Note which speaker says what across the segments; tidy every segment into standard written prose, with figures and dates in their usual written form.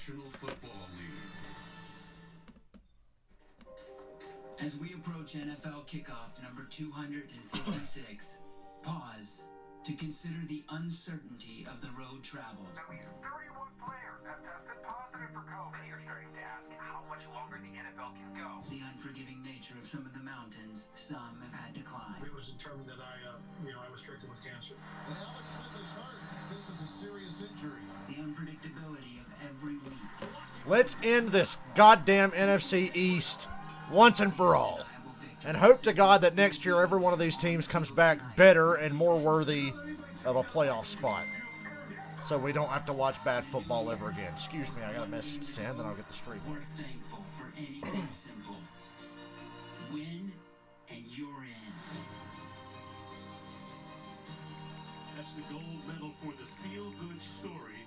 Speaker 1: National Football League.
Speaker 2: As we approach NFL kickoff number 256, pause to consider the uncertainty of the road traveled.
Speaker 3: At least 31 players have tested positive for COVID. You're starting to ask how much longer the NFL can go.
Speaker 2: The unforgiving nature of some of the mountains some have had to climb.
Speaker 4: It was determined that I was stricken with cancer.
Speaker 5: And Alex Smith is hurt. This is a serious injury.
Speaker 2: The unpredictability of every week.
Speaker 6: Let's end this goddamn NFC East once and for all. And hope to God that next year every one of these teams comes back better and more worthy of a playoff spot. So we don't have to watch bad football ever again. Excuse me, I got a message to send, then I'll get the stream.
Speaker 2: We're thankful for anything simple. Win and you're in.
Speaker 7: That's the gold medal for the feel-good story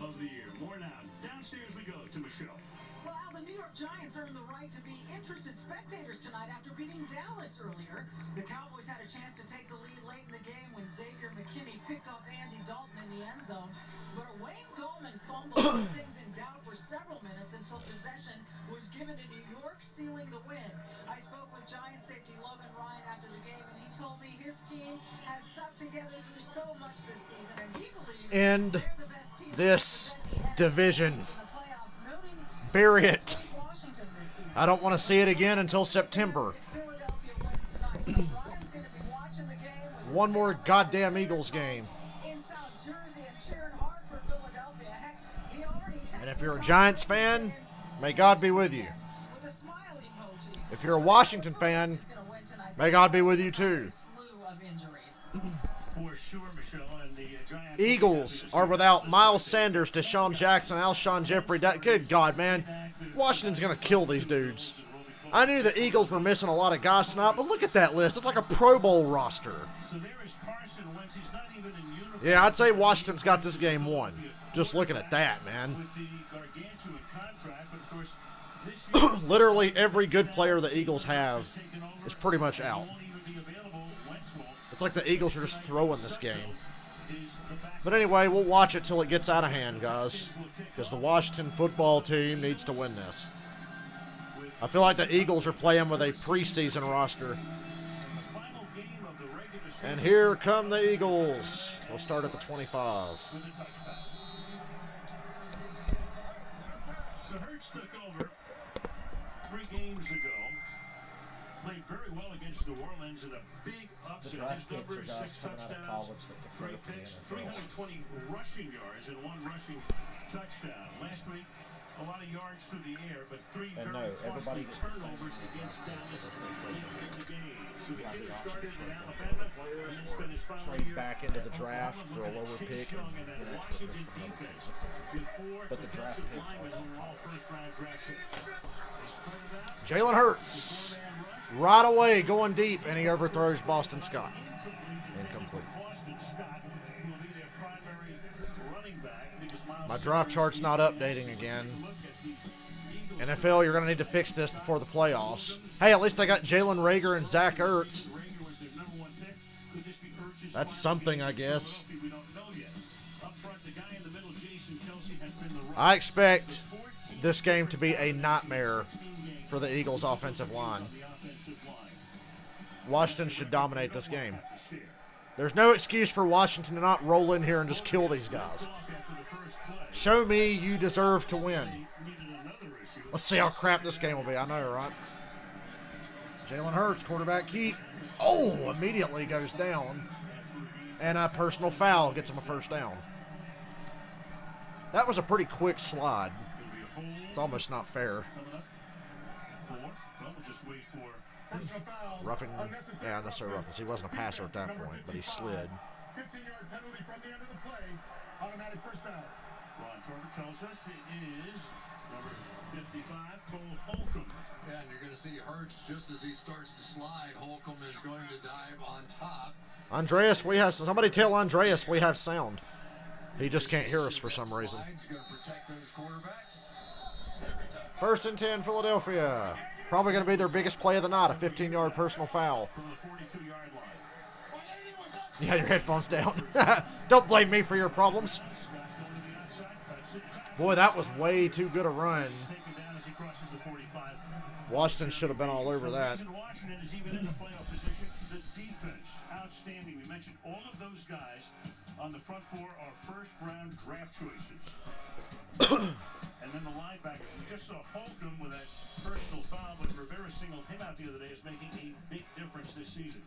Speaker 7: of the year. More now. Downstairs we go to Michelle.
Speaker 8: Well, Al, the New York Giants earned the right to be interested spectators tonight after beating Dallas earlier. The Cowboys had a chance to take the lead late in the game when Xavier McKinney picked off Andy Dalton in the end zone. But Wayne Gallman fumbled put things in doubt for several minutes until possession was given to New York, sealing the win. I spoke with Giants safety Logan Ryan after the game, and he told me his team has stuck together through so much this season, and he believes
Speaker 6: End
Speaker 8: they're the best team
Speaker 6: this division.
Speaker 8: in the playoffs, noting
Speaker 6: Bury it.
Speaker 8: Washington this season.
Speaker 6: I don't want to see it again until September.
Speaker 8: Philadelphia wins tonight, so Brian's going to be watching the game with his
Speaker 6: One more goddamn Eagles game.
Speaker 8: in South Jersey and cheering hard for Philadelphia. Heck, he already texted
Speaker 6: And if you're a
Speaker 8: Tom
Speaker 6: Giants
Speaker 8: Brady
Speaker 6: fan,
Speaker 8: and
Speaker 6: may God be with you.
Speaker 8: with a smiley emoji.
Speaker 6: If you're a Washington fan,
Speaker 8: He's gonna win tonight.
Speaker 6: may God be with you too.
Speaker 8: A slew of injuries.
Speaker 7: For sure, Michelle, and the Giants.
Speaker 6: Eagles are without Miles Sanders, Deshaun Jackson, Alshon Jeffrey. Good God, man. Washington's going to kill these dudes. I knew the Eagles were missing a lot of guys tonight, but look at that list. It's like a Pro Bowl roster.
Speaker 7: So there is Carson Wentz. He's not even in uniform.
Speaker 6: Yeah, I'd say Washington's got this game won. Just looking at that, man.
Speaker 7: With the gargantuan contract, but of course, this year,
Speaker 6: Literally every good player the Eagles have is pretty much out.
Speaker 7: won't even be available. Wentz will.
Speaker 6: It's like the Eagles are just throwing this game. But anyway, we'll watch it till it gets out of hand, guys. Because the Washington football team needs to win this. I feel like the Eagles are playing with a preseason roster. And here come the Eagles. We'll start at the 25.
Speaker 7: With a touchback. So Hurts took over 3 games ago. Played very well against New Orleans in a big upset.
Speaker 6: draft
Speaker 7: His
Speaker 6: picks are
Speaker 7: numbers,
Speaker 6: guys
Speaker 7: 6
Speaker 6: coming out of
Speaker 7: touchdowns,
Speaker 6: college that can
Speaker 7: 3
Speaker 6: play for the
Speaker 7: picks,
Speaker 6: NFL.
Speaker 7: 320 rushing yards and 1 rushing touchdown. Last week, a lot of yards through the air, but 3
Speaker 6: And
Speaker 7: very
Speaker 6: no, everybody
Speaker 7: costly
Speaker 6: gets the same
Speaker 7: turnovers
Speaker 6: amount of
Speaker 7: against
Speaker 6: yards
Speaker 7: Dallas
Speaker 6: because they trade
Speaker 7: late in the game. So
Speaker 6: You have
Speaker 7: McKinnon
Speaker 6: the option
Speaker 7: started
Speaker 6: to
Speaker 7: in
Speaker 6: trade
Speaker 7: Alabama
Speaker 6: players
Speaker 7: and then
Speaker 6: or
Speaker 7: spent his final
Speaker 6: trade
Speaker 7: year
Speaker 6: back into the
Speaker 7: at
Speaker 6: draft
Speaker 7: Oklahoma.
Speaker 6: for a
Speaker 7: Look at
Speaker 6: lower
Speaker 7: Chase
Speaker 6: pick and
Speaker 7: Young and that
Speaker 6: get extra
Speaker 7: Washington
Speaker 6: picks from other
Speaker 7: defense
Speaker 6: teams.
Speaker 7: with 4
Speaker 6: But the draft
Speaker 7: defensive
Speaker 6: picks
Speaker 7: linemen
Speaker 6: are
Speaker 7: who were all first-round draft picks. They spread it out.
Speaker 6: Jalen Hurts, right away, going deep, and he overthrows Boston Scott. Incomplete.
Speaker 7: Boston Scott will be their primary running back because Miles
Speaker 6: My draft chart's not updating again. NFL, you're going to need to fix this before the playoffs. Hey, at least I got Jalen Rager and Zach Ertz.
Speaker 7: Rager was their number 1 pick. Could this be Ertz's
Speaker 6: That's
Speaker 7: final
Speaker 6: something,
Speaker 7: pick
Speaker 6: I
Speaker 7: in
Speaker 6: guess.
Speaker 7: Philadelphia? We don't know yet. Up front, the guy in the middle, Jason Kelsey, has been the
Speaker 6: I expect this game to be a nightmare for the Eagles' offensive line.
Speaker 7: the offensive line.
Speaker 6: Washington should dominate this game. There's no excuse for Washington to not roll in here and just kill these guys.
Speaker 7: After the first play,
Speaker 6: Show me you deserve to win.
Speaker 7: needed another issue.
Speaker 6: Let's see how crap this game will be. I know, right? Jalen Hurts, quarterback keep. Oh, immediately goes down. And a personal foul gets him a first down. That was a pretty quick slide.
Speaker 7: Gonna be a hold
Speaker 6: It's almost not fair.
Speaker 7: coming up. 4. Well, we'll just wait for
Speaker 5: Personal foul.
Speaker 6: Roughing,
Speaker 5: Unnecessary
Speaker 6: yeah, unnecessary roughness. He wasn't a passer at that
Speaker 5: Number
Speaker 6: point, but he
Speaker 5: 55.
Speaker 6: slid.
Speaker 5: 15-yard penalty from the end of the play. Automatic first down.
Speaker 7: Ron Turner tells us it is number 55, Cole Holcomb.
Speaker 1: Yeah, and you're going to see Hurts just as he starts to slide. Holcomb is going to dive on top.
Speaker 6: Andreas, we have somebody tell Andreas we have sound. He just can't hear us for some reason.
Speaker 1: Slide's going to protect those quarterbacks every time.
Speaker 6: First and 10, Philadelphia. Probably going to be their biggest play of the night, a 15-yard personal foul.
Speaker 7: From the 42-yard line.
Speaker 6: Yeah, your headphones down. Don't blame me for your problems.
Speaker 7: Scott going to the outside, cuts
Speaker 6: Boy, that was way too good a run.
Speaker 7: Taken down as he crosses the 45.
Speaker 6: Washington should have been all over that.
Speaker 7: Washington is even in the playoff position. The defense, outstanding. We mentioned all of those guys on the front four are first-round draft choices. And then the linebackers. We just saw Holcomb with that personal foul, but Rivera singled him out the other day as making a big difference this season.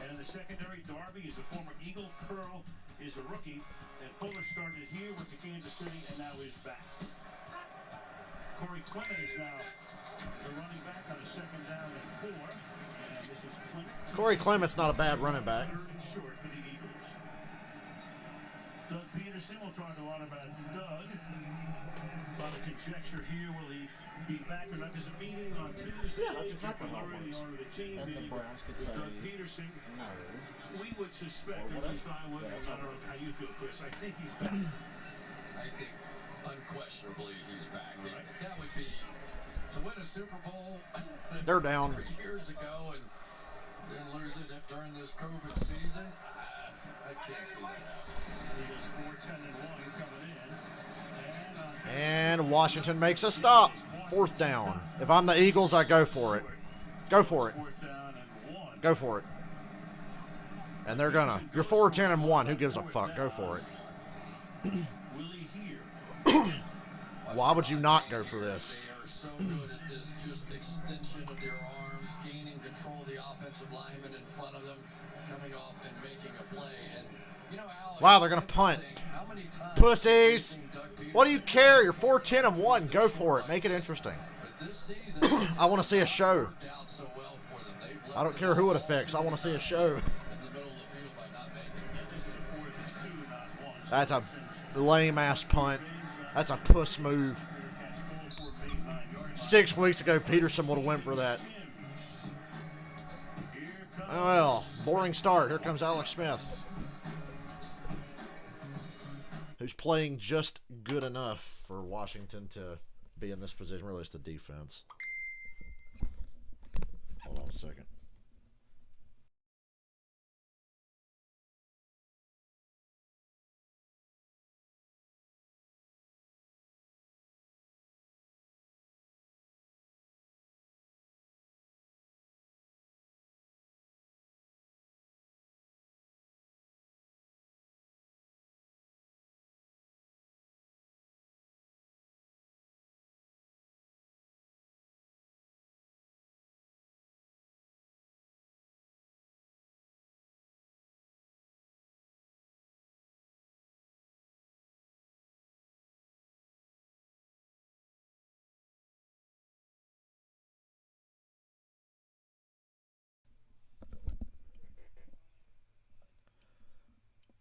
Speaker 7: And in the secondary, Darby is a former Eagle. Curl is a rookie. And Fuller started here, went to Kansas City, and now is back. Corey Clement is now the running back on a second down and 4. And this is Clement.
Speaker 6: Corey Clement's not a bad running back.
Speaker 7: Third and short for the Eagles. Doug Peterson, we'll talk a lot about Doug. A lot of conjecture here. Will he be back or not? There's a meeting on Tuesday.
Speaker 9: Yeah, that's exactly how it
Speaker 7: The
Speaker 9: works.
Speaker 7: owner of the team
Speaker 9: And the
Speaker 7: meeting
Speaker 9: Browns could
Speaker 7: with
Speaker 9: say
Speaker 7: Doug Peterson.
Speaker 9: no.
Speaker 7: We would suspect,
Speaker 9: Or
Speaker 7: or at least
Speaker 9: whatever.
Speaker 7: I would.
Speaker 9: Yeah,
Speaker 7: I don't know how you feel, Chris. I think he's back.
Speaker 1: I think unquestionably he's back.
Speaker 7: All right.
Speaker 1: That would be to win a Super Bowl.
Speaker 6: They're down.
Speaker 1: 3 years ago and then lose it during this COVID season. I can't see that happening.
Speaker 7: Eagles 4-10-1 coming in.
Speaker 6: And Washington makes a stop. 4th down. If I'm the Eagles, I go for it. Go for it.
Speaker 7: 4th down and 1.
Speaker 6: Go for it. And they're gonna. You're 4-10-1. Who gives a fuck? Go for it.
Speaker 7: Will he hear?
Speaker 6: Why would you not go for this?
Speaker 1: They are so good at this, just extension of their arms, gaining control of the offensive lineman in front of them, coming off and making a play. And you know, Alex,
Speaker 6: Wow, they're gonna punt.
Speaker 1: how many times
Speaker 6: Pussies.
Speaker 1: Doug Peterson-
Speaker 6: What do you care? You're 4-10-1. Go for it. Make it interesting.
Speaker 1: But this season,
Speaker 6: I want to see a show.
Speaker 1: worked out so well for them. They've left
Speaker 6: I don't
Speaker 1: the
Speaker 6: care who it
Speaker 1: ball
Speaker 6: affects. I want to see a show.
Speaker 1: in the middle of the field by not making it.
Speaker 7: This is a 4th and 2, not 1.
Speaker 6: That's a lame ass punt. That's a puss move. 6 weeks ago, Peterson would have went for that. Oh, well, boring start. Here comes Alex Smith, who's playing just good enough for Washington to be in this position. Really, it's the defense. Hold on a second.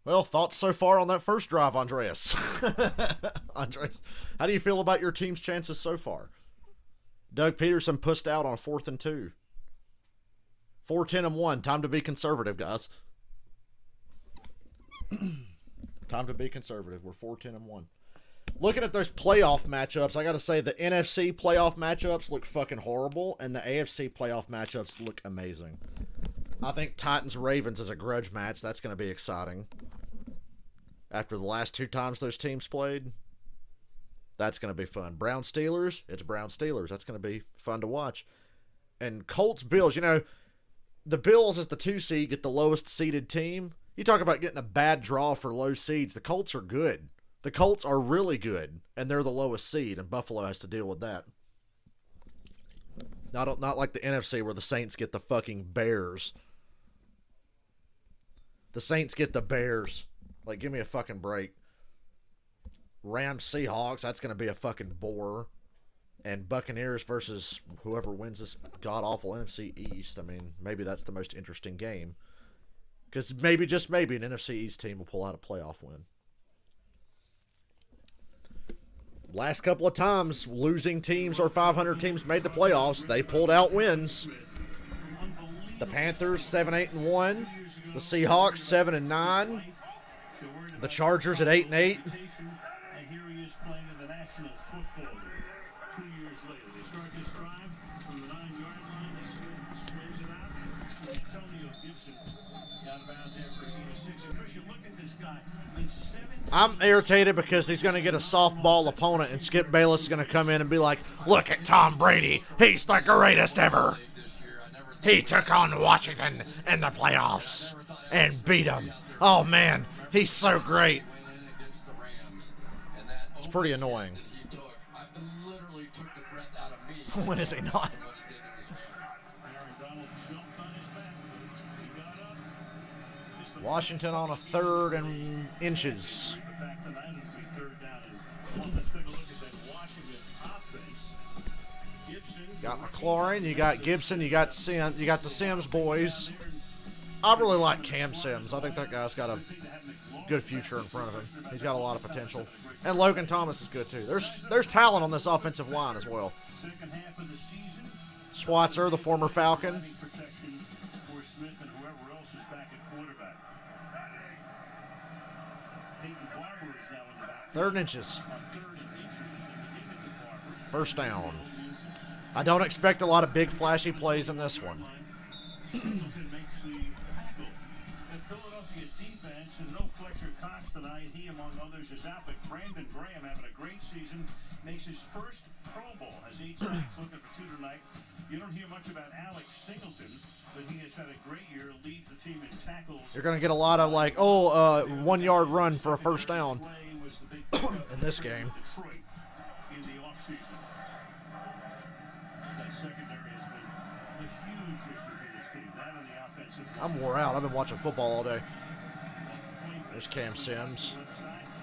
Speaker 6: Well, thoughts so far on that first drive, Andreas? Andreas, how do you feel about your team's chances so far? Doug Peterson pushed out on 4th and 2. 4-10-1. Time to be conservative, guys. Time to be conservative. We're 4-10-1. Looking at those playoff matchups, I got to say the NFC playoff matchups look fucking horrible, and the AFC playoff matchups look amazing. I think Titans-Ravens is a grudge match. That's going to be exciting. After the last 2 times those teams played, that's going to be fun. Browns-Steelers, it's Browns-Steelers. That's going to be fun to watch. And Colts-Bills, you know, the Bills as the 2 seed get the lowest seeded team. You talk about getting a bad draw for low seeds. The Colts are good. The Colts are really good, and they're the lowest seed, and Buffalo has to deal with that. Not like the NFC where the Saints get the fucking Bears. The Saints get the Bears. Like, give me a fucking break. Rams, Seahawks, that's going to be a fucking bore. And Buccaneers versus whoever wins this god-awful NFC East. I mean, maybe that's the most interesting game. Because maybe, just maybe, an NFC East team will pull out a playoff win. Last couple of times, losing teams or 500 teams made the playoffs. They pulled out wins. The Panthers, 7-8-1. The Seahawks, 7-9. The Chargers at 8-8.
Speaker 7: And here he is playing in the National Football League 2 years later. They start this drive from the 9-yard line. Smith swings it out. Antonio Gibson out of bounds after a gain of 6. And Chris, you look at this guy made 7.
Speaker 6: I'm irritated because he's going to get a softball opponent, and Skip Bayless is going to come in and be like, look at Tom Brady. He's the greatest ever. He took on Washington in the playoffs and beat them. Oh, man, he's so great. It's pretty annoying. When is he not? Washington on a 3rd and inches. Got McLaurin, you got Gibson, you got Sims, you got the Sims boys. I really like Cam Sims. I think that guy's got a good future in front of him. He's got a lot of potential. And Logan Thomas is good too. There's talent on this offensive line as well. Swatzer, the former Falcon. 3rd and inches. 1st down. I don't expect a lot of big flashy plays in this one.
Speaker 7: Philadelphia defense and no Fletcher Cox tonight. He, among others, is out, but Brandon Graham having a great season, makes his first Pro Bowl. Has 8 sacks, looking for 2 tonight. You don't hear much about Alex Singleton, but he has had a great year, leads the team in tackles.
Speaker 6: You're going to get a lot of 1-yard run for a 1st down in this game.
Speaker 7: Detroit in the offseason. That secondary has been a huge issue for this team. That and the offensive.
Speaker 6: I'm wore out. I've been watching football all day. There's Cam Sims.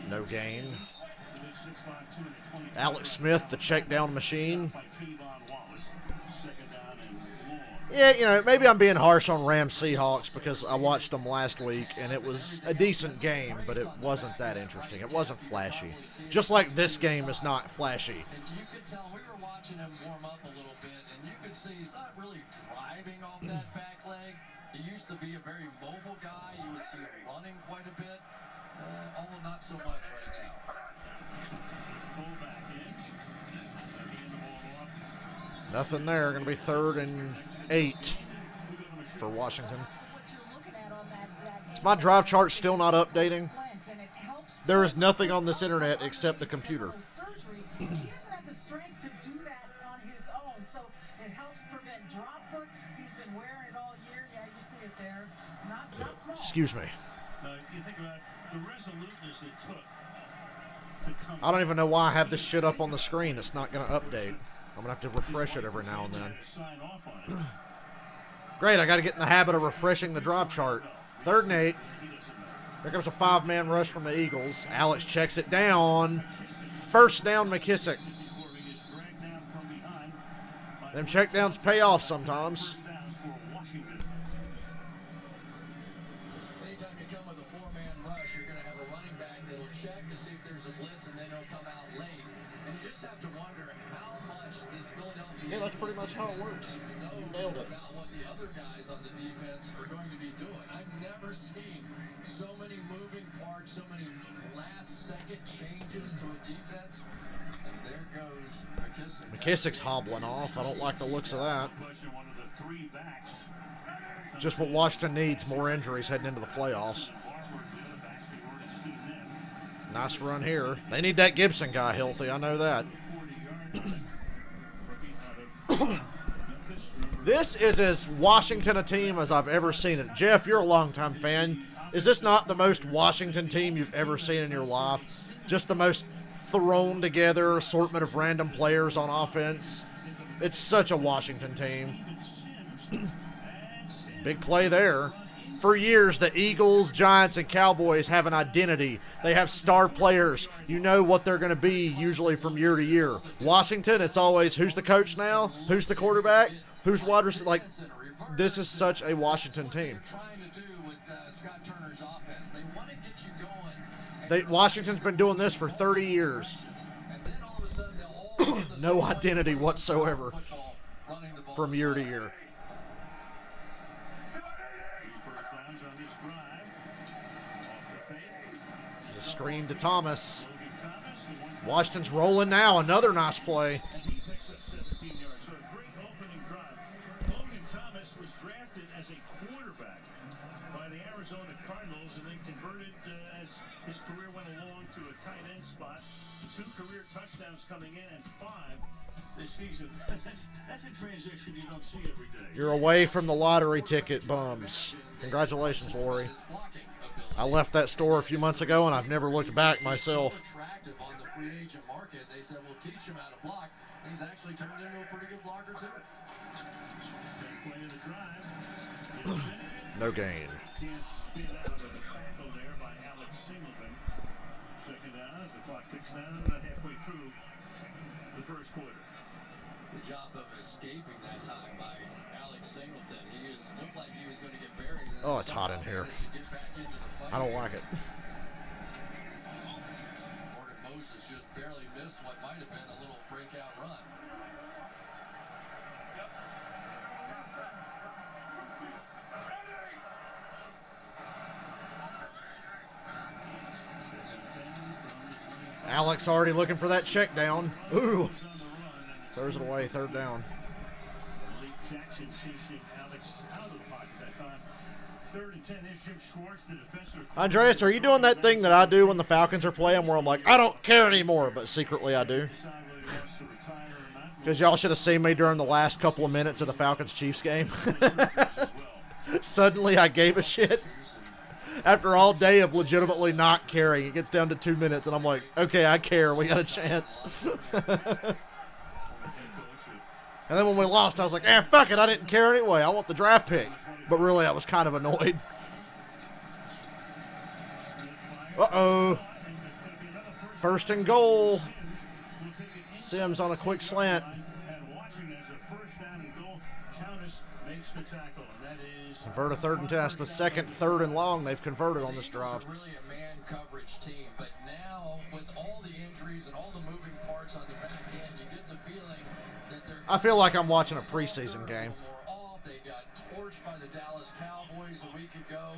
Speaker 6: No gain. Alex Smith, the check down machine. Yeah, you know, maybe I'm being harsh on Rams Seahawks because I watched them last week and it was a decent game, but it wasn't that interesting. It wasn't flashy. Just like this game is not flashy.
Speaker 1: And you could tell, we were watching him warm up a little bit, and you could see he's not really driving off that back leg. He used to be a very mobile guy. You would see him running quite a bit, although not so much right now.
Speaker 6: Nothing there. Going to be 3rd and 8 for Washington. Is my drive chart still not updating? There is nothing on this internet except the computer.
Speaker 8: He doesn't have the strength to do that on his own, so it helps prevent drop foot. He's been wearing it all year. Yeah, you see it there. It's not small.
Speaker 6: Excuse me.
Speaker 7: You think about the resoluteness it took to come.
Speaker 6: I don't even know why I have this shit up on the screen. It's not going to update. I'm going to have to refresh it every now and then. Great, I got to get in the habit of refreshing the drive chart. 3rd and 8. Here comes a 5-man rush from the Eagles. Alex checks it down. 1st down, McKissick. Them check downs pay off sometimes.
Speaker 1: Anytime you come with a 4-man rush, you're going to have a running back that'll check to see if there's a blitz, and then he'll come out late. And you just have to wonder how much this Philadelphia
Speaker 6: Yeah, that's pretty much how it works. You nailed it.
Speaker 1: About what the other guys on the defense are going to be doing. I've never seen so many moving parts, so many last-second changes to a defense. And there goes McKissick.
Speaker 6: McKissick's hobbling off. I don't like the looks of that. Just what Washington needs, more injuries heading into the playoffs. Nice run here. They need that Gibson guy healthy. I know that. This is as Washington a team as I've ever seen it. Jeff, you're a longtime fan. Is this not the most Washington team you've ever seen in your life? Just the most thrown together assortment of random players on offense. It's such a Washington team. Big play there. For years, the Eagles, Giants, and Cowboys have an identity. They have star players. You know what they're going to be usually from year to year. Washington, it's always, who's the coach now? Who's the quarterback? Who's wide receiver? Like, this is such a Washington team. Washington's been doing this for 30 years. No identity whatsoever from year to year. The screen to Thomas. Washington's rolling now. Another nice play.
Speaker 7: Logan Thomas was drafted as a quarterback by the Arizona Cardinals and then converted as spot. 2 career touchdowns coming in and 5 this season. That's a transition you don't see every day.
Speaker 6: You're away from the lottery ticket bums. Congratulations, Lori. I left that store a few months ago, and I've never looked back myself.
Speaker 1: Attractive on the free agent market. They said, we'll teach him how to block. He's actually turned into a pretty good blocker, too.
Speaker 7: Play of the drive.
Speaker 6: No gain.
Speaker 7: Can't spin out of a tackle there by Alex Singleton. Second down as the clock ticks down halfway through the first quarter.
Speaker 1: Good job of escaping that time by Alex Singleton. Looked like he was going to get buried.
Speaker 6: Oh, it's hot in here. I don't like it.
Speaker 1: Morgan Moses just barely missed what might have been a little breakout run.
Speaker 6: Alex already looking for that check down. Ooh. Throws it away, third down.
Speaker 7: Malik Jackson chasing Alex out of the pocket that time. 3rd and 10. There's Jim Schwartz, the defensive.
Speaker 6: Andreas, are you doing that thing that I do when the Falcons are playing where I'm like, I don't care anymore, but secretly I do? Because y'all should have seen me during the last couple of minutes of the Falcons-Chiefs game. Suddenly I gave a shit. After all day of legitimately not caring, it gets down to 2 minutes, and I'm like, okay, I care. We got a chance. And then when we lost, I was like, fuck it. I didn't care anyway. I want the draft pick. But really, I was kind of annoyed. Uh-oh. 1st and goal. Sims on a quick slant. Convert a 3rd and 10. That's the second 3rd and long they've converted on this drive.
Speaker 1: Really a man coverage team, but now with all the injuries and all the moving parts on the back end, you get the feeling that they're.
Speaker 6: I feel like I'm watching a preseason game.
Speaker 1: They got torched by the Dallas Cowboys a week ago,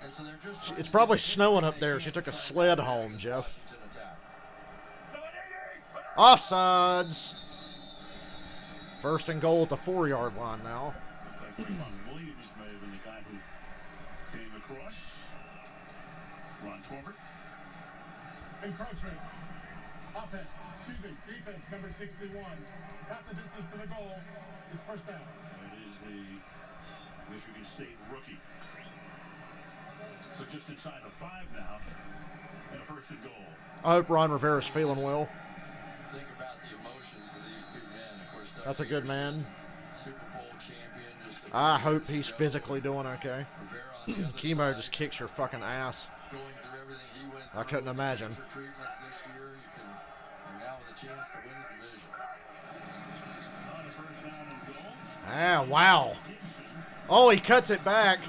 Speaker 1: and so they're just.
Speaker 6: It's probably snowing up there. She took a sled home, Jeff. Offsides. 1st and goal at the 4-yard line now.
Speaker 7: Williams may have been the guy who came across. Ron Torbert.
Speaker 5: Encroachment. Defense, number 61. Half the distance to the goal is 1st down.
Speaker 7: That is the Michigan State rookie. So just inside the 5 now, and a 1st and goal.
Speaker 6: I hope Ron Rivera's feeling well.
Speaker 1: Think about the emotions of these 2 men. Of course,
Speaker 6: That's a good man.
Speaker 1: Super Bowl champion.
Speaker 6: I hope he's physically doing okay. Chemo just
Speaker 1: kicks
Speaker 6: kicks your fucking ass.
Speaker 1: Going through everything he went through.
Speaker 6: I couldn't imagine.
Speaker 1: Treatments this year, and now with a chance to win the division.
Speaker 6: Ah, wow. Oh, he cuts it back.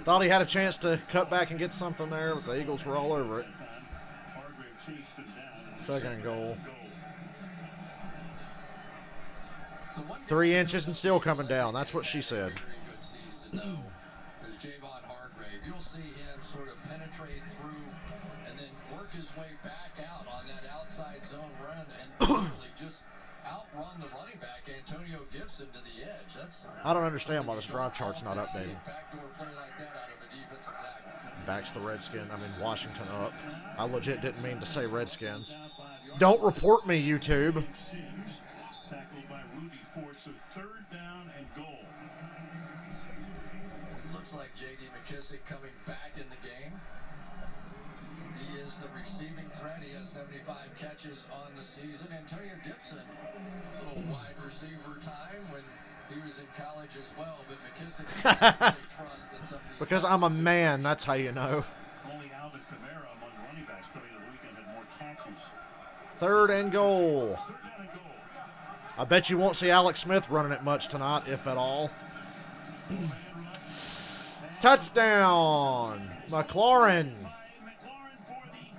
Speaker 6: Thought he had a chance to cut back and get something there, but the Eagles were all over it. 2nd and goal. 3 inches and still coming down. That's what she said.
Speaker 1: Javon Hargrave. You'll see him sort of penetrate through and then work his way back out on that outside zone run and really just outrun the running back Antonio Gibson to the edge.
Speaker 6: I don't understand why this drive chart's not updated.
Speaker 1: Backdoor play like that out of a defensive tackle.
Speaker 6: Backs the Washington up. I legit didn't mean to say Redskins. Don't report me, YouTube.
Speaker 7: Tackled by Rudy Ford, so 3rd down and goal.
Speaker 1: Looks like J.D. McKissick coming back in the game. He is the receiving threat. He has 75 catches on the season. Antonio Gibson, a little wide receiver time when he was in college as well, but McKissick really trust in some of these
Speaker 6: Because I'm a man, that's how you know.
Speaker 7: Only Alvin Kamara among running backs coming into the weekend had more catches.
Speaker 6: 3rd and goal.
Speaker 7: 3rd down and goal.
Speaker 6: I bet you won't see Alex Smith running it much tonight, if at all. Touchdown! McLaurin.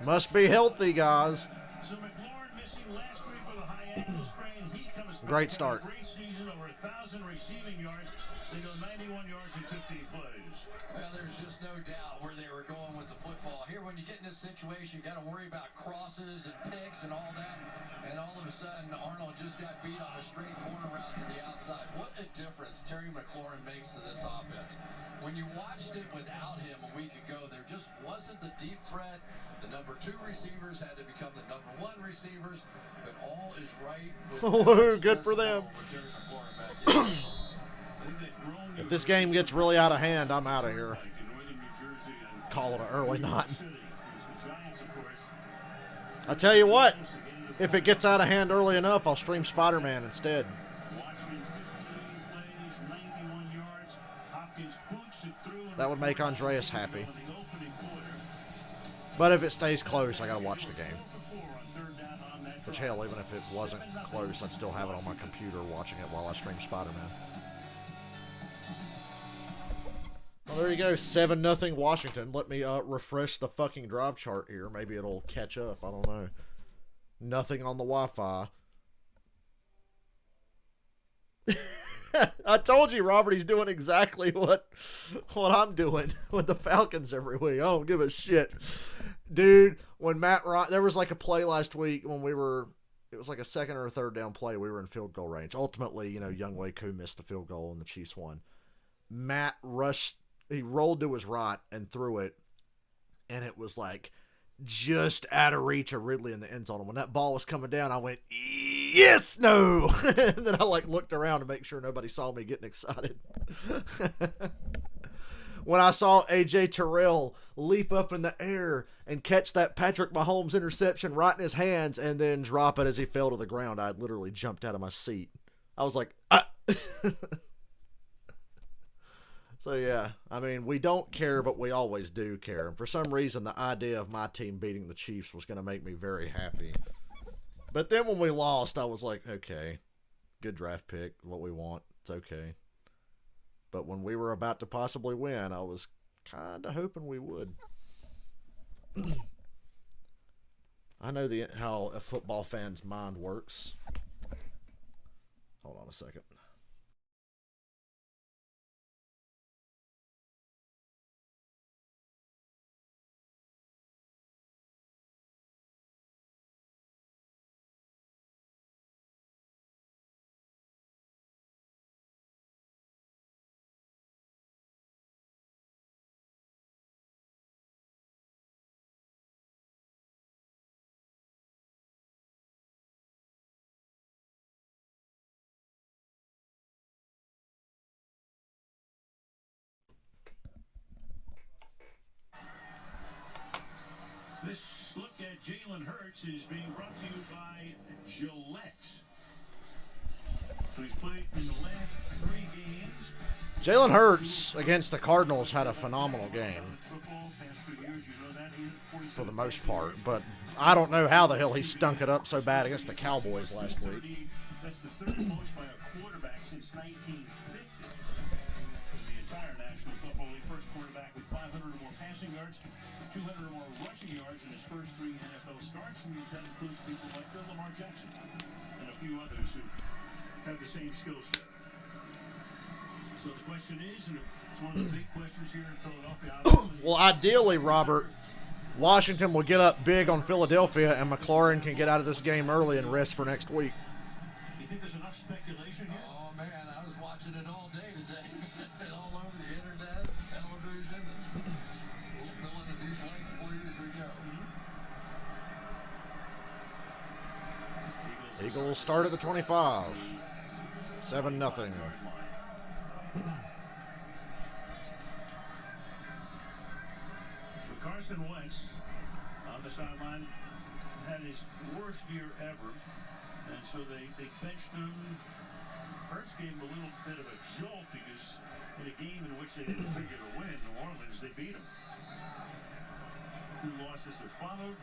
Speaker 6: Must be healthy, guys.
Speaker 7: So McLaurin missing last week with a high ankle sprain. He comes back.
Speaker 6: Great start.
Speaker 7: Great season, over 1,000 receiving yards. They go 91 yards in 15 plays.
Speaker 1: Well, there's just no doubt where they were going with the football. Here, when you get in this situation. You got to worry about crosses and picks and all that. And all of a sudden, Arnold just got beat on a straight corner route to the outside. What a difference Terry McLaurin makes to this offense. When you watched it without him a week ago, there just wasn't the deep threat. The number 2 receivers had to become the number 1 receivers. But all is right with
Speaker 6: good for them. If this game gets really out of hand, I'm out of here. Call it an early night. I tell you what, if it gets out of hand early enough, I'll stream Spider-Man instead. That would make Andreas happy. But if it stays close, I gotta watch the game. Which, hell, even if it wasn't close, I'd still have it on my computer watching it while I stream Spider-Man. Well, there you go. 7-0 Washington. Let me refresh the fucking drive chart here. Maybe it'll catch up. I don't know. Nothing on the Wi-Fi. I told you, Robert, he's doing exactly what I'm doing with the Falcons every week. I don't give a shit. Dude, when Matt Ryan, there was like a play last week when it was like a second or a third down play. We were in field goal range. Ultimately, Younghoe Koo missed the field goal and the Chiefs won. Matt rushed, he rolled to his right and threw it, and it was like just out of reach of Ridley in the end zone. And when that ball was coming down, I went, yes, no. And then I looked around to make sure nobody saw me getting excited. When I saw A.J. Terrell leap up in the air and catch that Patrick Mahomes interception right in his hands and then drop it as he fell to the ground, I literally jumped out of my seat. I was like, ah. So, yeah, I mean, we don't care, but we always do care. And for some reason, the idea of my team beating the Chiefs was going to make me very happy. But then when we lost, I was like, okay, good draft pick, what we want, it's okay. But when we were about to possibly win, I was kind of hoping we would. I know how a football fan's mind works. Hold on a second.
Speaker 7: This look at Jalen Hurts is being brought to you by Gillette. So he's played in the last 3 games.
Speaker 6: Jalen Hurts against the Cardinals had a phenomenal game for the most part, but I don't know how the hell he stunk it up so bad against the Cowboys last week.
Speaker 7: That's the 3rd most by a quarterback since 1950. The entire National Football League, first quarterback with 500 or more passing yards, 200 or more rushing yards in his first 3 NFL starts, and that includes people like Lamar Jackson and a few others who have the same skill set. So the question is, and it's one of the big questions here in Philadelphia.
Speaker 6: Well, ideally, Robert, Washington will get up big on Philadelphia, and McLaurin can get out of this game early and rest for next week.
Speaker 7: Do you think there's enough speculation here?
Speaker 1: Oh, man, I was watching it all day today. All over the internet, television, and we'll fill in a few blanks for you as we go.
Speaker 6: Eagles start at the 25. 7-0.
Speaker 7: So Carson Wentz on the sideline had his worst year ever, and so they benched him. Hurts gave him a little bit of a jolt because in a game in which they didn't figure to win, New Orleans, they beat him. 2 losses have followed.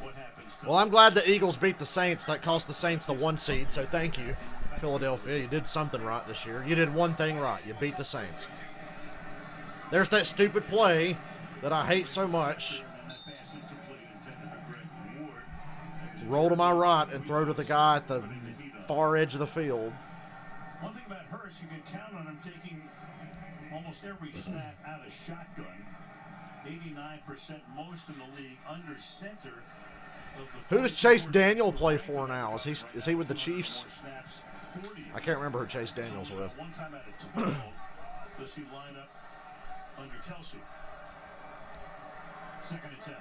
Speaker 7: What happens?
Speaker 6: Well, I'm glad the Eagles beat the Saints. That cost the Saints the 1 seed, so thank you, Philadelphia. You did something right this year. You did one thing right. You beat the Saints. There's that stupid play that I hate so much. Roll to my right and throw to the guy at the far edge of the field.
Speaker 7: One thing about Hurts, you can count on him taking almost every snap out of shotgun. 89%, most in the league under center.
Speaker 6: Who does Chase Daniel play for now? Is he with the Chiefs? I can't remember who Chase Daniel's with.
Speaker 7: One time out of 12 does he line up under Kelsey. Second and 10.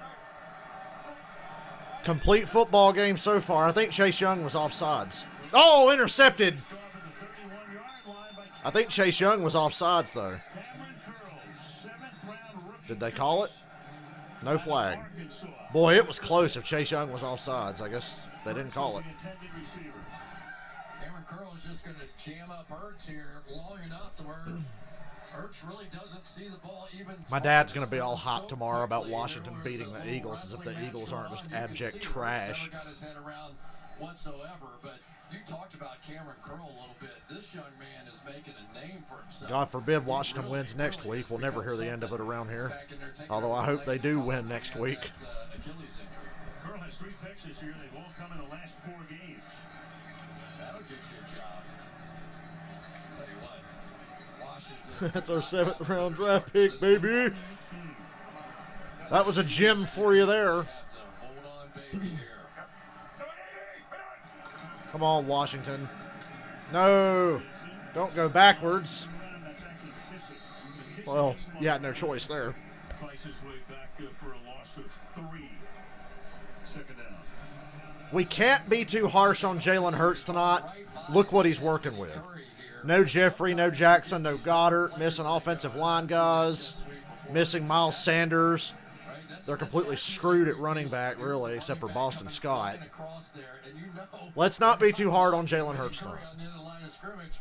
Speaker 6: Complete football game so far. I think Chase Young was offsides. Oh, intercepted. I think Chase Young was offsides, though. Did they call it? No flag. Boy, it was close if Chase Young was offsides. I guess they didn't call it.
Speaker 1: Cameron Curl's just going to jam up Ertz here long enough to where Ertz really doesn't see the ball even.
Speaker 6: My dad's going to be all hot tomorrow about Washington beating the Eagles as if the Eagles aren't just abject trash.
Speaker 1: Never got his head around whatsoever, but you talked about Cameron Curl a little bit. This young man is making a name for himself.
Speaker 6: God forbid Washington wins next week. We'll never hear the end of it around here. Although I hope they do win next week.
Speaker 7: Curl has 3 picks this year. They've all come in the last 4 games.
Speaker 1: That'll get you a job. I'll tell you what, Washington.
Speaker 6: That's our 7th round draft pick, baby. That was a gem for you there.
Speaker 1: Have to hold on, baby, here.
Speaker 6: Come on, Washington. No. Don't go backwards. Well, you had no choice there.
Speaker 7: Fights his way back for a loss of 3. Second down.
Speaker 6: We can't be too harsh on Jalen Hurts tonight. Look what he's working with. No Jeffrey, no Jackson, no Goddard. Missing offensive line guys. Missing Miles Sanders. They're completely screwed at running back, really, except for Boston Scott. Let's not be too hard on Jalen Hurts tonight.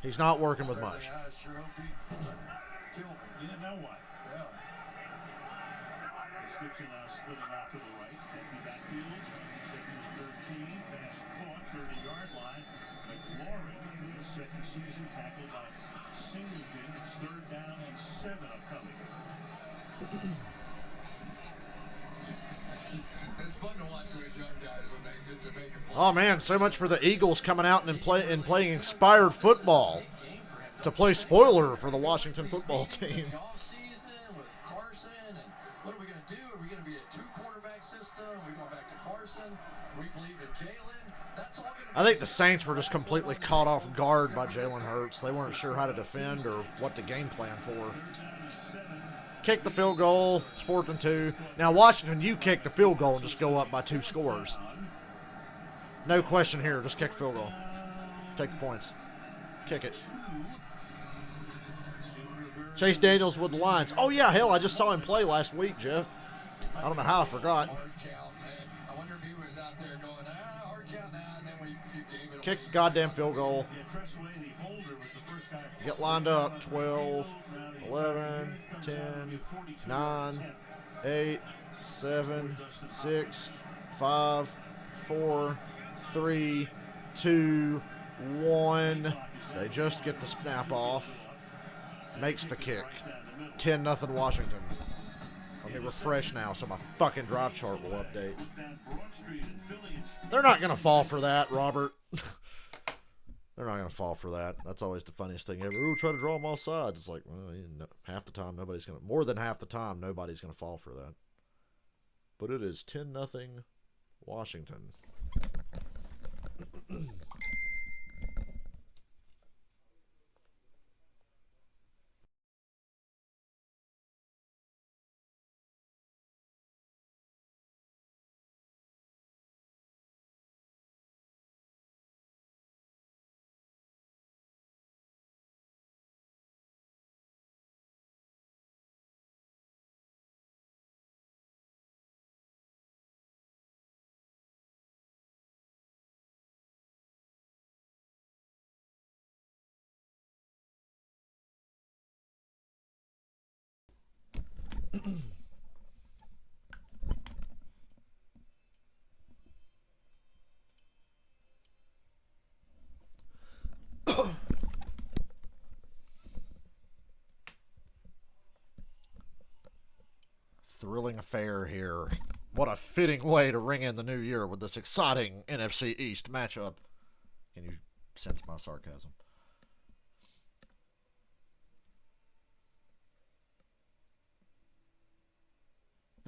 Speaker 6: He's not working with much.
Speaker 7: Yeah, now what? Gibson splitting out to the right. Empty backfield. Second and 13. Pass caught. 30-yard line. McLaurin, his second season, tackled by Singleton. It's 3rd down and 7 upcoming.
Speaker 1: It's fun to watch those young guys when they get to make a play.
Speaker 6: Oh, man, so much for the Eagles coming out and playing inspired football to play spoiler for the Washington football team.
Speaker 1: Off-season with Carson, and what are we going to do? Are we going to be a 2-quarterback system? Are we going back to Carson? We believe in Jalen. That's all going to
Speaker 6: I think the Saints were just completely caught off guard by Jalen Hurts. They weren't sure how to defend or what to game plan for. Kick the field goal. It's 4th and 2. Now, Washington, you kick the field goal and just go up by 2 scores. No question here. Just kick the field goal. Take the points. Kick it. Chase Daniels with the Lions. Oh, yeah, hell, I just saw him play last week, Jeff. I don't know how I forgot.
Speaker 1: hard count. I wonder if he was out there going, hard count now, and then we gave it
Speaker 6: Kick
Speaker 1: away.
Speaker 6: the goddamn field goal.
Speaker 7: Yeah, Tressway, the holder, was the first guy.
Speaker 6: Get lined up. 12, 11, 10, 9, 8, 7, 6, 5, 4, 3, 2, 1. They just get the snap off. Makes the kick. 10-0 Washington. Let me refresh now so my fucking drive chart will update. They're not going to fall for that, Robert. They're not going to fall for that. That's always the funniest thing ever. Ooh, try to draw them all sides. It's like, well, half the time, more than half the time, nobody's going to fall for that. But it is 10-0 Washington. Thrilling affair here. What a fitting way to ring in the new year with this exciting NFC East matchup. Can you sense my sarcasm?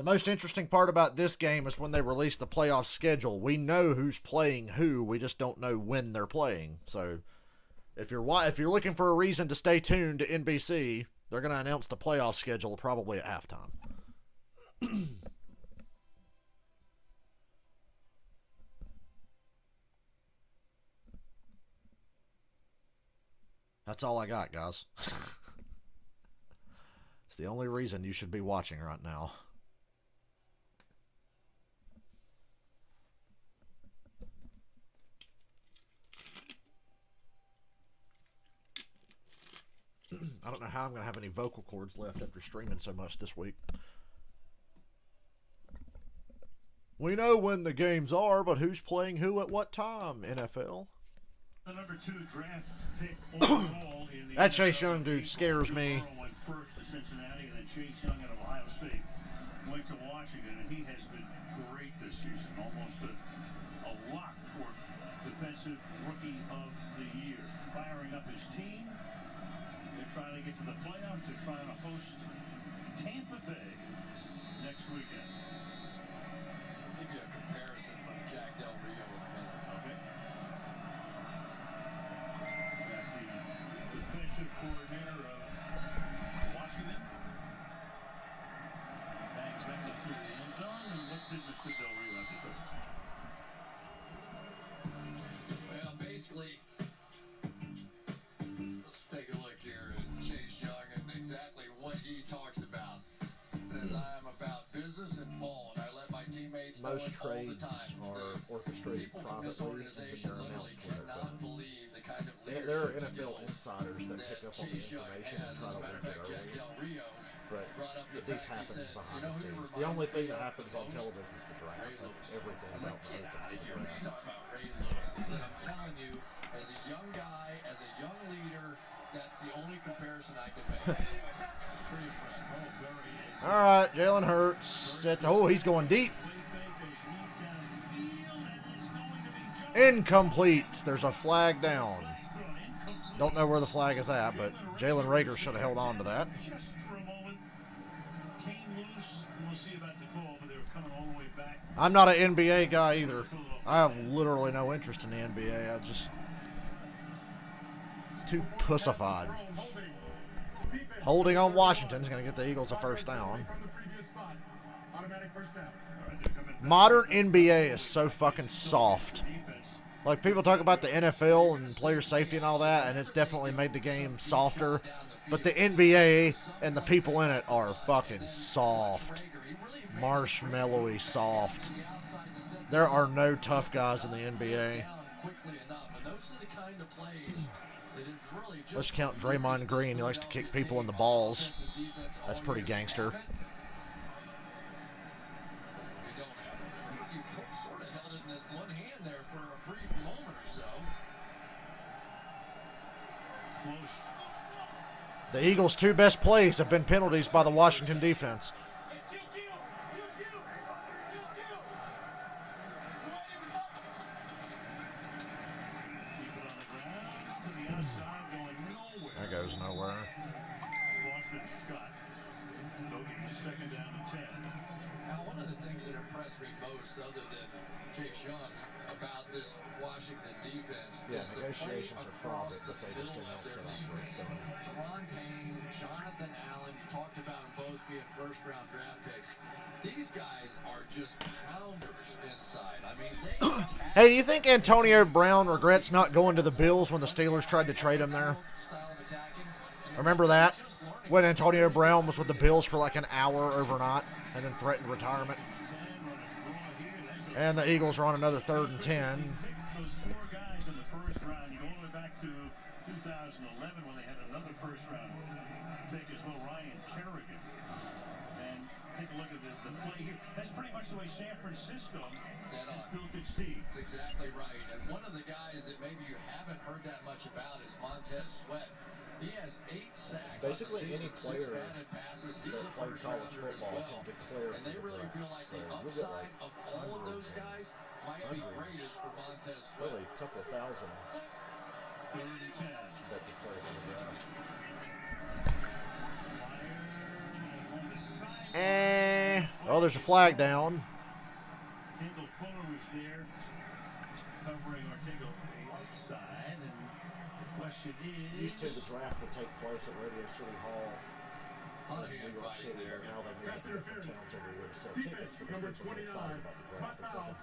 Speaker 6: The most interesting part about this game is when they release the playoff schedule. We know who's playing who. We just don't know when they're playing. So if you're looking for a reason to stay tuned to NBC, they're going to announce the playoff schedule probably at halftime. That's all I got, guys. It's the only reason you should be watching right now. I don't know how I'm going to have any vocal cords left after streaming so much this week. We know when the games are, but who's playing who at what time, NFL?
Speaker 7: The number 2 draft pick overall in the
Speaker 6: That Chase Young dude scares me.
Speaker 7: Burrow went first to Cincinnati, and then Chase Young out of Ohio State went to Washington, and he has been great this season. Almost a lock for Defensive Rookie of the Year. Firing up his team. They're trying to get to the playoffs. They're trying to host Tampa Bay next weekend.
Speaker 1: I'll give you a comparison from Jack Del Rio in a minute.
Speaker 7: Okay. Jack, the defensive coordinator of Washington. He bangs that one through the end zone. And what did Mr. Del Rio have to say?
Speaker 1: Well, basically, let's take a look here at Chase Young and exactly what he talks about. He says, I am about business and ball, and I let my teammates know
Speaker 6: Most
Speaker 1: it all the
Speaker 6: trades
Speaker 1: time.
Speaker 6: are orchestrated
Speaker 1: People from this
Speaker 6: privately,
Speaker 1: organization
Speaker 6: and they're
Speaker 1: literally
Speaker 6: announced
Speaker 1: cannot believe the kind of
Speaker 6: There are
Speaker 1: leadership
Speaker 6: NFL
Speaker 1: skills
Speaker 6: insiders that
Speaker 1: that
Speaker 6: pick up on the
Speaker 1: Chase Young
Speaker 6: information and
Speaker 1: has.
Speaker 6: try
Speaker 1: As
Speaker 6: to
Speaker 1: a matter of
Speaker 6: leak it
Speaker 1: fact, Jack
Speaker 6: early.
Speaker 1: Del Rio
Speaker 6: But
Speaker 1: brought up the
Speaker 6: these
Speaker 1: fact, he
Speaker 6: happen
Speaker 1: said,
Speaker 6: behind
Speaker 1: you know
Speaker 6: the
Speaker 1: who he
Speaker 6: scenes. The
Speaker 1: reminds
Speaker 6: only thing
Speaker 1: me
Speaker 6: that
Speaker 1: of
Speaker 6: happens
Speaker 1: the
Speaker 6: on
Speaker 1: most?
Speaker 6: television is the draft.
Speaker 1: Ray Lewis.
Speaker 6: Everything
Speaker 1: I
Speaker 6: is
Speaker 1: was
Speaker 6: out
Speaker 1: like,
Speaker 6: in
Speaker 1: get
Speaker 6: the
Speaker 1: out of
Speaker 6: open.
Speaker 1: here. What are you talking about, Ray Lewis? He said, I'm telling you, as a young guy, as a young leader, that's the only comparison I can make. Pretty impressive.
Speaker 7: Oh, very easy.
Speaker 6: All right, Jalen Hurts. Oh, he's going deep.
Speaker 7: Play fake goes deep downfield, and it's going to be just
Speaker 6: Incomplete. There's a flag down.
Speaker 7: thrown incomplete.
Speaker 6: Don't know where the flag is at, but Jalen Rager should have held on to that.
Speaker 7: Just for a moment, came loose. We'll see about the call, but they were coming all the way back.
Speaker 6: I'm not an NBA guy either. I have literally no interest in the NBA. It's too pussified. Holding on Washington's going to get the Eagles a first down. Modern NBA is so fucking soft. Like, people talk about the NFL and player safety and all that, and it's definitely made the game softer. But the NBA and the people in it are fucking soft. Marshmallowy soft. There are no tough guys in the NBA. Let's count Draymond Green. He likes to kick people in the balls. That's pretty gangster.
Speaker 1: They don't have it. You sort of held it in one hand there for a brief moment or so.
Speaker 7: Close.
Speaker 6: The Eagles' two best plays have been penalties by the Washington defense. That goes nowhere.
Speaker 7: Boston Scott. No gain, second down and 10.
Speaker 1: Now, one of the things that impressed me most, other than Chase Young, about this Washington defense
Speaker 6: Yeah,
Speaker 1: is the play
Speaker 6: negotiations are
Speaker 1: across
Speaker 6: profit,
Speaker 1: the
Speaker 6: but they just
Speaker 1: middle
Speaker 6: don't
Speaker 1: of their
Speaker 6: set up for it,
Speaker 1: defense. Deron Payne, Jonathan Allen, you talked about them both being first-round draft picks. These guys are just pounders inside. I mean, they attack.
Speaker 6: Hey, do you think Antonio Brown regrets not going to the Bills when the Steelers tried to trade him there?
Speaker 1: Style of attacking. And
Speaker 6: Remember that? When Antonio Brown was with the Bills for like an hour overnight and then threatened retirement. And the Eagles are on another 3rd and 10.
Speaker 7: Those four guys in the first round, you go all the way back to 2011 when they had another first-round pick as well, Ryan Kerrigan. And take a look at the play here. That's pretty much the way San Francisco has built its team.
Speaker 1: That's exactly right. And one of the guys that maybe you haven't heard that much about is Montez Sweat. He has 8 sacks.
Speaker 6: Basically,
Speaker 1: on the
Speaker 6: any
Speaker 1: season, 6
Speaker 6: player
Speaker 1: batted passes. He's
Speaker 6: that
Speaker 1: a
Speaker 6: played college
Speaker 1: first-rounder as
Speaker 6: football
Speaker 1: well.
Speaker 6: can declare
Speaker 1: And they
Speaker 6: for the
Speaker 1: really
Speaker 6: draft.
Speaker 1: feel like
Speaker 6: So
Speaker 1: the
Speaker 6: you'll get
Speaker 1: upside
Speaker 6: like
Speaker 1: of all of those
Speaker 6: hundreds,
Speaker 1: guys might be
Speaker 6: hundreds.
Speaker 1: greatest for Montez Sweat.
Speaker 6: Really, a couple of thousand
Speaker 7: 3rd and 10.
Speaker 6: that declare for the draft.
Speaker 7: Fire on the side.
Speaker 6: Eh. Oh, there's a flag down.
Speaker 7: Kendall Fuller was there covering Ortega Whiteside, and the question is...
Speaker 6: draft would take place at Radio City Hall.
Speaker 1: Hand fighting there.
Speaker 5: Pass interference. Defense, number 29. Spot foul.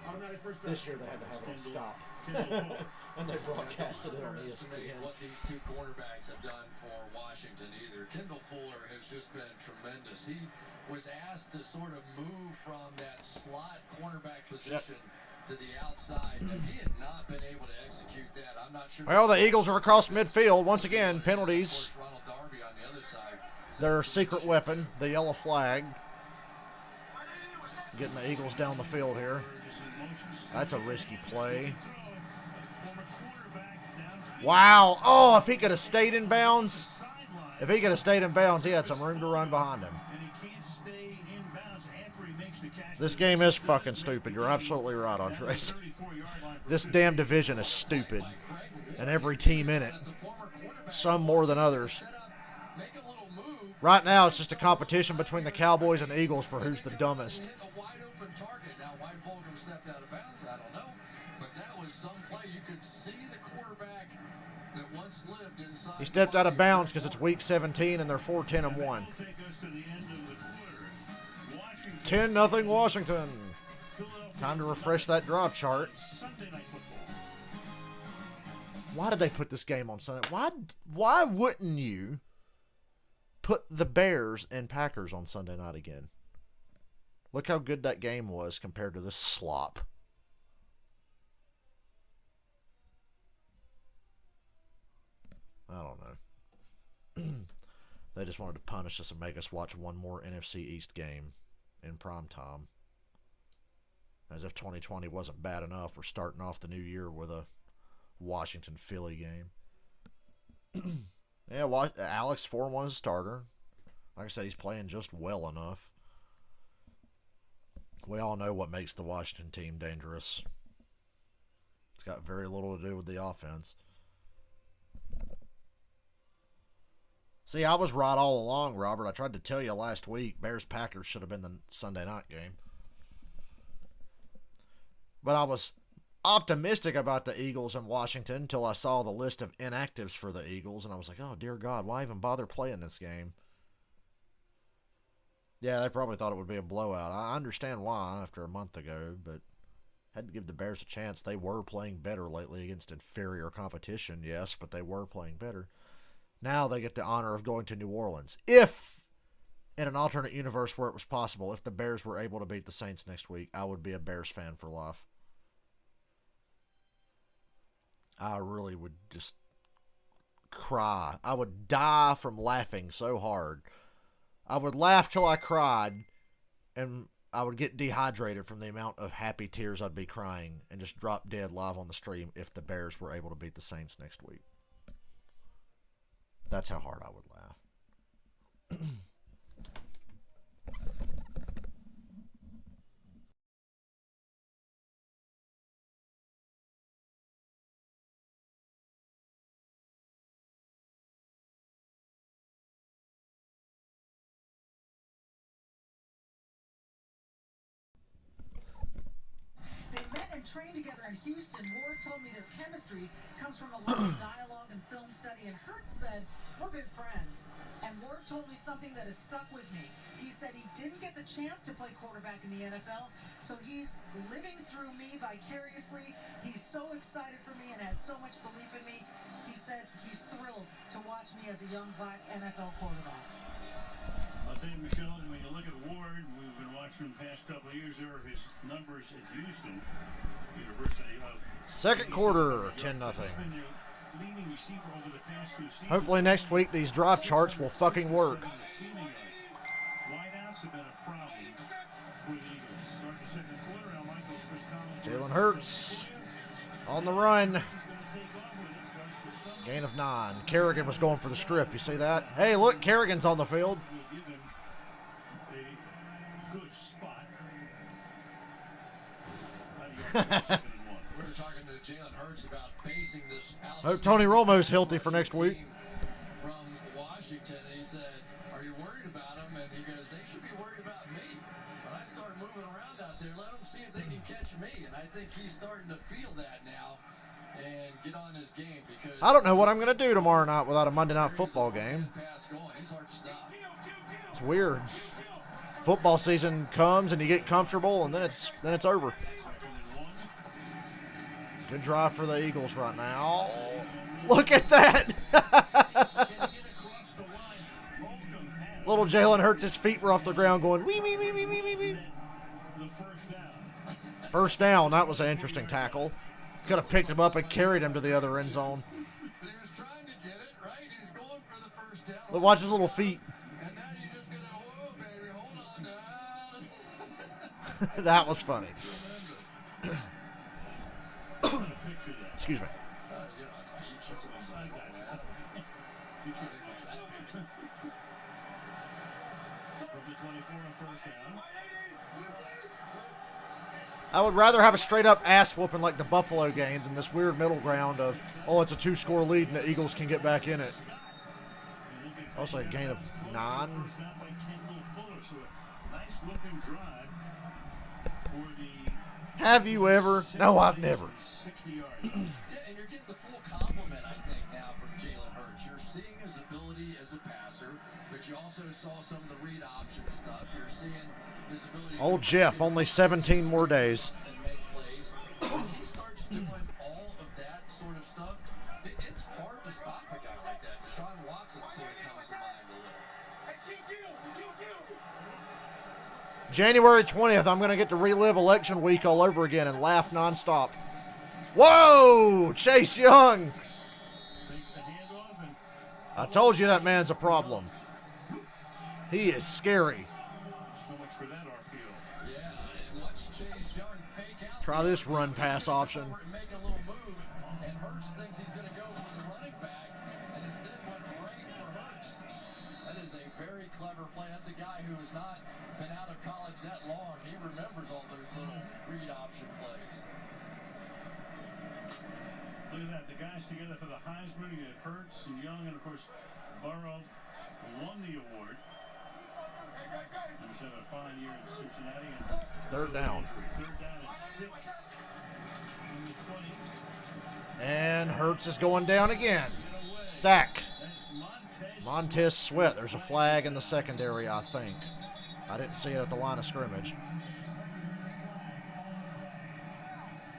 Speaker 5: Automatic first down.
Speaker 6: This year they had to have it on Scott.
Speaker 7: Kendall Fuller.
Speaker 6: And they broadcasted it on
Speaker 1: Underestimate
Speaker 6: ESPN.
Speaker 1: what these two cornerbacks have done for Washington either. Kendall Fuller has just been tremendous. He was asked to sort of move from that slot cornerback position to the outside, and he had not been able to execute that. I'm not sure.
Speaker 6: Well, the Eagles are across midfield. Once again, penalties.
Speaker 1: Of course, Ronald Darby on the other side.
Speaker 6: Their secret weapon, the yellow flag. Getting the Eagles down the field here. That's a risky play. Wow. Oh, if he could have stayed in bounds. If he could have stayed in bounds, he had some room to run behind him. This game is fucking stupid. You're absolutely right, Andres. This damn division is stupid. And every team in it. Some more than others. Right now, it's just a competition between the Cowboys and Eagles for who's the dumbest.
Speaker 1: A wide open target. Now, why Fulgham stepped out of bounds, I don't know. But that was some play. You could see the quarterback that once lived inside.
Speaker 6: He stepped out of bounds because it's week 17 and they're 4-10-1. 10-0 Washington. Time to refresh that drop chart. Why did they put this game on Sunday? Why wouldn't you put the Bears and Packers on Sunday night again? Look how good that game was compared to this slop. I don't know. They just wanted to punish us and make us watch one more NFC East game in prime time. As if 2020 wasn't bad enough. We're starting off the new year with a Washington-Philly game. Yeah, well, Alex 4-1 as a starter. Like I said, he's playing just well enough. We all know what makes the Washington team dangerous. It's got very little to do with the offense. See, I was right all along, Robert. I tried to tell you last week, Bears-Packers should have been the Sunday night game. But I was optimistic about the Eagles and Washington until I saw the list of inactives for the Eagles, and I was like, oh, dear God, why even bother playing this game? Yeah, they probably thought it would be a blowout. I understand why after a month ago, but had to give the Bears a chance. They were playing better lately against inferior competition, yes, but they were playing better. Now they get the honor of going to New Orleans. If, in an alternate universe where it was possible, if the Bears were able to beat the Saints next week, I would be a Bears fan for life. I really would just cry. I would die from laughing so hard. I would laugh till I cried, and I would get dehydrated from the amount of happy tears I'd be crying and just drop dead live on the stream if the Bears were able to beat the Saints next week. That's how hard I would laugh.
Speaker 8: They met and trained together in Houston. Ward told me their chemistry comes from a lot of dialogue and film study, and Hurts said, we're good friends. And Ward told me something that has stuck with me. He said he didn't get the chance to play quarterback in the NFL, so he's living through me vicariously. He's so excited for me and has so much belief in me. He said he's thrilled to watch me as a young black NFL quarterback.
Speaker 7: I'll tell you, Michelle, when you look at Ward, we've been watching the past couple of years, there are his numbers at Houston University.
Speaker 6: Second quarter, 10-0.
Speaker 7: Leading receiver over the past two seasons.
Speaker 6: Hopefully next week these drive charts will fucking work.
Speaker 7: Wideouts have been a problem for the Eagles. Start the second quarter, Al Michaels, Chris Collins.
Speaker 6: Jalen Hurts on the run. Gain of 9. Kerrigan was going for the strip. You see that? Hey, look, Kerrigan's on the field.
Speaker 7: A good spot.
Speaker 1: We were talking to Jalen Hurts about facing this.
Speaker 6: Hope Tony Romo's healthy for next week.
Speaker 1: From Washington, and he said, "Are you worried about him?" And he goes, "They should be worried about me." get on his game because
Speaker 6: I don't know what I'm going to do tomorrow night without a Monday Night Football game.
Speaker 1: pass going. He's hard to stop.
Speaker 6: It's weird. Football season comes and you get comfortable, and then it's over. Good drive for the Eagles right now. Look at that. Little Jalen Hurts, his feet were off the ground going, wee, wee, wee, wee, wee, wee, wee. First down. That was an interesting tackle. Could have picked him up and carried him to the other end zone.
Speaker 1: But he was trying to get it, right? He's going for the first down.
Speaker 6: But watch his little feet.
Speaker 1: And now you're just going to, whoa, baby, hold on now.
Speaker 6: That was funny. Excuse me.
Speaker 1: You're on the beach. That's what I'm saying. You can't ignore that.
Speaker 7: From the 24 on first down.
Speaker 6: I would rather have a straight-up ass whooping like the Buffalo game than this weird middle ground of, oh, it's a 2-score lead and the Eagles can get back in it. Also a gain of 9.
Speaker 7: First down by Kendall Fuller, so a nice looking drive for the
Speaker 6: Have you ever? No, I've never.
Speaker 7: 60 yards.
Speaker 1: Yeah, and you're getting the full compliment, I think, now from Jalen Hurts. You're seeing his ability as a passer, but you also saw some of the read option stuff. You're seeing his ability to
Speaker 6: Old Jeff, only 17 more days.
Speaker 1: and make plays. When he starts doing all of that sort of stuff, it's hard to stop a guy like that. Deshaun Watson sort of comes to mind a little.
Speaker 6: January 20th, I'm going to get to relive election week all over again and laugh nonstop. Whoa! Chase Young!
Speaker 7: Take the handoff and
Speaker 6: I told you that man's a problem. He is scary.
Speaker 7: so much for that RPO.
Speaker 1: Yeah, and watch Chase Young fake out.
Speaker 6: Try this run-pass option.
Speaker 1: And make a little move, and Hurts thinks he's going to go for the running back, and instead went right for Hurts. That is a very clever play. That's a guy who has not been out of college that long. He remembers all those little read option plays.
Speaker 7: Look at that. The guys together for the Heisman. You had Hurts and Young, and of course, Burrow won the award. He's having a fine year in Cincinnati. And
Speaker 6: Third down.
Speaker 7: Third down and 6 from the 20.
Speaker 6: And Hurts is going down again. Sack.
Speaker 7: That's
Speaker 6: Montez Sweat. There's a flag in the secondary, I think. I didn't see it at the line of scrimmage.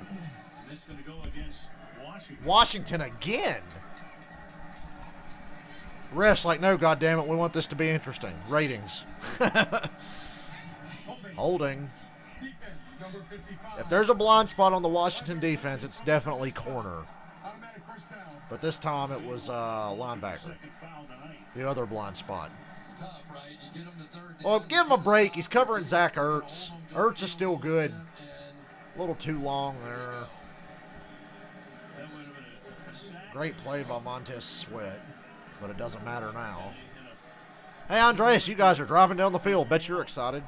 Speaker 7: And this is going to go against Washington.
Speaker 6: Washington again. Refs like, no, goddammit, we want this to be interesting. Ratings. Holding.
Speaker 5: Defense, number 55.
Speaker 6: If there's a blind spot on the Washington defense, it's definitely corner.
Speaker 5: Automatic first down.
Speaker 6: But this time it was linebacker.
Speaker 7: Second foul tonight.
Speaker 6: The other blind spot.
Speaker 1: It's tough, right? You get him to third down.
Speaker 6: Well, give him a break. He's covering Zach Ertz. Ertz is still good.
Speaker 1: And
Speaker 6: A little too long there.
Speaker 7: That would have been a sack.
Speaker 6: Great play by Montez Sweat, but it doesn't matter now. Hey, Andreas, you guys are driving down the field. Bet you're excited.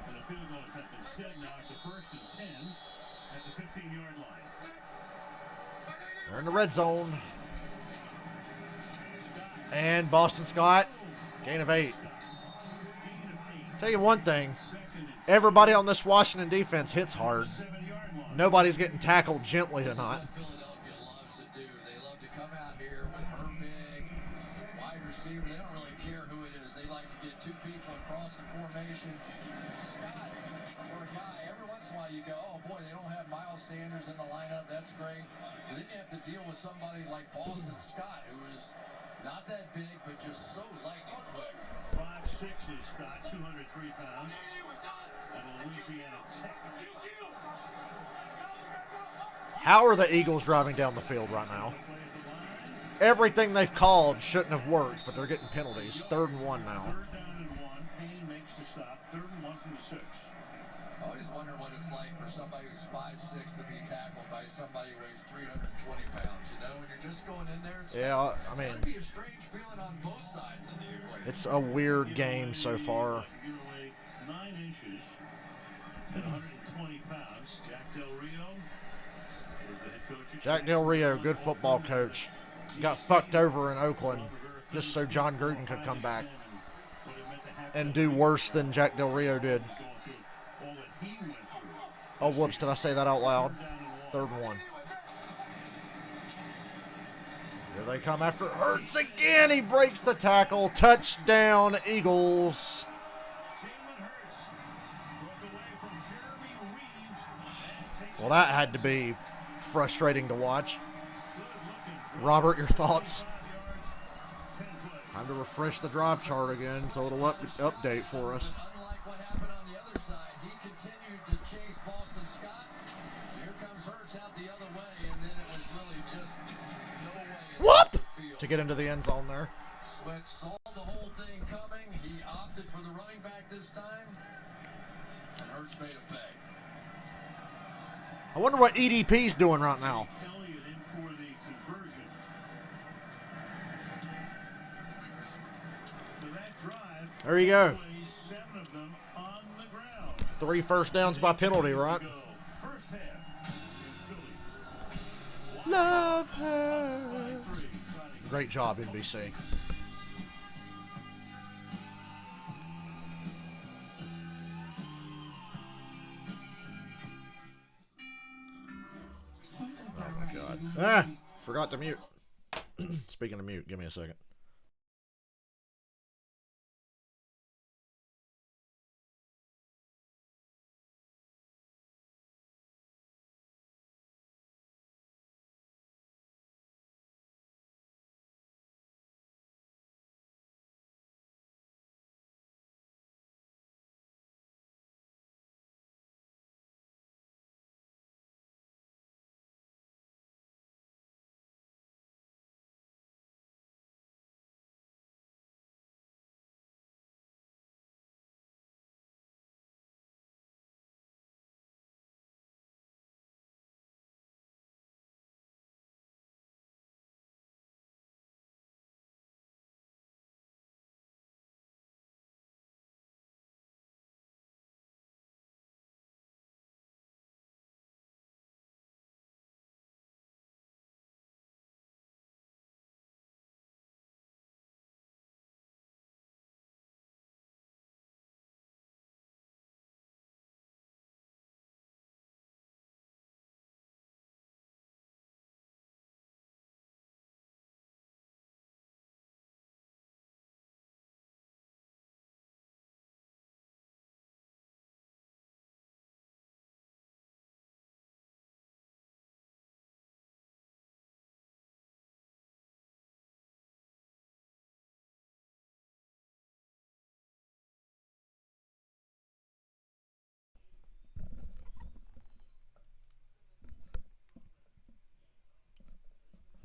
Speaker 7: And a field goal attempt instead. Now it's a 1st and 10 at the 15-yard line.
Speaker 6: They're in the red zone. And Boston Scott, gain of 8. Tell you one thing, everybody on this Washington defense hits hard.
Speaker 7: 7-yard line.
Speaker 6: Nobody's getting tackled gently
Speaker 1: this is
Speaker 6: tonight.
Speaker 1: what Philadelphia loves to do. They love to come out here with Herbig, wide receiver. They don't really care who it is. They like to get 2 people across the formation. Scott, for a guy, every once in a while you go, oh boy, they don't have Miles Sanders in the lineup. That's great. But then you have to deal with somebody like Boston Scott, who is not that big, but just so lightning quick.
Speaker 7: 5'6" is Scott, 203 pounds. At Louisiana Tech.
Speaker 6: How are the Eagles driving down the field right now? Everything they've called shouldn't have worked, but they're getting penalties. 3rd and 1 now.
Speaker 7: 3rd down and 1. Payne makes the stop. 3rd and 1 from the 6.
Speaker 1: I always wonder what it's like for somebody who's 5'6" to be tackled by somebody who weighs 320 pounds. You know, when you're just going in there, it's,
Speaker 6: Yeah, I
Speaker 1: it's
Speaker 6: mean,
Speaker 1: gotta be a strange feeling on both sides of the equation.
Speaker 6: it's a weird game so far.
Speaker 7: Give away 9 inches at 120 pounds. Jack Del Rio is the head coach.
Speaker 6: Jack Del Rio, good football coach, got fucked over in Oakland just so John Gruden could come back and do worse than Jack Del Rio did. Oh, whoops, did I say that out loud? 3rd and 1. Here they come after Hurts again. He breaks the tackle. Touchdown, Eagles. Well, that had to be frustrating to watch. Robert, your thoughts? Time to refresh the drive chart again so it'll update for us.
Speaker 1: Unlike what happened on the other side, he continued to chase Boston Scott. Here comes Hurts out the other way, and then it was really just no way.
Speaker 6: Whoop! To get into the end zone there.
Speaker 1: Sweat saw the whole thing coming. He opted for the running back this time, and Hurts made him pay.
Speaker 6: I wonder what EDP's doing right now.
Speaker 7: Elliott in for the conversion. So that drive,
Speaker 6: There you go.
Speaker 7: 7 of them on the ground.
Speaker 6: 3 first downs by penalty, right?
Speaker 7: First half in Philly.
Speaker 6: Love hurts. Great job, NBC. Oh my God. Ah, forgot to mute. Speaking of mute, give me a second.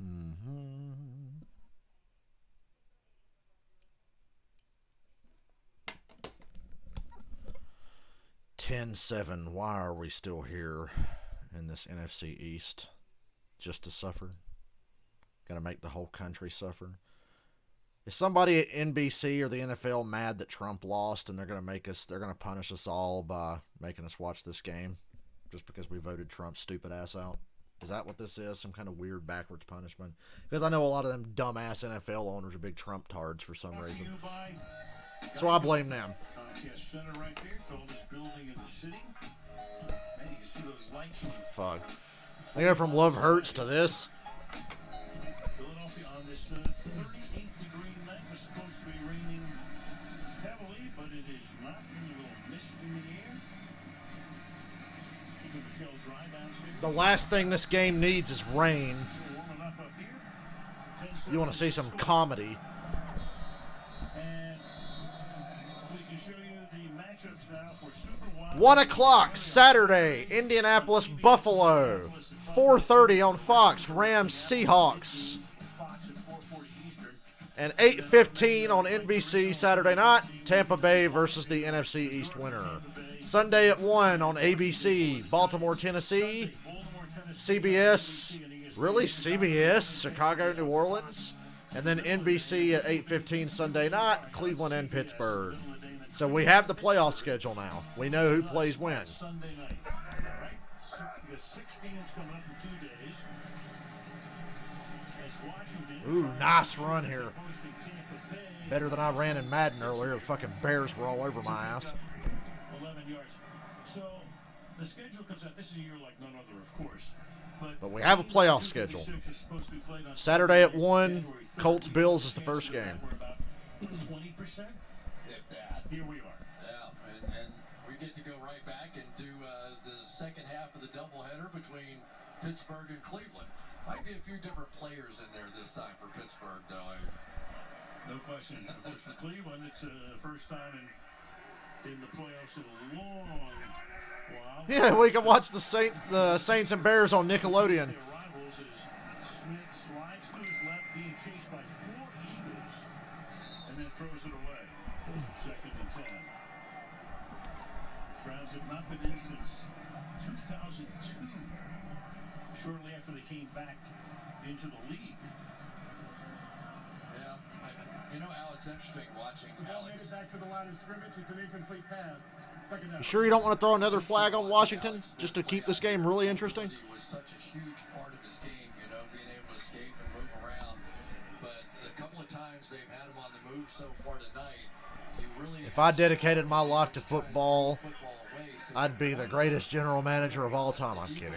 Speaker 6: Mm-hmm. 10-7. Why are we still here in this NFC East? Just to suffer? Gonna make the whole country suffer? Is somebody at NBC or the NFL mad that Trump lost and they're gonna punish us all by making us watch this game just because we voted Trump's stupid ass out? Is that what this is? Some kind of weird backwards punishment? Because I know a lot of them dumbass NFL owners are big Trump tards for some reason. So I blame them.
Speaker 7: Comcast Center right there, tallest building in the city. Man, you can see those lights.
Speaker 6: Fuck. They go from Love Hurts to this.
Speaker 7: Philadelphia on this 38-degree night was supposed to be raining heavily, but it is not. A little mist in the air. Keeping Michelle dry downstairs.
Speaker 6: The last thing this game needs is rain.
Speaker 7: Warm enough up here.
Speaker 6: You want to see some comedy.
Speaker 7: And we can show you the matchups now for Super Wild.
Speaker 6: 1 o'clock Saturday, Indianapolis, Buffalo. 4:30 on Fox, Rams, Seahawks. And 8:15 on NBC Saturday night, Tampa Bay versus the NFC East winner. Sunday at 1 on ABC, Baltimore, Tennessee. CBS, really CBS, Chicago, New Orleans. And then NBC at 8:15 Sunday night, Cleveland and Pittsburgh. So we have the playoff schedule now. We know who plays when.
Speaker 7: Sunday night. All right. We got 6 games coming up in 2 days. As Washington
Speaker 6: Ooh, nice run here. Better than I ran in Madden earlier. The fucking Bears were all over my ass.
Speaker 7: 11 yards. So the schedule comes out. This is a year like none other, of course.
Speaker 6: But we have a playoff schedule. Saturday at 1, Colts-Bills is the first game.
Speaker 7: We're about 20%.
Speaker 1: If that.
Speaker 7: Here we are.
Speaker 1: Yeah, and we get to go right back and do the second half of the doubleheader between Pittsburgh and Cleveland. Might be a few different players in there this time for Pittsburgh, though.
Speaker 7: No question. Of course, for Cleveland, it's the first time in the playoffs in a long while.
Speaker 6: Yeah, we can watch the Saints and Bears on Nickelodeon.
Speaker 7: Their rivals as Smith slides to his left, being chased by 4 Eagles, and then throws it away. 2nd and 10. Browns have not been in since 2002, shortly after they came back into the league.
Speaker 1: Yeah, you know, Al, it's interesting watching
Speaker 5: The ball made
Speaker 1: Alex.
Speaker 5: it back to the line of scrimmage. It's an incomplete pass. Second down.
Speaker 6: You sure you don't want to throw another flag on Washington just to keep this game really interesting?
Speaker 1: It was such a huge part of his game, you know, being able to escape and move around. But the couple of times they've had him on the move so far tonight, he really.
Speaker 6: If I dedicated my life to football, I'd be the greatest general manager of all time. I'm kidding.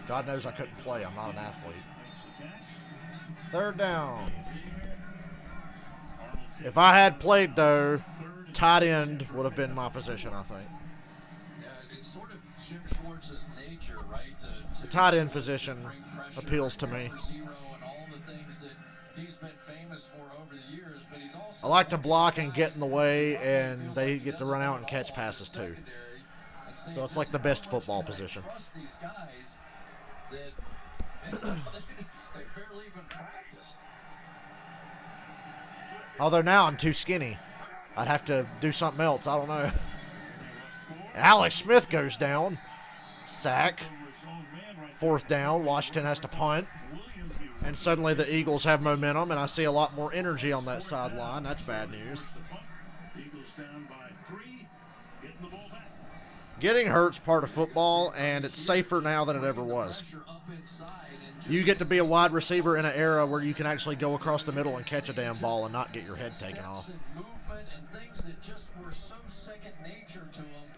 Speaker 6: God knows I couldn't play. I'm not an athlete. 3rd down. If I had played, though, tight end would have been my position, I think.
Speaker 1: Yeah, it's sort of Jim Schwartz's nature, right?
Speaker 6: The tight end position appeals to me. I like to block and get in the way, and they get to run out and catch passes, too. So it's like the best football position.
Speaker 1: They barely even practiced.
Speaker 6: Although now I'm too skinny. I'd have to do something else. I don't know. Alex Smith goes down. Sack. 4th down. Washington has to punt. And suddenly the Eagles have momentum, and I see a lot more energy on that sideline. That's bad news.
Speaker 7: Eagles down by 3, getting the ball back.
Speaker 6: Getting hurt's part of football, and it's safer now than it ever was. You get to be a wide receiver in an era where you can actually go across the middle and catch a damn ball and not get your head taken off.
Speaker 1: Movement and things that just were so second nature to him.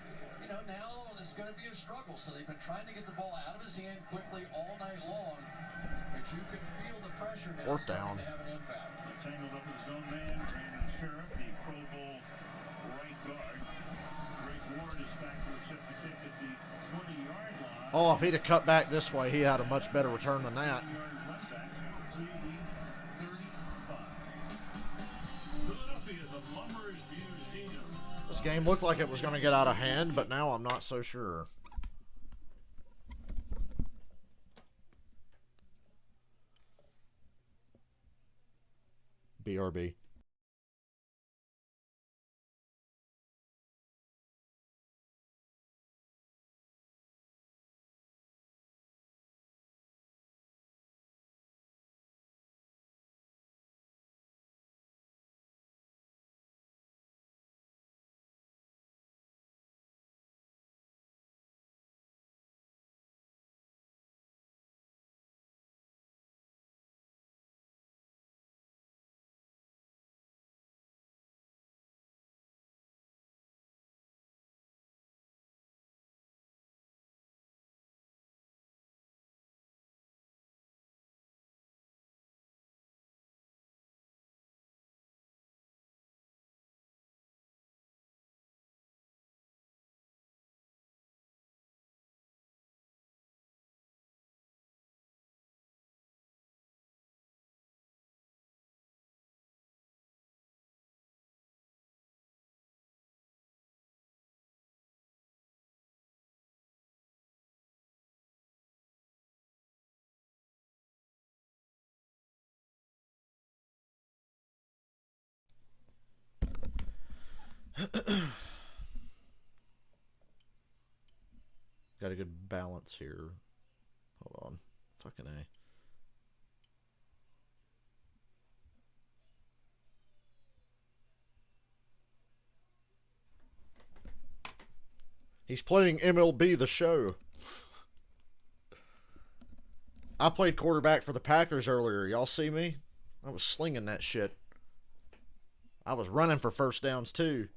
Speaker 1: You know, now it's going to be a struggle. So they've been trying to get the ball out of his hand quickly all night long. But you can feel the pressure now
Speaker 6: 4th down.
Speaker 1: starting to have an impact.
Speaker 7: Tangled up with his own man, Brandon Sheriff, the Pro Bowl right guard. Greg Ward is back to accept the kick at the 20-yard line.
Speaker 6: Oh, if he'd have cut back this way, he had a much better return than that.
Speaker 7: 20-yard run back to the 35. Philadelphia, the Lumbers Museum.
Speaker 6: This game looked like it was going to get out of hand, but now I'm not so sure. BRB. Got a good balance here. Hold on. Fucking A. He's playing MLB The Show. I played quarterback for the Packers earlier. Y'all see me? I was slinging that shit. I was running for first downs too.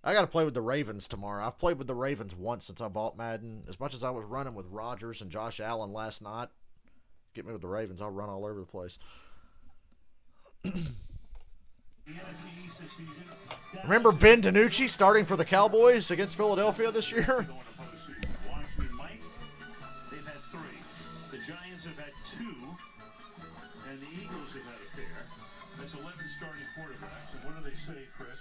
Speaker 6: I got to play with the Ravens tomorrow. I've played with the Ravens once since I bought Madden. As much as I was running with Rodgers and Josh Allen last night, get me with the Ravens, I'll run all over the place. Remember Ben DiNucci starting for the Cowboys against Philadelphia this year?
Speaker 7: Washington might. They've had 3. The Giants have had 2. And the Eagles have had a pair. That's 11 starting quarterbacks. And what do they say, Chris?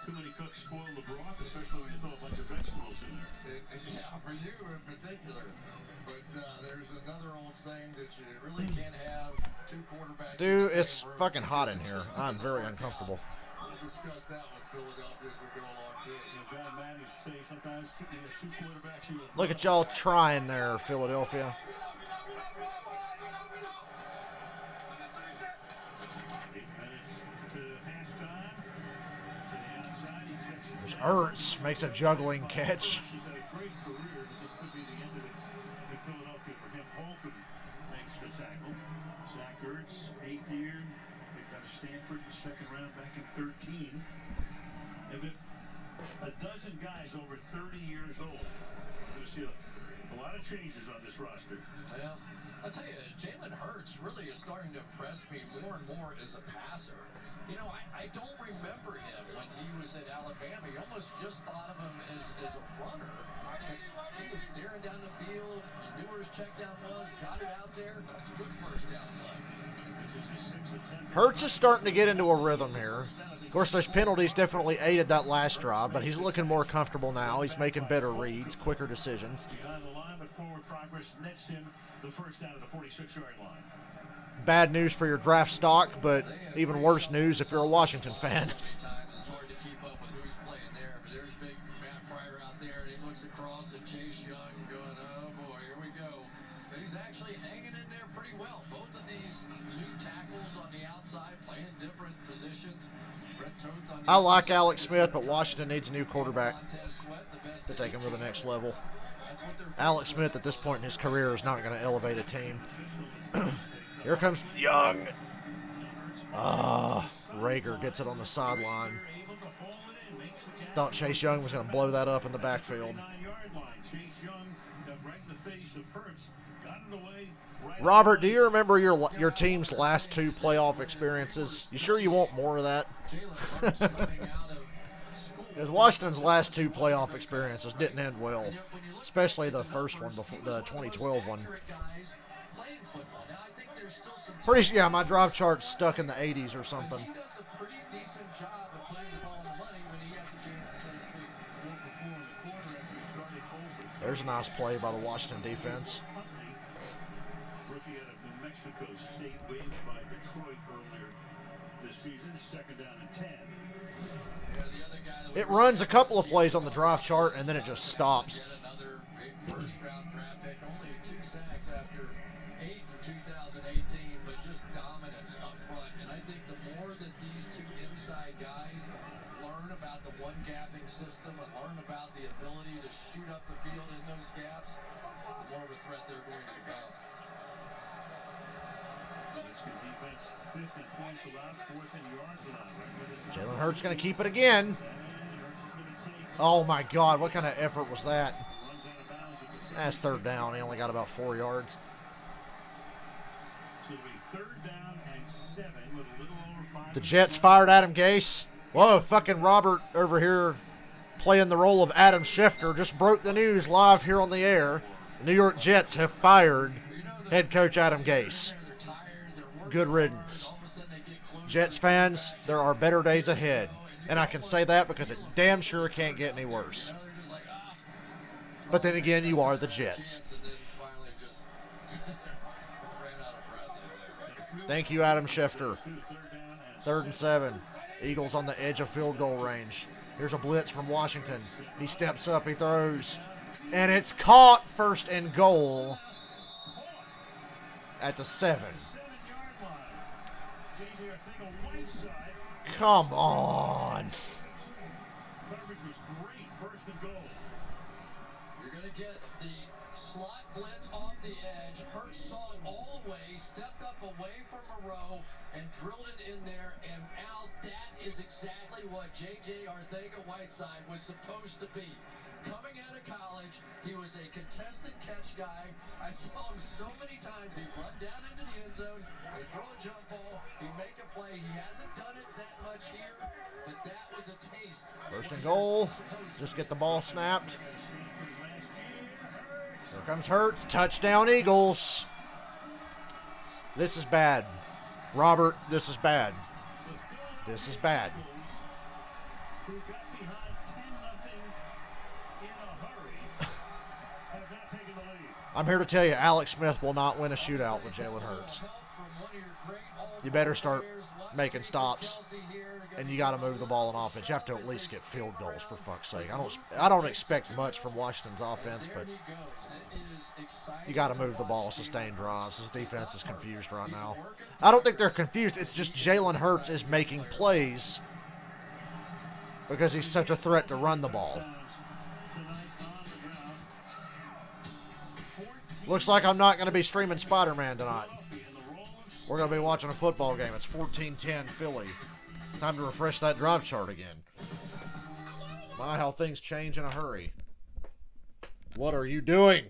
Speaker 7: Too many cooks spoil the broth, especially when you throw a bunch of vegetables in there.
Speaker 1: Yeah, for you in particular. But there's another old saying that you really can't have 2 quarterbacks.
Speaker 6: Dude, it's fucking hot in here. I'm very uncomfortable.
Speaker 1: We'll discuss that with Philadelphia as we go along, too.
Speaker 7: John Madden used to say sometimes you have 2 quarterbacks.
Speaker 6: Look at y'all trying there, Philadelphia.
Speaker 7: 8 minutes to halftime. To the outside, he checks it.
Speaker 6: There's Ertz, makes a juggling catch.
Speaker 7: He's had a great career, but this could be the end of it in Philadelphia for him. Holcomb makes the tackle. Zach Ertz, 8th year. Picked out of Stanford in the 2nd round back in 13. They've got a dozen guys over 30 years old. You'll see a lot of changes on this roster.
Speaker 1: Well, I'll tell you, Jalen Hurts really is starting to impress me more and more as a passer. You know, I don't remember him when he was at Alabama. You almost just thought of him as a runner. But he was staring down the field. He knew where his check down was, got it out there. Good first down play.
Speaker 6: Hurts is starting to get into a rhythm here. Of course, those penalties definitely aided that last drive, but he's looking more comfortable now. He's making better reads, quicker decisions.
Speaker 7: Behind the line, but forward progress nets him the first down at the 46-yard line.
Speaker 6: Bad news for your draft stock, but even worse news if you're a Washington fan.
Speaker 1: Sometimes it's hard to keep up with who's playing there, but there's big Matt Pryor out there, and he looks across at Chase Young going, oh boy, here we go. But he's actually hanging in there pretty well. Both of these new tackles on the outside playing different positions. Brett Toth on the
Speaker 6: I like Alex Smith, but Washington needs a new quarterback
Speaker 1: Montez Sweat, the best
Speaker 6: to take him to the next level.
Speaker 1: That's what they're
Speaker 6: Alex Smith at this point in his career is not going to elevate a team. Here comes Young. Rager gets it on the sideline. Thought Chase Young was going to blow that up in the backfield. Robert, do you remember your team's last 2 playoff experiences? You sure you want more of that? Because Washington's last 2 playoff experiences didn't end well, especially the first one, before the 2012 one. Pretty, yeah, my drive chart's stuck in the 80s or something.
Speaker 1: He does a pretty decent job of putting the ball in the money when he has a chance to set his feet.
Speaker 6: There's a nice play by the Washington defense.
Speaker 7: Rookie out of New Mexico State, waived by Detroit earlier this season. 2nd down and 10.
Speaker 1: Yeah, the other guy that
Speaker 6: It runs a couple of plays on the drive chart, and then it just stops.
Speaker 1: Yet another big first-round draft pick. Only 2 sacks after 8 in 2018, but just dominance up front. And I think the more that these 2 inside guys learn about the one-gapping system and learn about the ability to shoot up the field in those gaps, the more of a threat they're going to become.
Speaker 7: Mexican defense, 5th in points allowed, 4th in yards allowed. Right,
Speaker 6: Jalen Hurts going to keep it again. Oh my God, what kind of effort was that? That's 3rd down. He only got about 4 yards.
Speaker 7: So it'll be 3rd down and 7 with a little over 5.
Speaker 6: The Jets fired Adam Gase. Whoa, fucking Robert over here playing the role of Adam Schefter just broke the news live here on the air. The New York Jets have fired head coach Adam Gase. Good riddance. Jets fans, there are better days ahead. And I can say that because it damn sure can't get any worse. But then again, you are the Jets. Thank you, Adam Schefter. 3rd and 7. Eagles on the edge of field goal range. Here's a blitz from Washington. He steps up, he throws. And it's caught, 1st and goal at the 7. Come on.
Speaker 7: Coverage was great, 1st and goal.
Speaker 1: You're going to get the slot blitz off the edge. Hurts saw it all the way, stepped up away from Moreau, and drilled it in there. And now that is exactly what J.J. Arcega-Whiteside was supposed to be. Coming out of college, he was a contested catch guy. I saw him so many times. He'd run down into the end zone, he'd throw a jump ball, he'd make a play. He hasn't done it that much here, but that was a taste.
Speaker 6: First and goal. Just get the ball snapped. Here comes Hurts. Touchdown, Eagles. This is bad. Robert, this is bad. This is bad.
Speaker 7: Who got behind 10-0 in a hurry, have now taken the lead.
Speaker 6: I'm here to tell you, Alex Smith will not win a shootout with Jalen Hurts. You better start making stops, and you got to move the ball in offense. You have to at least get field goals, for fuck's sake. I don't expect much from Washington's offense, but you got to move the ball, sustain drives. His defense is confused right now. I don't think they're confused. It's just Jalen Hurts is making plays because he's such a threat to run the ball. Looks like I'm not going to be streaming Spider-Man tonight. We're going to be watching a football game. It's 14-10 Philly. Time to refresh that drive chart again. My, how things change in a hurry. What are you doing?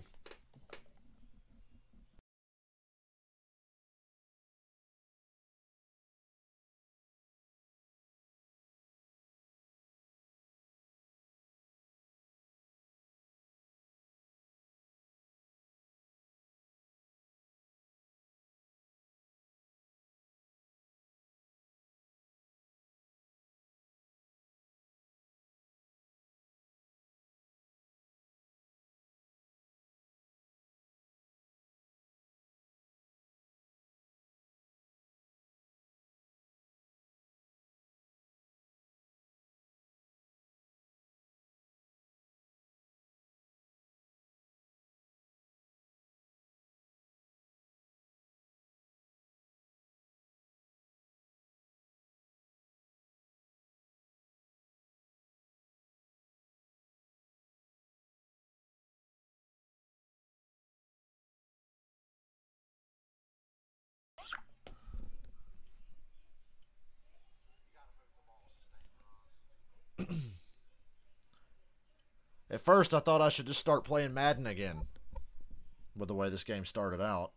Speaker 6: At first, I thought I should just start playing Madden again with the way this game started out.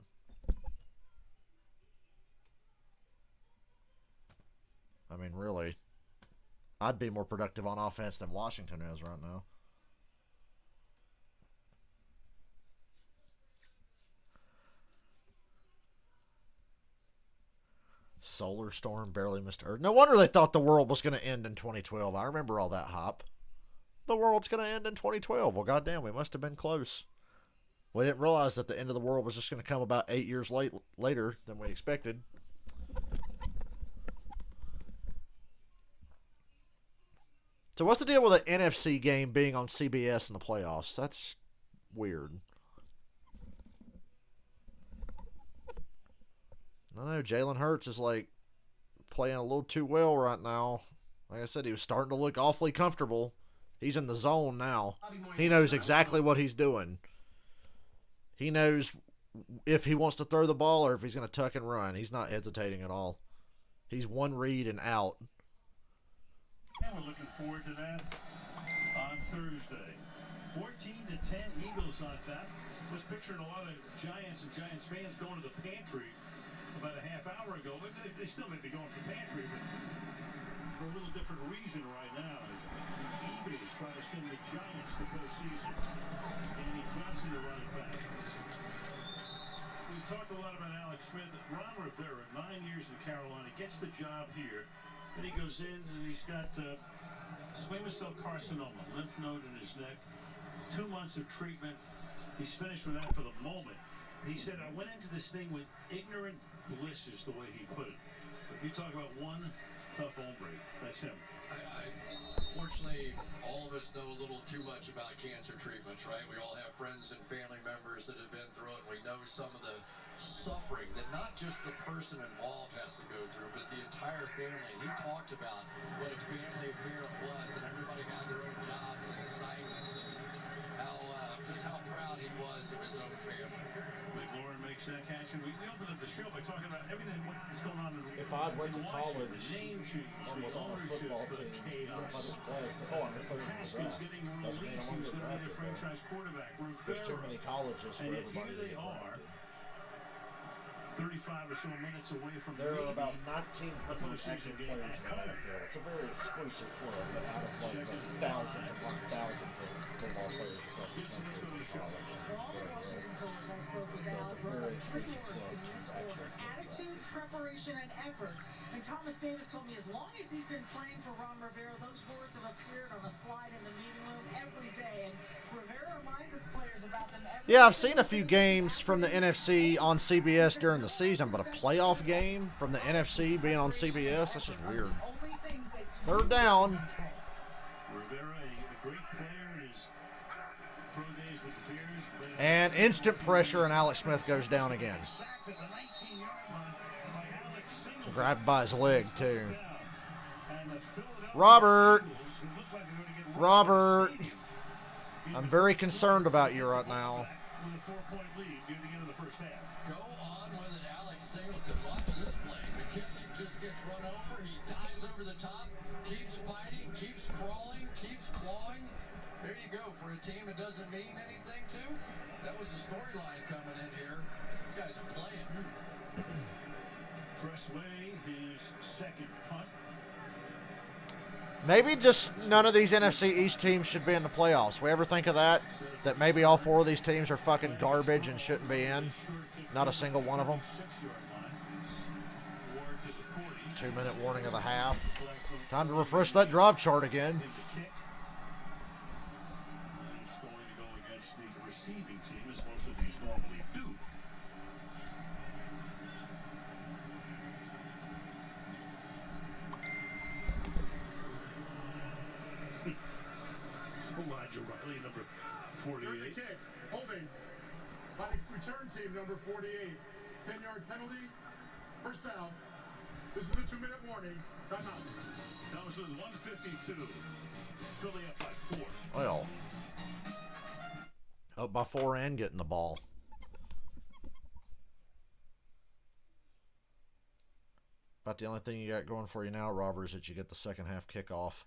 Speaker 6: I mean, really, I'd be more productive on offense than Washington is right now. Solar storm barely missed Earth. No wonder they thought the world was going to end in 2012. I remember all that hop. The world's going to end in 2012. Well, goddamn, we must have been close. We didn't realize that the end of the world was just going to come about 8 years later than we expected. So what's the deal with the NFC game being on CBS in the playoffs? That's weird. I don't know. Jalen Hurts is like playing a little too well right now. Like I said, he was starting to look awfully comfortable. He's in the zone now. He knows exactly what he's doing. He knows if he wants to throw the ball or if he's going to tuck and run. He's not hesitating at all. He's one read and out.
Speaker 7: And we're looking forward to that on Thursday. 14-10 Eagles on top. Was picturing a lot of Giants and Giants fans going to the pantry about a half hour ago. But they still may be going to the pantry, but for a little different reason right now. As the Eagles try to send the Giants to postseason. Andy Johnson to run it back. We've talked a lot about Alex Smith. Ron Rivera, 9 years in Carolina, gets the job here. Then he goes in and he's got squamous cell carcinoma, lymph node in his neck. 2 months of treatment. He's finished with that for the moment. He said, I went into this thing with ignorant bliss, is the way he put it. But you talk about one tough hombre. That's him.
Speaker 1: Unfortunately, all of us know a little too much about cancer treatments, right? We all have friends and family members that have been through it, and we know some of the suffering that not just the person involved has to go through, but the entire family. And he talked about what a family affair it was, and everybody had their own jobs and assignments, and how just how proud he was of his own family.
Speaker 7: McLaurin appreciates that, Cash. And we opened up the show by talking about everything what is going on in
Speaker 5: If I'd went to
Speaker 7: Washington,
Speaker 5: college
Speaker 7: the name change,
Speaker 5: and
Speaker 7: the
Speaker 5: was on a
Speaker 7: ownership,
Speaker 5: football
Speaker 7: the
Speaker 5: team, even if I
Speaker 7: chaos.
Speaker 5: didn't play, it's like, oh, I'm going to put it in the
Speaker 7: Haskins
Speaker 5: draft.
Speaker 7: getting
Speaker 5: Doesn't mean
Speaker 7: released.
Speaker 5: I'm
Speaker 7: He was
Speaker 5: going to
Speaker 7: going to be
Speaker 5: get
Speaker 7: the
Speaker 5: drafted,
Speaker 7: franchise quarterback.
Speaker 5: There's too many
Speaker 7: Rivera.
Speaker 5: colleges for
Speaker 7: And yet
Speaker 5: everybody
Speaker 7: here
Speaker 5: to
Speaker 7: they
Speaker 5: get
Speaker 7: are,
Speaker 5: drafted.
Speaker 7: 35 or so minutes away from
Speaker 5: There are
Speaker 7: maybe
Speaker 5: about 1,900
Speaker 7: postseason
Speaker 5: active
Speaker 7: game
Speaker 5: players in the
Speaker 7: at home.
Speaker 5: NFL. It's a very exclusive club, but out of like thousands upon thousands of football players across the country from college.
Speaker 8: For all the Washington players I spoke with, Al,
Speaker 5: a
Speaker 8: brought
Speaker 5: very
Speaker 8: up three
Speaker 5: exclusive
Speaker 8: words in
Speaker 5: club
Speaker 8: this
Speaker 5: to
Speaker 8: order:
Speaker 5: actually get
Speaker 8: attitude, preparation, and effort. And Thomas Davis told me as long as he's been playing for Ron Rivera, those words have appeared on a slide in the meeting room every day. And Rivera reminds his players about them every
Speaker 6: Yeah, I've seen a few games from the NFC on CBS during the season, but a playoff game from the NFC being on CBS, that's just weird.
Speaker 8: only things that you
Speaker 6: Third down.
Speaker 7: Rivera, a great player in his pro days with the Bears. Played
Speaker 6: And instant pressure, and Alex Smith goes down again.
Speaker 7: sacked at the 19-yard line by Alex Singleton.
Speaker 6: Grabbed by his leg, too.
Speaker 7: And the Philadelphia
Speaker 6: Robert.
Speaker 7: Eagles, who looked like they were gonna get
Speaker 6: Robert.
Speaker 7: stadium,
Speaker 6: I'm very concerned about you right now.
Speaker 7: with a 4-point lead near the end of the first half.
Speaker 1: Go on with it, Alex Singleton. Watch this play. McKissick just gets run over. He dives over the top, keeps fighting, keeps crawling, keeps clawing. There you go. For a team it doesn't mean anything to. That was the storyline coming in here. These guys are playing.
Speaker 7: Tressway, his second punt.
Speaker 6: Maybe just none of these NFC East teams should be in the playoffs. We ever think of that? That maybe all four of these teams are fucking garbage and shouldn't be in? Not a single one of them.
Speaker 7: 6-yard line. Ward to the 40.
Speaker 6: 2-minute warning of the half. Time to refresh that drive chart again.
Speaker 7: Take the kick. And he's going to go against the receiving team, as most of these normally do. It's Elijah Riley, number
Speaker 5: During the
Speaker 7: 48.
Speaker 5: kick, holding by the return team, number 48. 10-yard penalty, first down. This is a 2-minute warning. Timeout.
Speaker 7: Comes with 152. Philly up by 4.
Speaker 6: Well, up by 4 and getting the ball. About the only thing you got going for you now, Robert, is that you get the second half kickoff.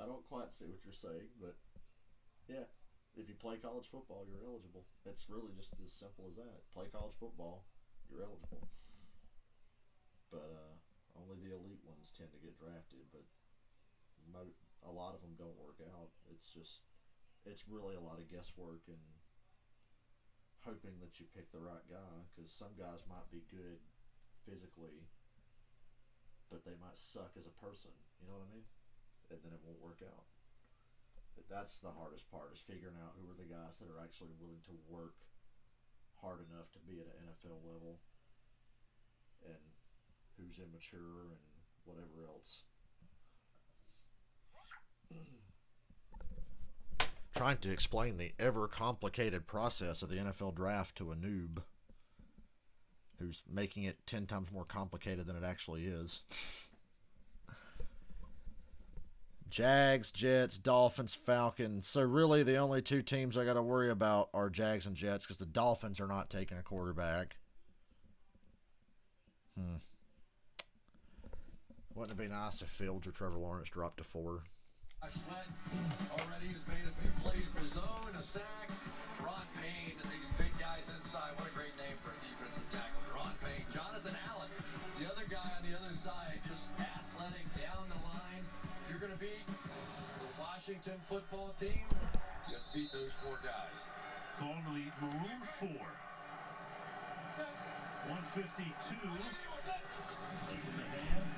Speaker 6: I don't quite see what you're saying, but yeah, if you play college football, you're eligible. It's really just as simple as that. Play college football, you're eligible. But only the elite ones tend to get drafted, but a lot of them don't work out. It's really a lot of guesswork and hoping that you pick the right guy, because some guys might be good physically, but they might suck as a person. You know what I mean? And then it won't work out. That's the hardest part, is figuring out who are the guys that are actually willing to work hard enough to be at an NFL level, and who's immature and whatever else. Trying to explain the ever complicated process of the NFL draft to a noob who's making it 10 times more complicated than it actually is. Jags, Jets, Dolphins, Falcons. So really the only two teams I got to worry about are Jags and Jets, because the Dolphins are not taking a quarterback. Wouldn't it be nice if Fields or Trevor Lawrence dropped to 4?
Speaker 1: Sweat already has made a few plays of his own, a sack. Ron Payne and these big guys inside. What a great name for a defensive tackle. Ron Payne. Jonathan Allen, the other guy on the other side, just athletic down the line. You're going to beat the Washington football team. You have to beat those 4 guys.
Speaker 7: Call to the Maroon 4. 152. In the hand.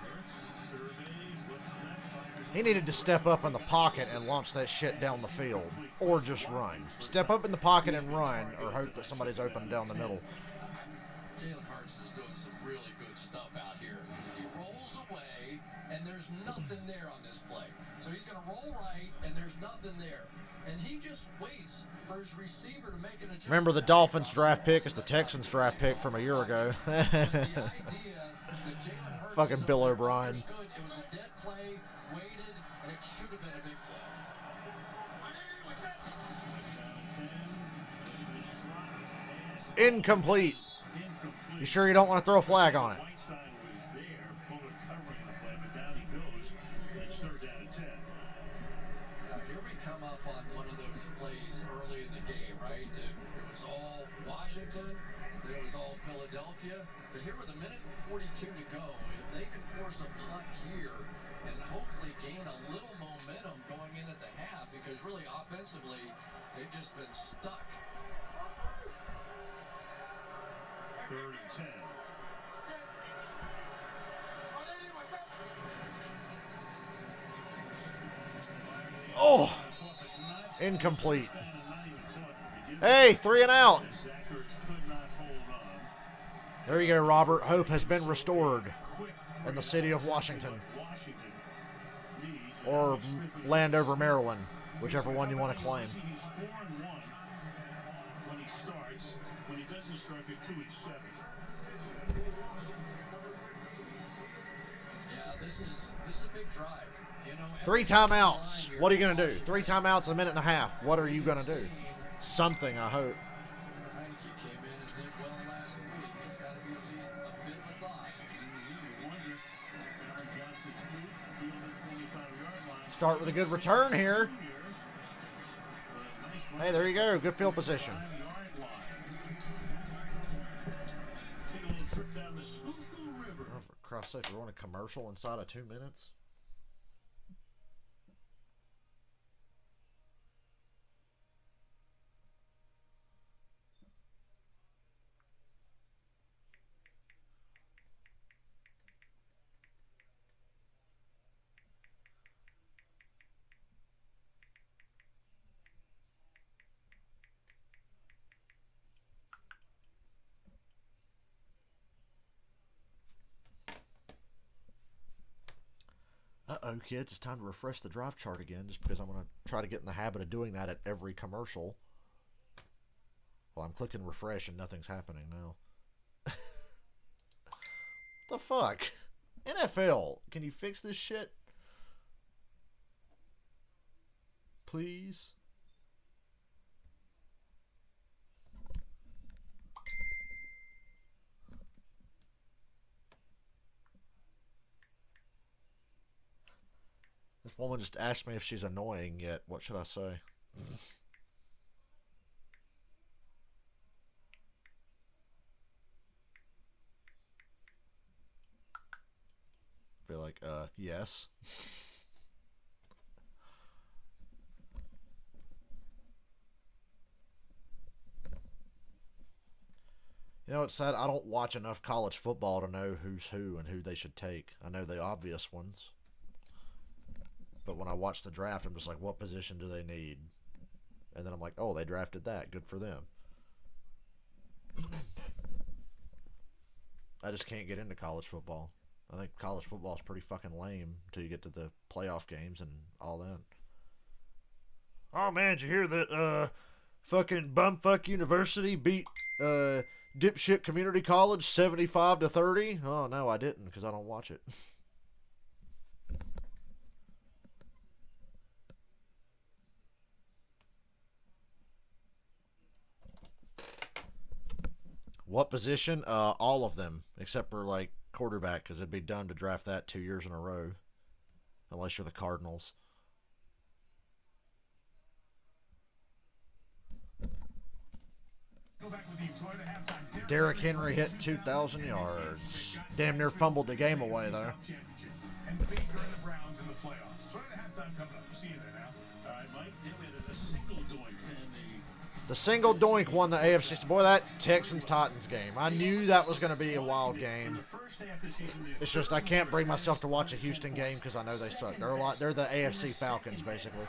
Speaker 7: Hurts, surveys, looks left, fires
Speaker 6: He needed to step up in the pocket and launch that shit down the field. Or just run. Step up in the pocket and run, or hope that somebody's open down the middle.
Speaker 1: Jalen Hurts is doing some really good stuff out here. He rolls away, and there's nothing there on this play. So he's going to roll right, and there's nothing there. And he just waits for his receiver to make an adjustment.
Speaker 6: Remember, the Dolphins draft pick is the Texans draft pick from a year ago. Fucking Bill O'Brien.
Speaker 1: It was a dead play, waited, and it should have been a big play.
Speaker 6: Incomplete. You sure you don't want to throw a flag on it?
Speaker 7: Whiteside was there, Fuller covering the play, but down he goes. It's 3rd down and 10.
Speaker 1: Here we come up on one of those plays early in the game, right? It was all Washington, then it was all Philadelphia. But here with a minute and 42 to go, if they can force a punt here and hopefully gain a little momentum going in at the half, because really offensively, they've just been stuck.
Speaker 7: 3rd and 10.
Speaker 6: Oh, incomplete. Hey, 3 and out. There you go, Robert. Hope has been restored in the city of Washington. Or Landover, Maryland, whichever one you want to claim.
Speaker 7: He's 4-1 when he starts. When he doesn't start, they're 2-7.
Speaker 1: Yeah, this is a big drive. You know,
Speaker 6: 3 timeouts. What are you going to do? 3 timeouts in a minute and a half. What are you going to do? Something, I hope.
Speaker 1: Heineke came in and did well last week. It's got to be at least a bit of a thought.
Speaker 6: Start with a good return here. Hey, there you go. Good field position. For Christ's sake, we're on a commercial inside of 2 minutes. Uh-oh, kids, it's time to refresh the drive chart again, just because I'm going to try to get in the habit of doing that at every commercial. Well, I'm clicking refresh and nothing's happening now. The fuck? NFL, can you fix this shit? Please? This woman just asked me if she's annoying yet. What should I say? Be like, yes. You know, it's sad. I don't watch enough college football to know who's who and who they should take. I know the obvious ones. But when I watch the draft, I'm just like, what position do they need? And then I'm like, oh, they drafted that. Good for them. I just can't get into college football. I think college football is pretty fucking lame until you get to the playoff games and all that. Oh, man, did you hear that fucking bumfuck University beat dipshit community college 75-30? Oh, no, I didn't, because I don't watch it. What position? All of them, except for, like, quarterback, because it'd be dumb to draft that 2 years in a row, unless you're the Cardinals. Derrick Henry hit 2,000 yards. Damn near fumbled the game away, though.
Speaker 9: And Baker and the Browns in the playoffs. Toyota
Speaker 4: time coming up. See you then, Al.
Speaker 7: All right, Mike. Then we had a single doink in
Speaker 6: The single doink won the AFC. Boy, that Texans-Titans game. I knew that was going to be a wild game. It's just I can't bring myself to watch a Houston game because I know they suck. They're the AFC Falcons, basically.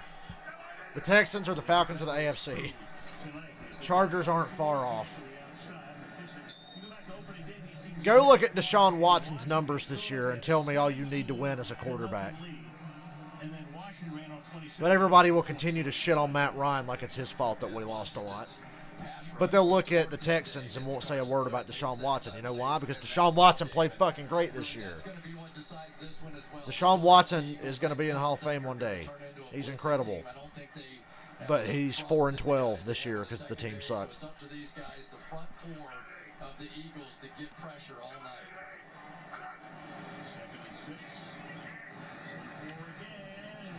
Speaker 6: The Texans are the Falcons of the AFC. Chargers aren't far off. Go look at Deshaun Watson's numbers this year and tell me all you need to win as a quarterback. But everybody will continue to shit on Matt Ryan like it's his fault that we lost a lot. But they'll look at the Texans and won't say a word about Deshaun Watson. You know why? Because Deshaun Watson played fucking great this year. Deshaun Watson is going to be in the Hall of Fame one day. He's incredible. But he's 4-12 this year because the team sucked.
Speaker 1: It's up to these guys, the front four of the Eagles, to get pressure all night.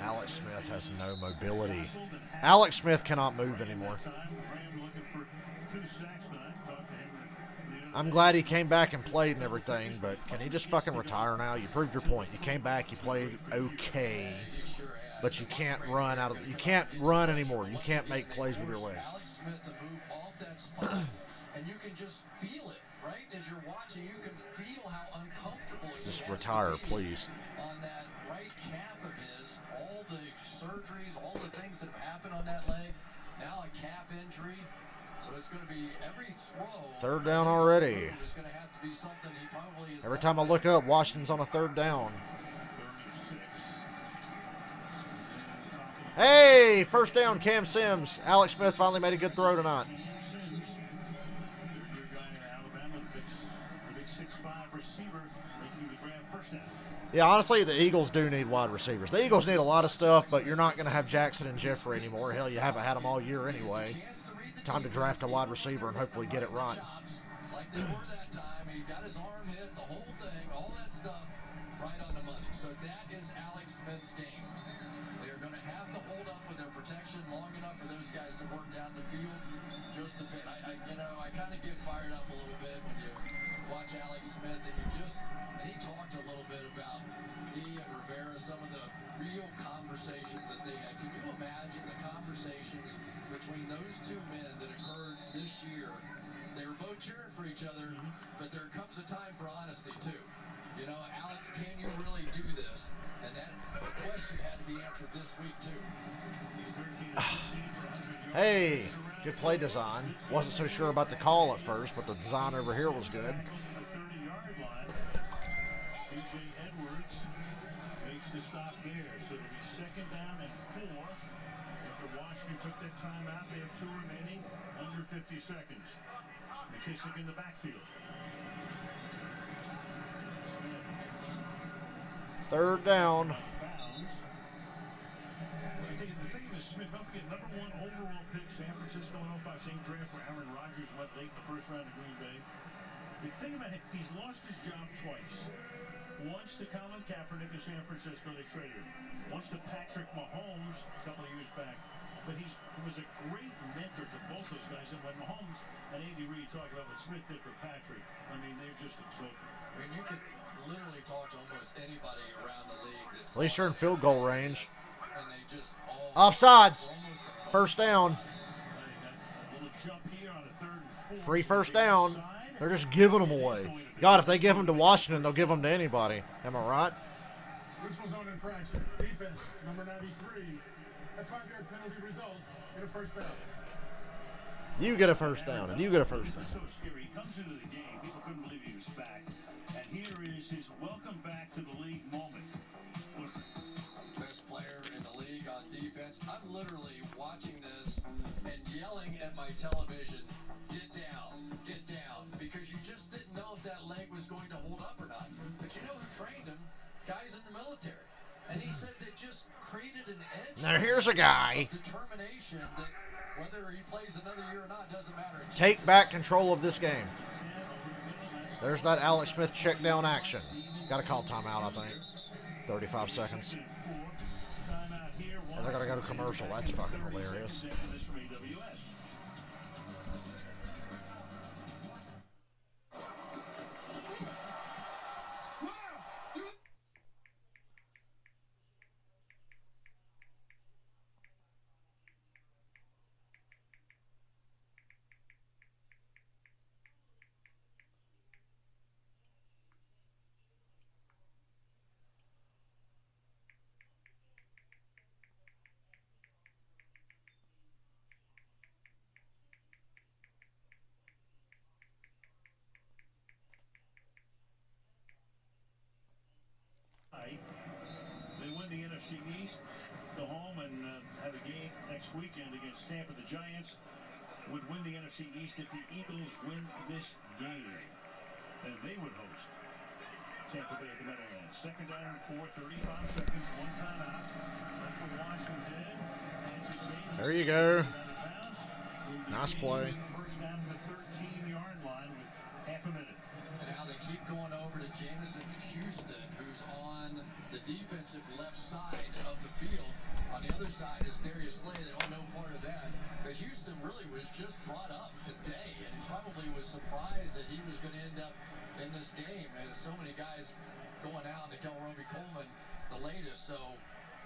Speaker 6: Alex Smith has no mobility. Alex Smith cannot move anymore. I'm glad he came back and played and everything, but can he just fucking retire now? You proved your point. You came back, you played okay, but you can't run you can't run anymore. You can't make plays with your legs.
Speaker 1: Alex Smith to move off that spot, and you can just feel it, right? As you're watching, you can feel how uncomfortable he
Speaker 6: Just
Speaker 1: has
Speaker 6: retire,
Speaker 1: to be
Speaker 6: please.
Speaker 1: on that right calf of his. All the surgeries, all the things that have happened on that leg. Now a calf injury. So it's going to be every throw.
Speaker 6: Third down already.
Speaker 1: Is going to have to be something he probably is.
Speaker 6: Every time I look up, Washington's on a third down. Hey, first down, Cam Sims. Alex Smith finally made a good throw tonight. Yeah, honestly, the Eagles do need wide receivers. The Eagles need a lot of stuff, but you're not going to have Jackson and Jeffrey anymore. Hell, you haven't had them all year anyway. Time to draft a wide receiver and hopefully get it right.
Speaker 1: Like they were that time. He got his arm hit, the whole thing, all that stuff right on the money. So that is Alex Smith's game. They're going to have to hold up with their protection long enough for those guys to work down the field just a bit. I kind of get fired up a little bit when you watch Alex Smith and he talked a little bit about he and Rivera, some of the real conversations that they had. Can you imagine the conversations between those two men that occurred this year? They were both cheering for each other, but there comes a time for honesty too. You know, Alex, can you really do this? And that question had to be answered this week too.
Speaker 6: Hey, good play design. Wasn't so sure about the call at first, but the design over here was good.
Speaker 7: To stop there, so it'll be second down and 4. After Washington took that timeout, they have 2 remaining, under 50 seconds. McKissick in the backfield. Smith.
Speaker 6: Third down.
Speaker 7: Bounds. The thing is, Smith, don't forget, number 1 overall pick, San Francisco in 05, same draft where Aaron Rodgers went late in the first round of Green Bay. The thing about him, he's lost his job twice. Once to Colin Kaepernick in San Francisco, they traded him. Once to Patrick Mahomes a couple of years back. But he was a great mentor to both those guys. And when Mahomes and Andy Reid talk about what Smith did for Patrick, I mean, they're just exultant.
Speaker 1: I mean, you could literally talk to almost anybody around the league.
Speaker 6: At least you're in field goal range.
Speaker 1: And they just all
Speaker 6: Offsides. First down.
Speaker 7: They got a little jump here on a 3rd and 4.
Speaker 6: Free first down. They're just giving them away. God, if they give them to Washington, they'll give them to anybody. Am I right?
Speaker 5: Neutral zone infraction. Defense, number 93. A 5-yard penalty results in a first down.
Speaker 6: You get a first down, and you get a first down.
Speaker 7: So scary. He comes into the game. People couldn't believe he was back. And here is his welcome back to the league moment.
Speaker 1: best player in the league on defense. I'm literally watching this and yelling at my television, get down, because you just didn't know if that leg was going to hold up or not. But you know who trained him? Guys in the military. And he said that just created an edge.
Speaker 6: Now here's a guy.
Speaker 1: Determination that whether he plays another year or not doesn't matter.
Speaker 6: Take back control of this game. There's that Alex Smith check down action. Got to call timeout, I think. 35 seconds. And they're going to go to commercial. That's fucking hilarious.
Speaker 7: next weekend against Tampa. The Giants would win the NFC East if the Eagles win this game. And they would host Tampa Bay at the Meadowlands. Second down and 4, 35 seconds, one timeout. Left for Washington.
Speaker 6: There you go. Nice play.
Speaker 7: First down to the 13-yard line with half a minute.
Speaker 1: And now they keep going over to Jamison Houston, who's on the defensive left side of the field. On the other side is Darius Slay. They don't know part of that. But Houston really was just brought up today and probably was surprised that he was going to end up in this game. And so many guys going out. Nickel Roby Coleman, the latest. So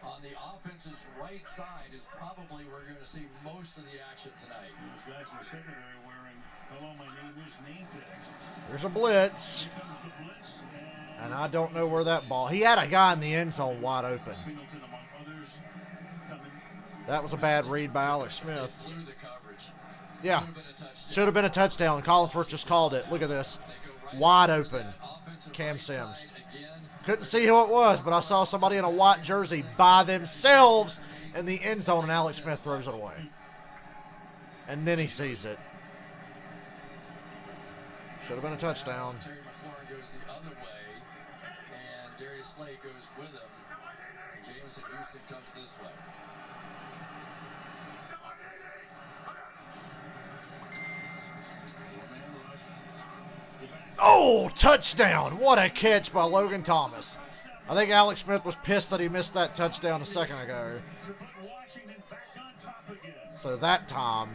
Speaker 1: on the offense's right side is probably where we're going to see most of the action tonight.
Speaker 7: Those guys in the secondary wearing "Hello, my name is" name tags.
Speaker 6: There's a blitz.
Speaker 7: Here comes the blitz,
Speaker 6: And I don't know where that ball. He had a guy in the end zone wide open.
Speaker 7: Singleton among others coming.
Speaker 6: That was a bad read by Alex Smith.
Speaker 1: Flew the coverage.
Speaker 6: Yeah.
Speaker 1: Should have been a touchdown.
Speaker 6: Should have been a touchdown. Collinsworth just called it. Look at this.
Speaker 1: They go right
Speaker 6: Wide
Speaker 1: over
Speaker 6: open.
Speaker 1: that offensive
Speaker 6: Cam
Speaker 1: right
Speaker 6: Sims.
Speaker 1: side again.
Speaker 6: Couldn't see who it was, but I saw somebody in a white jersey by themselves in the end zone, and Alex Smith throws it away. And then he sees it. Should have been a touchdown.
Speaker 1: Terry McLaurin goes the other way, and Darius Slay goes with him. And Jamison Houston comes this way.
Speaker 6: Oh, touchdown. What a catch by Logan Thomas. I think Alex Smith was pissed that he missed that touchdown a second ago.
Speaker 7: To put Washington back on top again.
Speaker 6: So that time,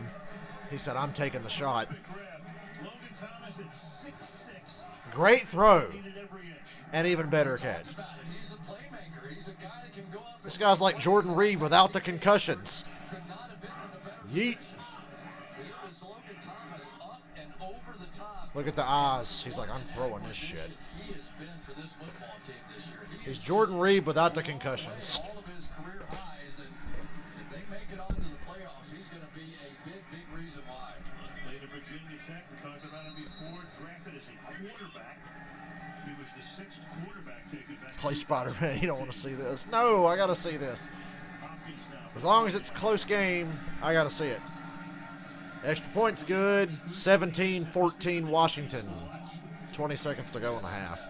Speaker 6: he said, I'm taking the shot.
Speaker 7: Quick grab. Logan Thomas at 6'6".
Speaker 6: Great throw.
Speaker 7: Needed every inch.
Speaker 6: And even better catch.
Speaker 1: About it. He's a playmaker. He's a guy that can go up.
Speaker 6: This guy's like Jordan Reed without the concussions.
Speaker 1: Could not have been in a better
Speaker 6: Yeet.
Speaker 1: position. It was Logan Thomas up and over the top.
Speaker 6: Look at the eyes. He's like, I'm throwing this shit.
Speaker 1: He has been for this football team this year. He
Speaker 6: He's
Speaker 1: is
Speaker 6: Jordan Reed without the concussions.
Speaker 1: all of his career highs, and if they make it onto the playoffs, he's going to be a big, big reason why.
Speaker 7: Later, Virginia Tech, we talked about him before, drafted as a quarterback. He was the 6th quarterback taken back.
Speaker 6: Play Spider-Man. You don't want to see this. No, I got to see this.
Speaker 7: Hopkins now.
Speaker 6: As long as it's a close game, I got to see it. Extra point's good. 17-14 Washington. 20 seconds to go in the half.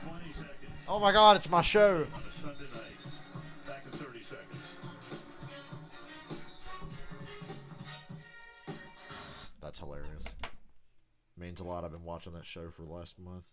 Speaker 7: 20 seconds
Speaker 6: Oh my God, it's my show.
Speaker 7: on a Sunday night. Back in 30 seconds.
Speaker 6: That's hilarious. Means a lot. I've been watching that show for the last month.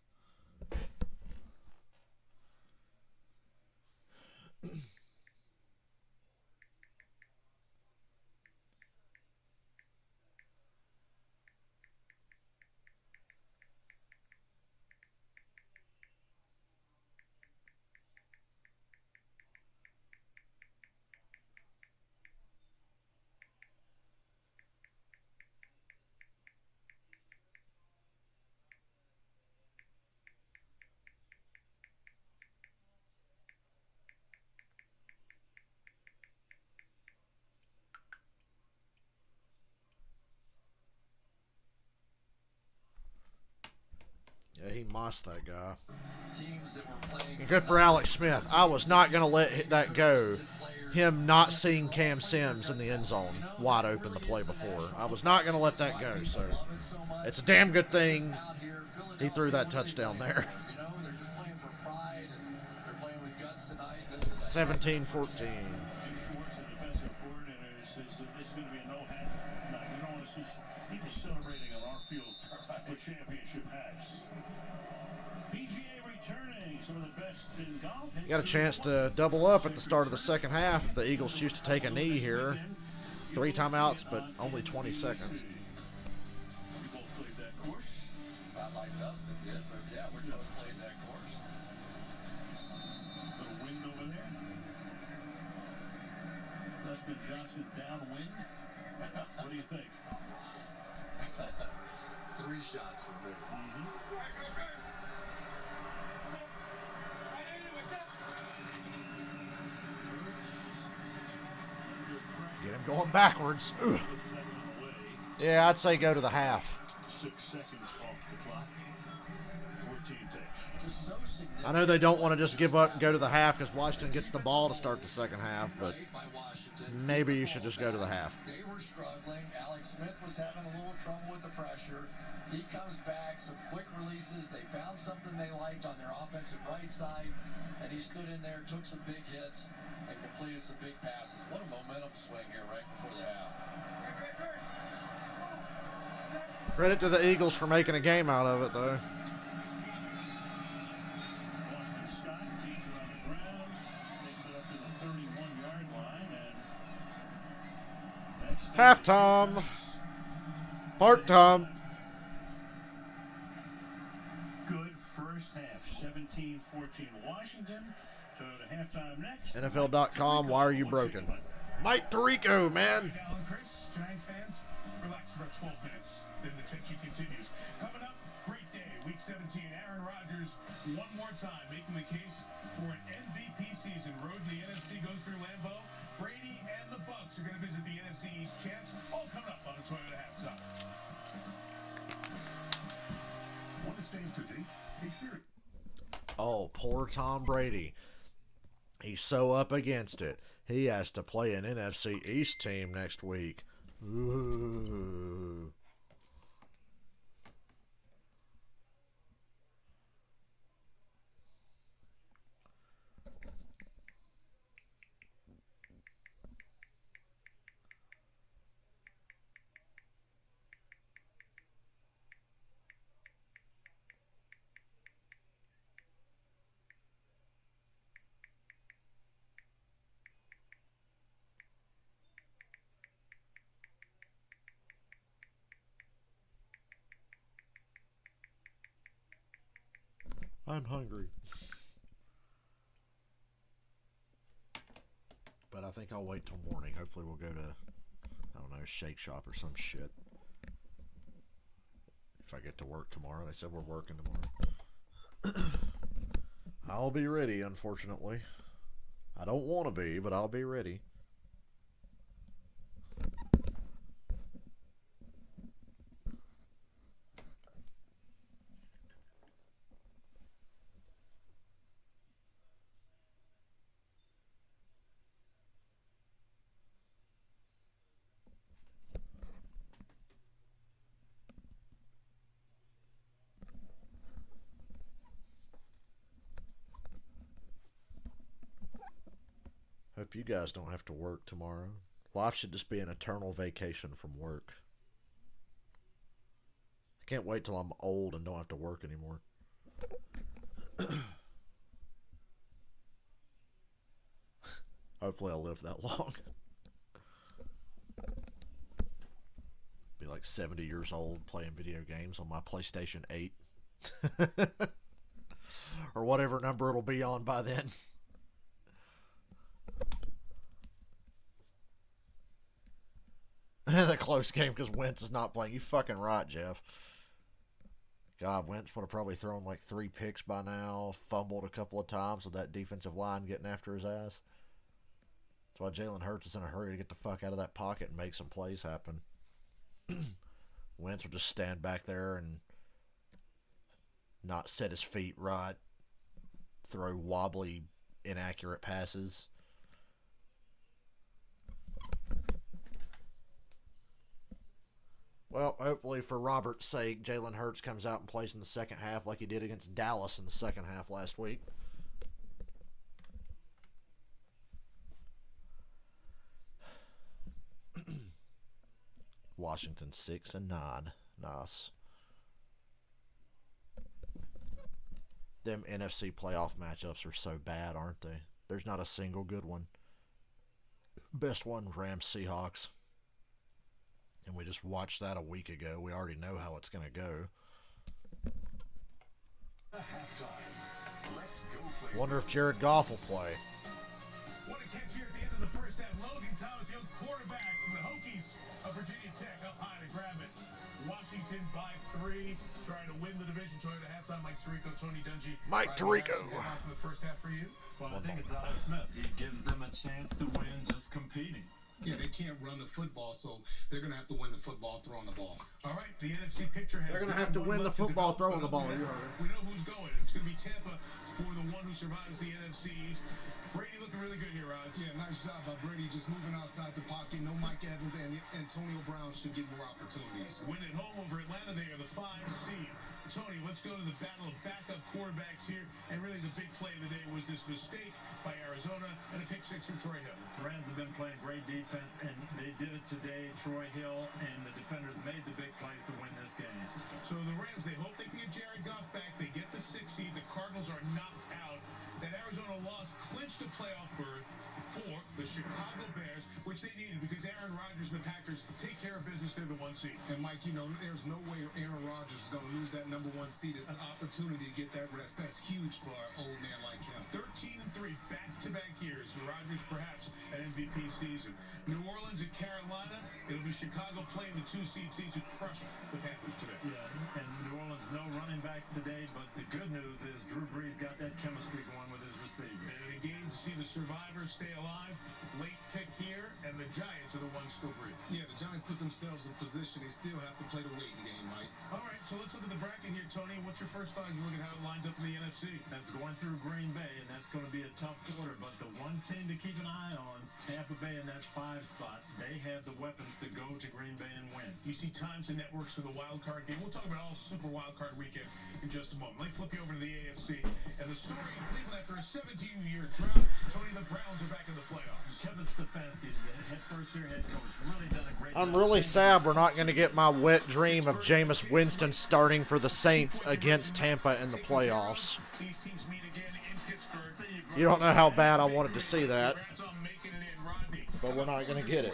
Speaker 6: Yeah, he mossed that guy.
Speaker 1: Teams that were playing
Speaker 6: And good for Alex Smith. I was not going to let that go. Him not seeing Cam Sims in the end zone wide open the play before. I was not going to let that go. So it's a damn good thing he threw that touchdown there.
Speaker 1: You know, they're just playing for pride, and they're playing with guts tonight. This is
Speaker 6: 17-14.
Speaker 7: Jim Schwartz, the defensive coordinator, says that this is going to be a no-hat night. We don't want to see people celebrating on our field with championship hats. PGA returning, some of the best in golf.
Speaker 6: You got a chance to double up at the start of the second half if the Eagles choose to take a knee here. 3 timeouts, but only 20 seconds.
Speaker 7: We both played that course.
Speaker 1: not like Dustin did, but yeah, we both played that course.
Speaker 7: Little wind over there. Dustin Johnson downwind. What do you think?
Speaker 1: 3 shots for me.
Speaker 6: Get him going backwards. Ugh. Yeah, I'd say go to the half.
Speaker 7: 6 seconds off the clock. team takes.
Speaker 1: Just so significant.
Speaker 6: I know they don't want to just give up and go to the half because Washington gets the ball to start the second half, but
Speaker 1: Right by Washington.
Speaker 6: maybe you should just go to the half.
Speaker 1: They were struggling. Alex Smith was having a little trouble with the pressure. He comes back, some quick releases. They found something they liked on their offensive right side, and he stood in there, took some big hits, and completed some big passes. What a momentum swing here right before the half.
Speaker 6: Credit to the Eagles for making a game out of it, though.
Speaker 7: Boston Scott keeps it on the ground, takes it up to the 31-yard line, and next
Speaker 6: Halftime. Part-time.
Speaker 7: good first half, 17-14 Washington. So to halftime next.
Speaker 6: NFL.com, why are you broken? Mike Tirico, man.
Speaker 4: Now, and Chris, Giants fans, relax for about 12 minutes. Then the tension continues. Coming up, great day, Week 17. Aaron Rodgers, one more time, making the case for an MVP season. Road to the NFC goes through Lambeau. Brady and the Bucks are going to visit the NFC East champs. All coming up on the Toyota Halftime. Want to stay up to date? Hey Siri.
Speaker 6: Oh, poor Tom Brady. He's so up against it. He has to play an NFC East team next week. Ooh. I'm hungry. But I think I'll wait till morning. Hopefully we'll go to, I don't know, Shake Shop or some shit. If I get to work tomorrow. They said we're working tomorrow. I'll be ready, unfortunately. I don't want to be, but I'll be ready. Hope you guys don't have to work tomorrow. Life should just be an eternal vacation from work. I can't wait till I'm old and don't have to work anymore. Hopefully I'll live that long. Be like 70 years old playing video games on my PlayStation 8. Or whatever number it'll be on by then. The close game because Wentz is not playing. You fucking right, Jeff. God, Wentz would have probably thrown like 3 picks by now, fumbled a couple of times with that defensive line getting after his ass. That's why Jalen Hurts is in a hurry to get the fuck out of that pocket and make some plays happen. Wentz will just stand back there and not set his feet right, throw wobbly, inaccurate passes. Well, hopefully for Robert's sake, Jalen Hurts comes out and plays in the second half like he did against Dallas in the second half last week. Washington 6-9. Nice. Them NFC playoff matchups are so bad, aren't they? There's not a single good one. Best one, Rams Seahawks. And we just watched that a week ago. We already know how it's going to go. Wonder if Jared Goff will play.
Speaker 4: What a catch here at the end of the first half. Logan Thomas, young quarterback from the Hokies of Virginia Tech, up high to grab it. Washington by 3, trying to win the division. Toyota halftime. Mike Tirico, Tony Dungy.
Speaker 6: Mike Tirico.
Speaker 4: From the first half for you.
Speaker 9: Well, I think it's Alex Smith. He gives them a chance to win just competing.
Speaker 5: Yeah, they can't run the football, so they're going to have to win the football throwing the ball.
Speaker 4: All right, the NFC picture has.
Speaker 6: They're going to have to win the football throwing the ball.
Speaker 4: We know who's going. It's going to be Tampa for the one who survives the NFC East. Brady looking really good here, Rods.
Speaker 5: Yeah, nice job by Brady just moving outside the pocket. No Mike Evans, and Antonio Brown should get more opportunities.
Speaker 4: Win at home over Atlanta. They are the 5 seed. Tony, let's go to the battle of backup quarterbacks here. And really the big play of the day was this mistake by Arizona and a pick 6 from Troy Hill.
Speaker 9: The Rams have been playing great defense, and they did it today. Troy Hill and the defenders made the big plays to win this game.
Speaker 4: So the Rams, they hope they can get Jared Goff back. They get the 6 seed. The Cardinals are knocked out. That Arizona loss clinched a playoff berth for the Chicago Bears, which they needed because Aaron Rodgers and the Packers take care of business. They're the 1 seed.
Speaker 5: And Mike, you know, there's no way Aaron Rodgers is going to lose that number 1 seed. It's an opportunity to get that rest. That's huge for an old man like him.
Speaker 4: 13-3 back-to-back years for Rodgers, perhaps an MVP season. New Orleans and Carolina. It'll be Chicago playing the 2 seed teams who crushed the Panthers today.
Speaker 9: Yeah, and New Orleans no running backs today, but the good news is Drew Brees got that chemistry going with his receivers.
Speaker 4: And in a game to see the survivors stay alive, late pick here, and the Giants are the ones still breathing.
Speaker 5: Yeah, the Giants put themselves in position. They still have to play the waiting game, Mike.
Speaker 4: All right, so let's look at the bracket here, Tony. What's your first thought as you look at how it lines up in the NFC?
Speaker 9: That's going through Green Bay, and that's going to be a tough quarter. But the one team to keep an eye on, Tampa Bay in that 5 spot, they have the weapons to go to Green Bay and win.
Speaker 4: You see times and networks for the wild card game. We'll talk about all Super Wild Card weekend in just a moment. Let me flip you over to the AFC. And the story in Cleveland after a 17-year drought, Tony, the Browns are back in the playoffs.
Speaker 9: Kevin Stefanski, the first-year head coach, really done a great job.
Speaker 6: I'm really sad we're not going to get my wet dream of Jameis Winston starting for the Saints against Tampa in the playoffs.
Speaker 4: These teams meet again in Pittsburgh.
Speaker 6: You don't know how bad I wanted to see that, but we're not going to get it.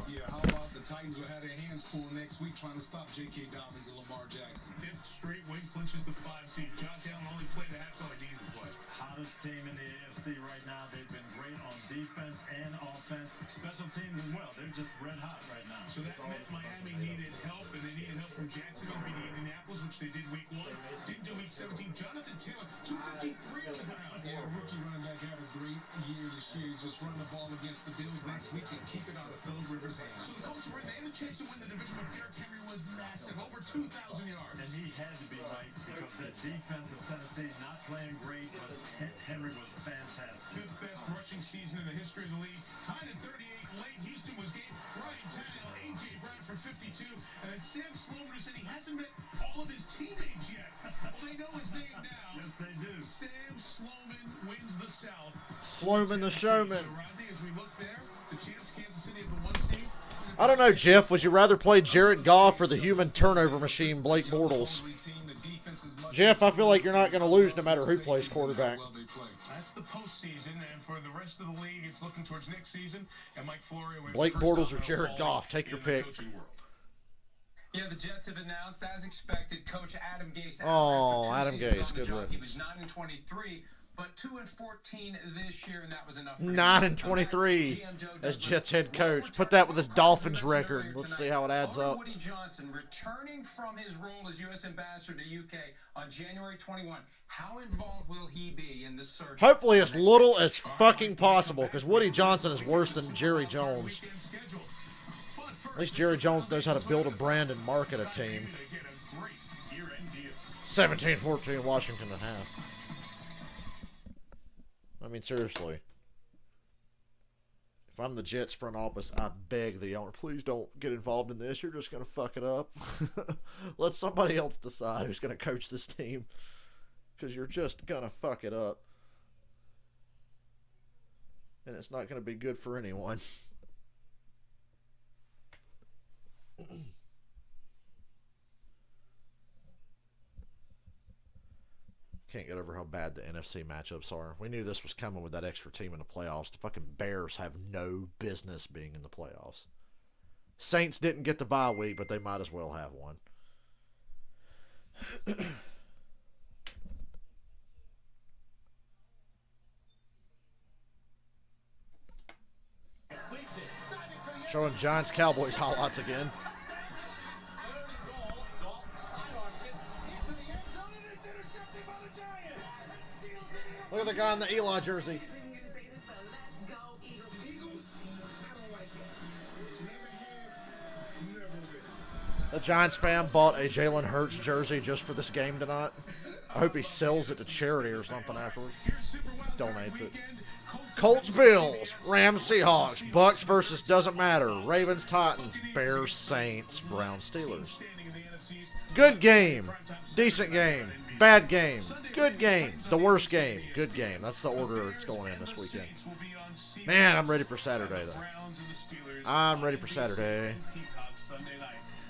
Speaker 5: Yeah, how about the Titans will have their hands full next week trying to stop J.K. Dobbins and Lamar Jackson.
Speaker 4: 5th straight win clinches the 5 seed. Josh Allen only played a half time like he needed to play.
Speaker 9: Hottest team in the AFC right now. They've been great on defense and offense. Special teams as well. They're just red hot right now.
Speaker 4: So that meant Miami needed help, and they needed help from Jacksonville beating Indianapolis, which they did week 1. Didn't do week 17. Jonathan Taylor, 253 on the ground.
Speaker 5: Yeah, rookie running back had a great year this year. He's just run the ball against the Bills next week and keep it out of Phillip Rivers' hands.
Speaker 4: So the Colts were in. They had a chance to win the division, but Derrick Henry was massive, over 2,000 yards.
Speaker 9: And he had to be right because that defense of Tennessee not playing great, but Henry was fantastic.
Speaker 4: 5th best rushing season in the history of the league. Tied at 38 late. Houston was game. Ryan Tannehill, A.J. Brown for 52. And then Sam Sloman, who said he hasn't met all of his teammates yet. Well, they know his name now.
Speaker 9: Yes, they do.
Speaker 4: Sam Sloman wins the South.
Speaker 6: Sloman the showman.
Speaker 4: So, Rodney, as we look there, the champs, Kansas City, at the 1 seed.
Speaker 6: I don't know, Jeff. Would you rather play Jared Goff or the human turnover machine, Blake Bortles? Jeff, I feel like you're not going to lose no matter who plays quarterback.
Speaker 4: That's the postseason, and for the rest of the league, it's looking towards next season. And Mike Florio,
Speaker 6: Blake Bortles or Jared Goff, take your pick.
Speaker 10: Yeah, the Jets have announced, as expected, Coach Adam Gase.
Speaker 6: Oh, Adam Gase, good riddance.
Speaker 10: He was 9-23, but 2-14 this year, and that was enough.
Speaker 6: 9-23 as Jets head coach. Put that with his Dolphins record. Let's see how it adds up.
Speaker 10: Woody Johnson returning from his role as U.S. ambassador to UK on January 21. How involved will he be in the search?
Speaker 6: Hopefully as little as fucking possible, because Woody Johnson is worse than Jerry Jones. At least Jerry Jones knows how to build a brand and market a team. 17-14 Washington at half. I mean, seriously. If I'm the Jets front office, I beg the owner, please don't get involved in this. You're just going to fuck it up. Let somebody else decide who's going to coach this team. Because you're just going to fuck it up. And it's not going to be good for anyone. Can't get over how bad the NFC matchups are. We knew this was coming with that extra team in the playoffs. The fucking Bears have no business being in the playoffs. Saints didn't get the bye week, but they might as well have one. Showing Giants Cowboys highlights again. Look at the guy in the Eli jersey. The Giants fan bought a Jalen Hurts jersey just for this game tonight. I hope he sells it to charity or something afterwards. Donates it. Colts, Bills, Rams, Seahawks, Bucks versus doesn't matter, Ravens, Titans, Bears, Saints, Browns, Steelers. Good game, decent game, bad game, good game, the worst game, good game. That's the order it's going in this weekend. Man, I'm ready for Saturday though. I'm ready for Saturday.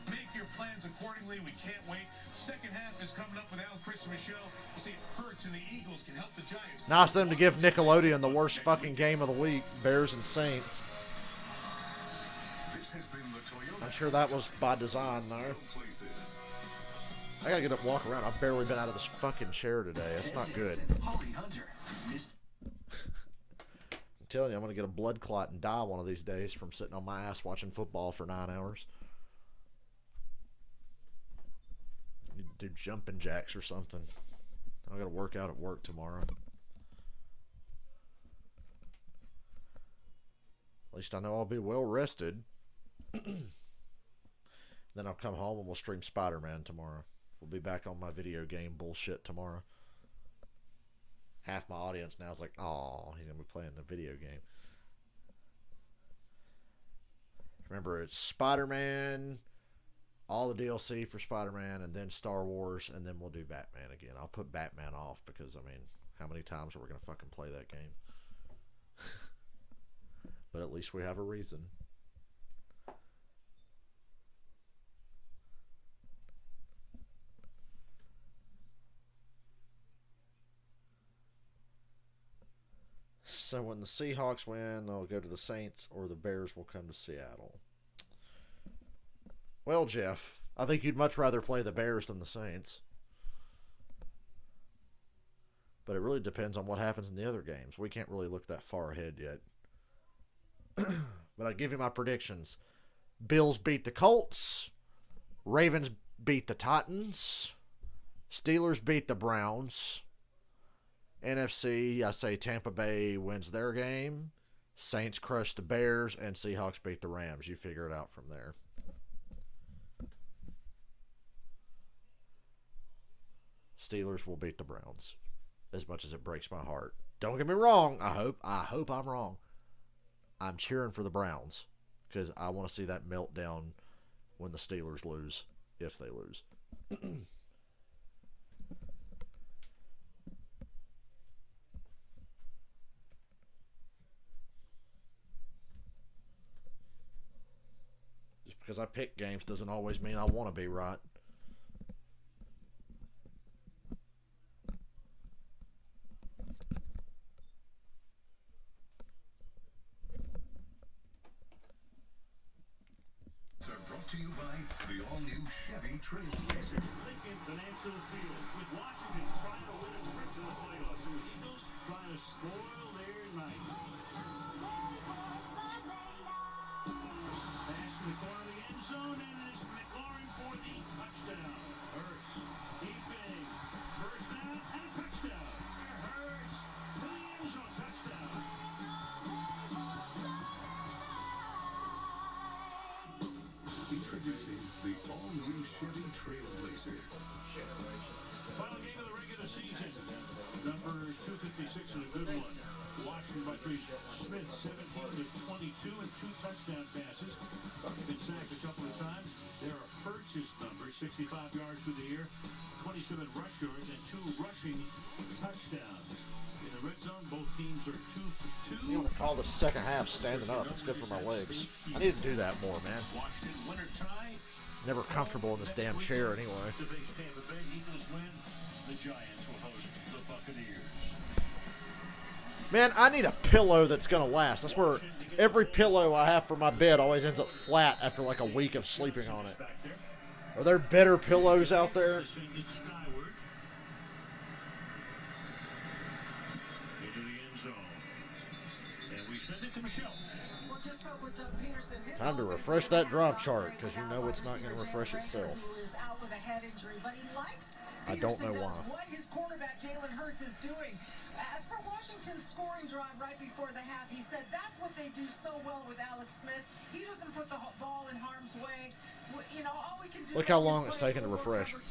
Speaker 4: Make your plans accordingly. We can't wait. Second half is coming up with Al, Chris, and Michelle. See if Hurts and the Eagles can help the Giants.
Speaker 6: Nice of them to give Nickelodeon the worst fucking game of the week, Bears and Saints. I'm sure that was by design, though. I gotta get up and walk around. I've barely been out of this fucking chair today. It's not good. I'm telling you, I'm gonna get a blood clot and die one of these days from sitting on my ass watching football for 9 hours. Need to do jumping jacks or something. I gotta work out at work tomorrow. At least I know I'll be well rested. Then I'll come home and we'll stream Spider-Man tomorrow. We'll be back on my video game bullshit tomorrow. Half my audience now is like, oh, he's gonna be playing the video game. Remember, it's Spider-Man, all the DLC for Spider-Man, and then Star Wars, and then we'll do Batman again. I'll put Batman off because, I mean, how many times are we going to fucking play that game? But at least we have a reason. So when the Seahawks win, they'll go to the Saints, or the Bears will come to Seattle. Well, Jeff, I think you'd much rather play the Bears than the Saints. But it really depends on what happens in the other games. We can't really look that far ahead yet. But I'll give you my predictions. Bills beat the Colts. Ravens beat the Titans. Steelers beat the Browns. NFC, I say Tampa Bay wins their game. Saints crush the Bears. And Seahawks beat the Rams. You figure it out from there. Steelers will beat the Browns. As much as it breaks my heart. Don't get me wrong. I hope I'm wrong. I'm cheering for the Browns. Because I want to see that meltdown when the Steelers lose. If they lose. Just because I pick games doesn't always mean I want to be right.
Speaker 11: To you by the all-new Chevy Trailblazer.
Speaker 7: Lincoln Financial Field with Washington trying to win a trip to the playoffs and the Eagles trying to spoil their night. Pass in the corner of the end zone and it's McLaurin for the touchdown. Hurts keeping first down and a touchdown. Hurts to the end zone touchdown.
Speaker 11: Introducing the all-new Chevy Trailblazer.
Speaker 7: Final game of the regular season. Number 256 and a good one. Washington by 3. Smith 17 to 22 and 2 touchdown passes. Been sacked a couple of times. There are Hurts' numbers, 65 yards through the air, 27 rush yards, and 2 rushing touchdowns. In the red zone, both teams are 2 for 2.
Speaker 6: You want to call the second half standing up. It's good for my legs. I need to do that more, man.
Speaker 7: Washington winner tie.
Speaker 6: Never comfortable in this damn chair anyway.
Speaker 7: To face Tampa Bay, Eagles win. The Giants will host the Buccaneers.
Speaker 6: Man, I need a pillow that's going to last. That's where every pillow I have for my bed always ends up flat after like a week of sleeping on it. Are there better pillows out there?
Speaker 7: Into the end zone. And we send it to Michelle.
Speaker 6: Time to refresh that drive chart, because you know it's not going to refresh itself. I don't know why.
Speaker 8: What his quarterback Jalen Hurts is doing. As for Washington's scoring drive right before the half, he said that's what they do so well with Alex Smith. He doesn't put the ball in harm's way. You know, all we can do.
Speaker 6: Look how long it's taken to refresh.
Speaker 8: And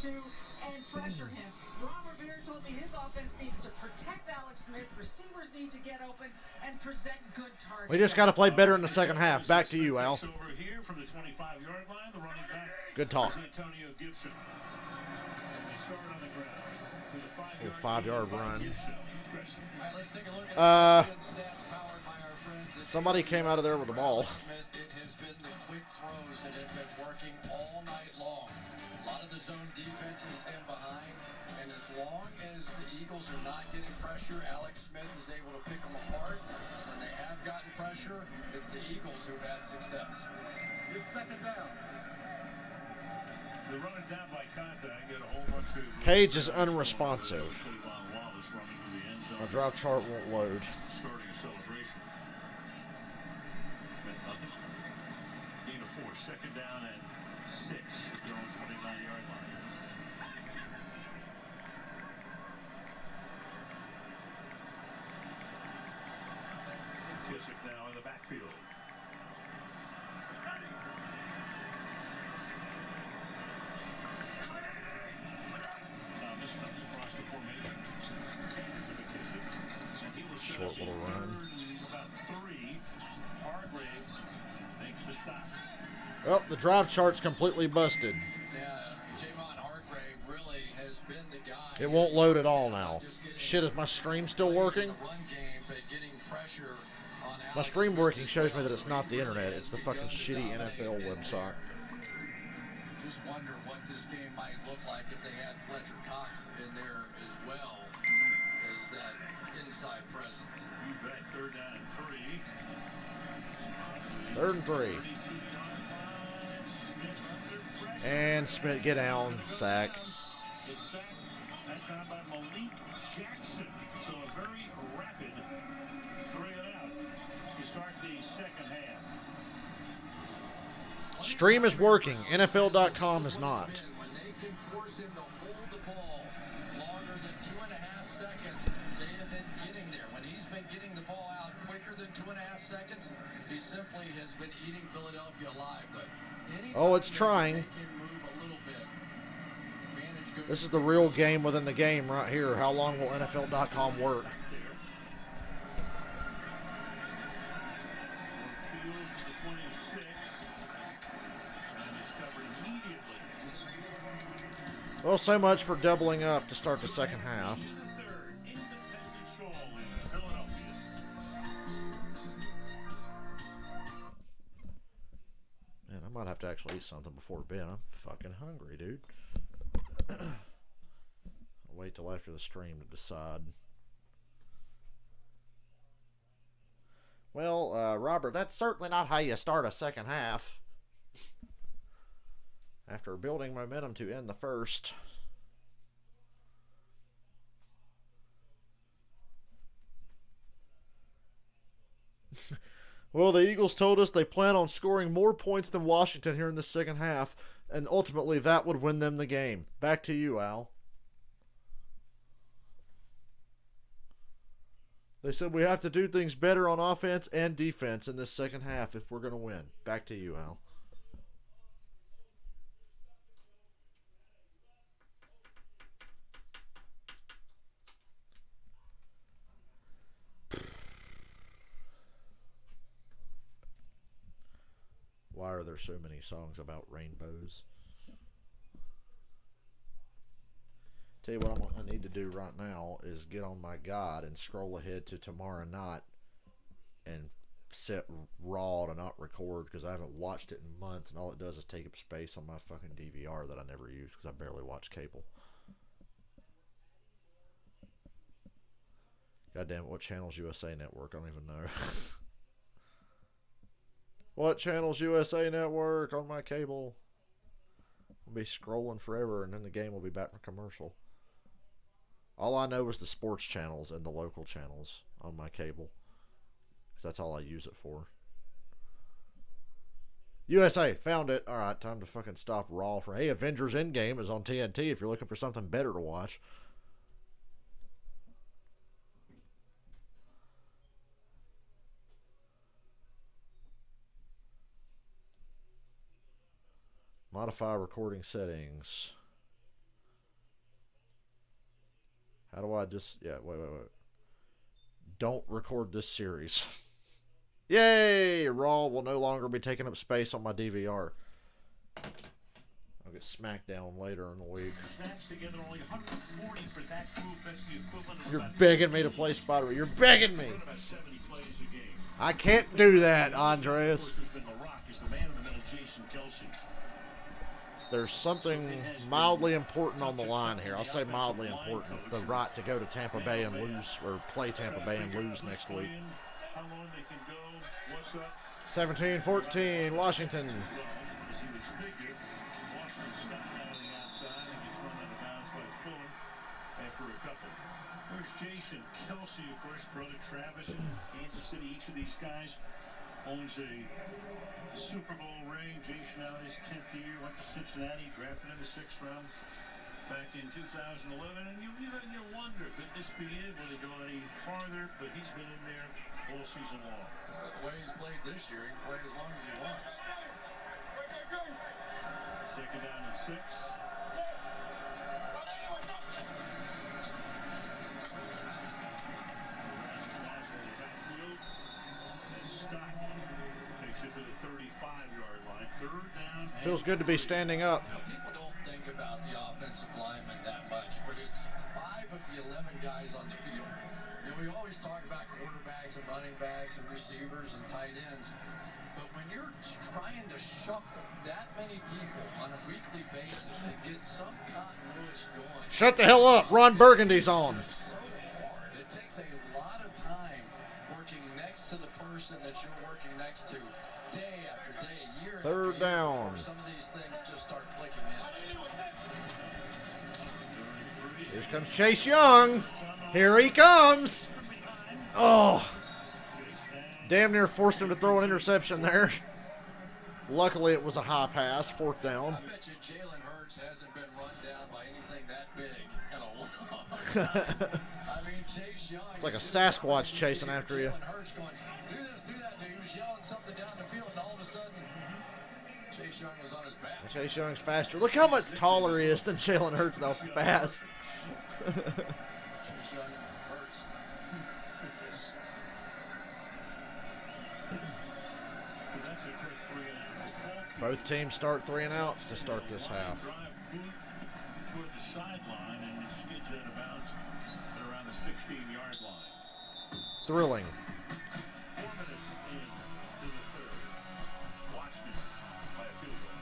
Speaker 8: pressure him. Ron Rivera told me his offense needs to protect Alex Smith. Receivers need to get open and present good targets.
Speaker 6: We just got to play better in the second half. Back to you, Al.
Speaker 7: Over here from the 25-yard line, the running back.
Speaker 6: Good talk.
Speaker 7: Antonio Gibson. They start on the ground with a
Speaker 6: 5-yard run.
Speaker 1: All right, let's take a look at stats powered by our friends.
Speaker 6: Somebody came out of there with the ball.
Speaker 1: Smith, it has been the quick throws that have been working all night long. A lot of the zone defense has been behind, and as long as the Eagles are not getting pressure, Alex Smith is able to pick them apart. When they have gotten pressure, it's the Eagles who have had success.
Speaker 5: It's second down.
Speaker 7: They're running down by contact. Get a whole bunch of
Speaker 6: Page is unresponsive.
Speaker 7: Wallace running to the end zone.
Speaker 6: My drive chart won't load.
Speaker 7: Starting a celebration. Meant nothing. Need a 4. Second down and 6. They're on 29-yard line. Kissick now in the backfield. Thomas comes across the formation.
Speaker 6: Short little run.
Speaker 7: About 3. Hargrave makes the stop.
Speaker 6: Well, the drive chart's completely busted.
Speaker 1: Yeah, Javon Hargrave really has been the guy.
Speaker 6: It won't load at all now. Shit, is my stream still working? My stream working shows me that it's not the internet. It's the fucking shitty NFL website.
Speaker 1: Just wonder what this game might look like if they had Fletcher Cox in there as well as that inside presence.
Speaker 7: You bet. Third down and 3.
Speaker 6: Third and 3. And Smith, get down, sack.
Speaker 7: It's sacked that time by Malik Jackson. So a very rapid 3-and-out to start the second half.
Speaker 6: Stream is working. NFL.com is not.
Speaker 1: When they can force him to hold the ball longer than 2.5 seconds, they have been getting there. When he's been getting the ball out quicker than 2.5 seconds, he simply has been eating Philadelphia alive. But
Speaker 6: oh, it's trying. This is the real game within the game right here. How long will NFL.com work? Well, so much for doubling up to start the second half. Man, I might have to actually eat something before bed. I'm fucking hungry, dude. I'll wait till after the stream to decide. Well, Robert, that's certainly not how you start a second half. After building momentum to end the first. Well, the Eagles told us they plan on scoring more points than Washington here in the second half, and ultimately that would win them the game. Back to you, Al. They said we have to do things better on offense and defense in this second half if we're going to win. Back to you, Al. Why are there so many songs about rainbows? Tell you what I need to do right now is get on my guide and scroll ahead to tomorrow night and set RAW to not record because I haven't watched it in months, and all it does is take up space on my fucking DVR that I never use because I barely watch cable. Goddamn, what channel's USA Network? I don't even know. What channel's USA Network on my cable? I'll be scrolling forever, and then the game will be back from commercial. All I know is the sports channels and the local channels on my cable. 'Cause that's all I use it for. USA, found it. All right, time to fucking stop RAW for... Hey, Avengers Endgame is on TNT if you're looking for something better to watch. Modify recording settings. How do I just... Yeah, wait. Don't record this series. Yay! Raw will no longer be taking up space on my DVR. I'll get SmackDown later in the week. You're begging me to play Spider. You're begging me. I can't do that, Andreas. There's something mildly important on the line here. I'll say mildly important. It's the right to go to Tampa Bay and lose, or play Tampa Bay and lose next week. 17-14, Washington.
Speaker 7: There's Jason Kelsey, of course, brother Travis in Kansas City. Each of these guys owns a Super Bowl ring. Jason out his 10th year, went to Cincinnati, drafted in the 6th round back in 2011. And you wonder, could this be it? Will he go any farther? But he's been in there all season long.
Speaker 1: The way he's played this year, he can play as long as he wants.
Speaker 7: Second down and 6. To the 35-yard line. Third down.
Speaker 6: Feels good to be standing up.
Speaker 1: You know, people don't think about the offensive linemen that much, but it's 5 of the 11 guys on the field. You know, we always talk about quarterbacks and running backs and receivers and tight ends, but when you're trying to shuffle that many people on a weekly basis and get some continuity going.
Speaker 6: Shut the hell up. Ron Burgundy's on.
Speaker 1: So hard. It takes a lot of time working next to the person that you're working next to. Day after day, year
Speaker 6: Third
Speaker 1: after year,
Speaker 6: down.
Speaker 1: some of these things just start clicking in.
Speaker 6: Here comes Chase Young. Here he comes. Oh. Damn near forced him to throw an interception there. Luckily, it was a high pass, 4th down.
Speaker 1: I bet you Jalen Hurts hasn't been run down by anything that big in a long time. I mean, Chase Young.
Speaker 6: It's like a Sasquatch chasing after you.
Speaker 1: Jalen Hurts going, do this, do that. He was yelling something down the field, and all of a sudden, Chase Young was on his back.
Speaker 6: Chase Young's faster. Look how much taller he is than Jalen Hurts, though. Fast.
Speaker 1: Chase Young hurts.
Speaker 7: So that's a quick 3-and-out.
Speaker 6: Both teams start 3 and out to start this half.
Speaker 7: Toward the sideline, and it skids out of bounds at around the 16-yard line.
Speaker 6: Thrilling.
Speaker 7: 4 minutes into the third. Washington by a field goal.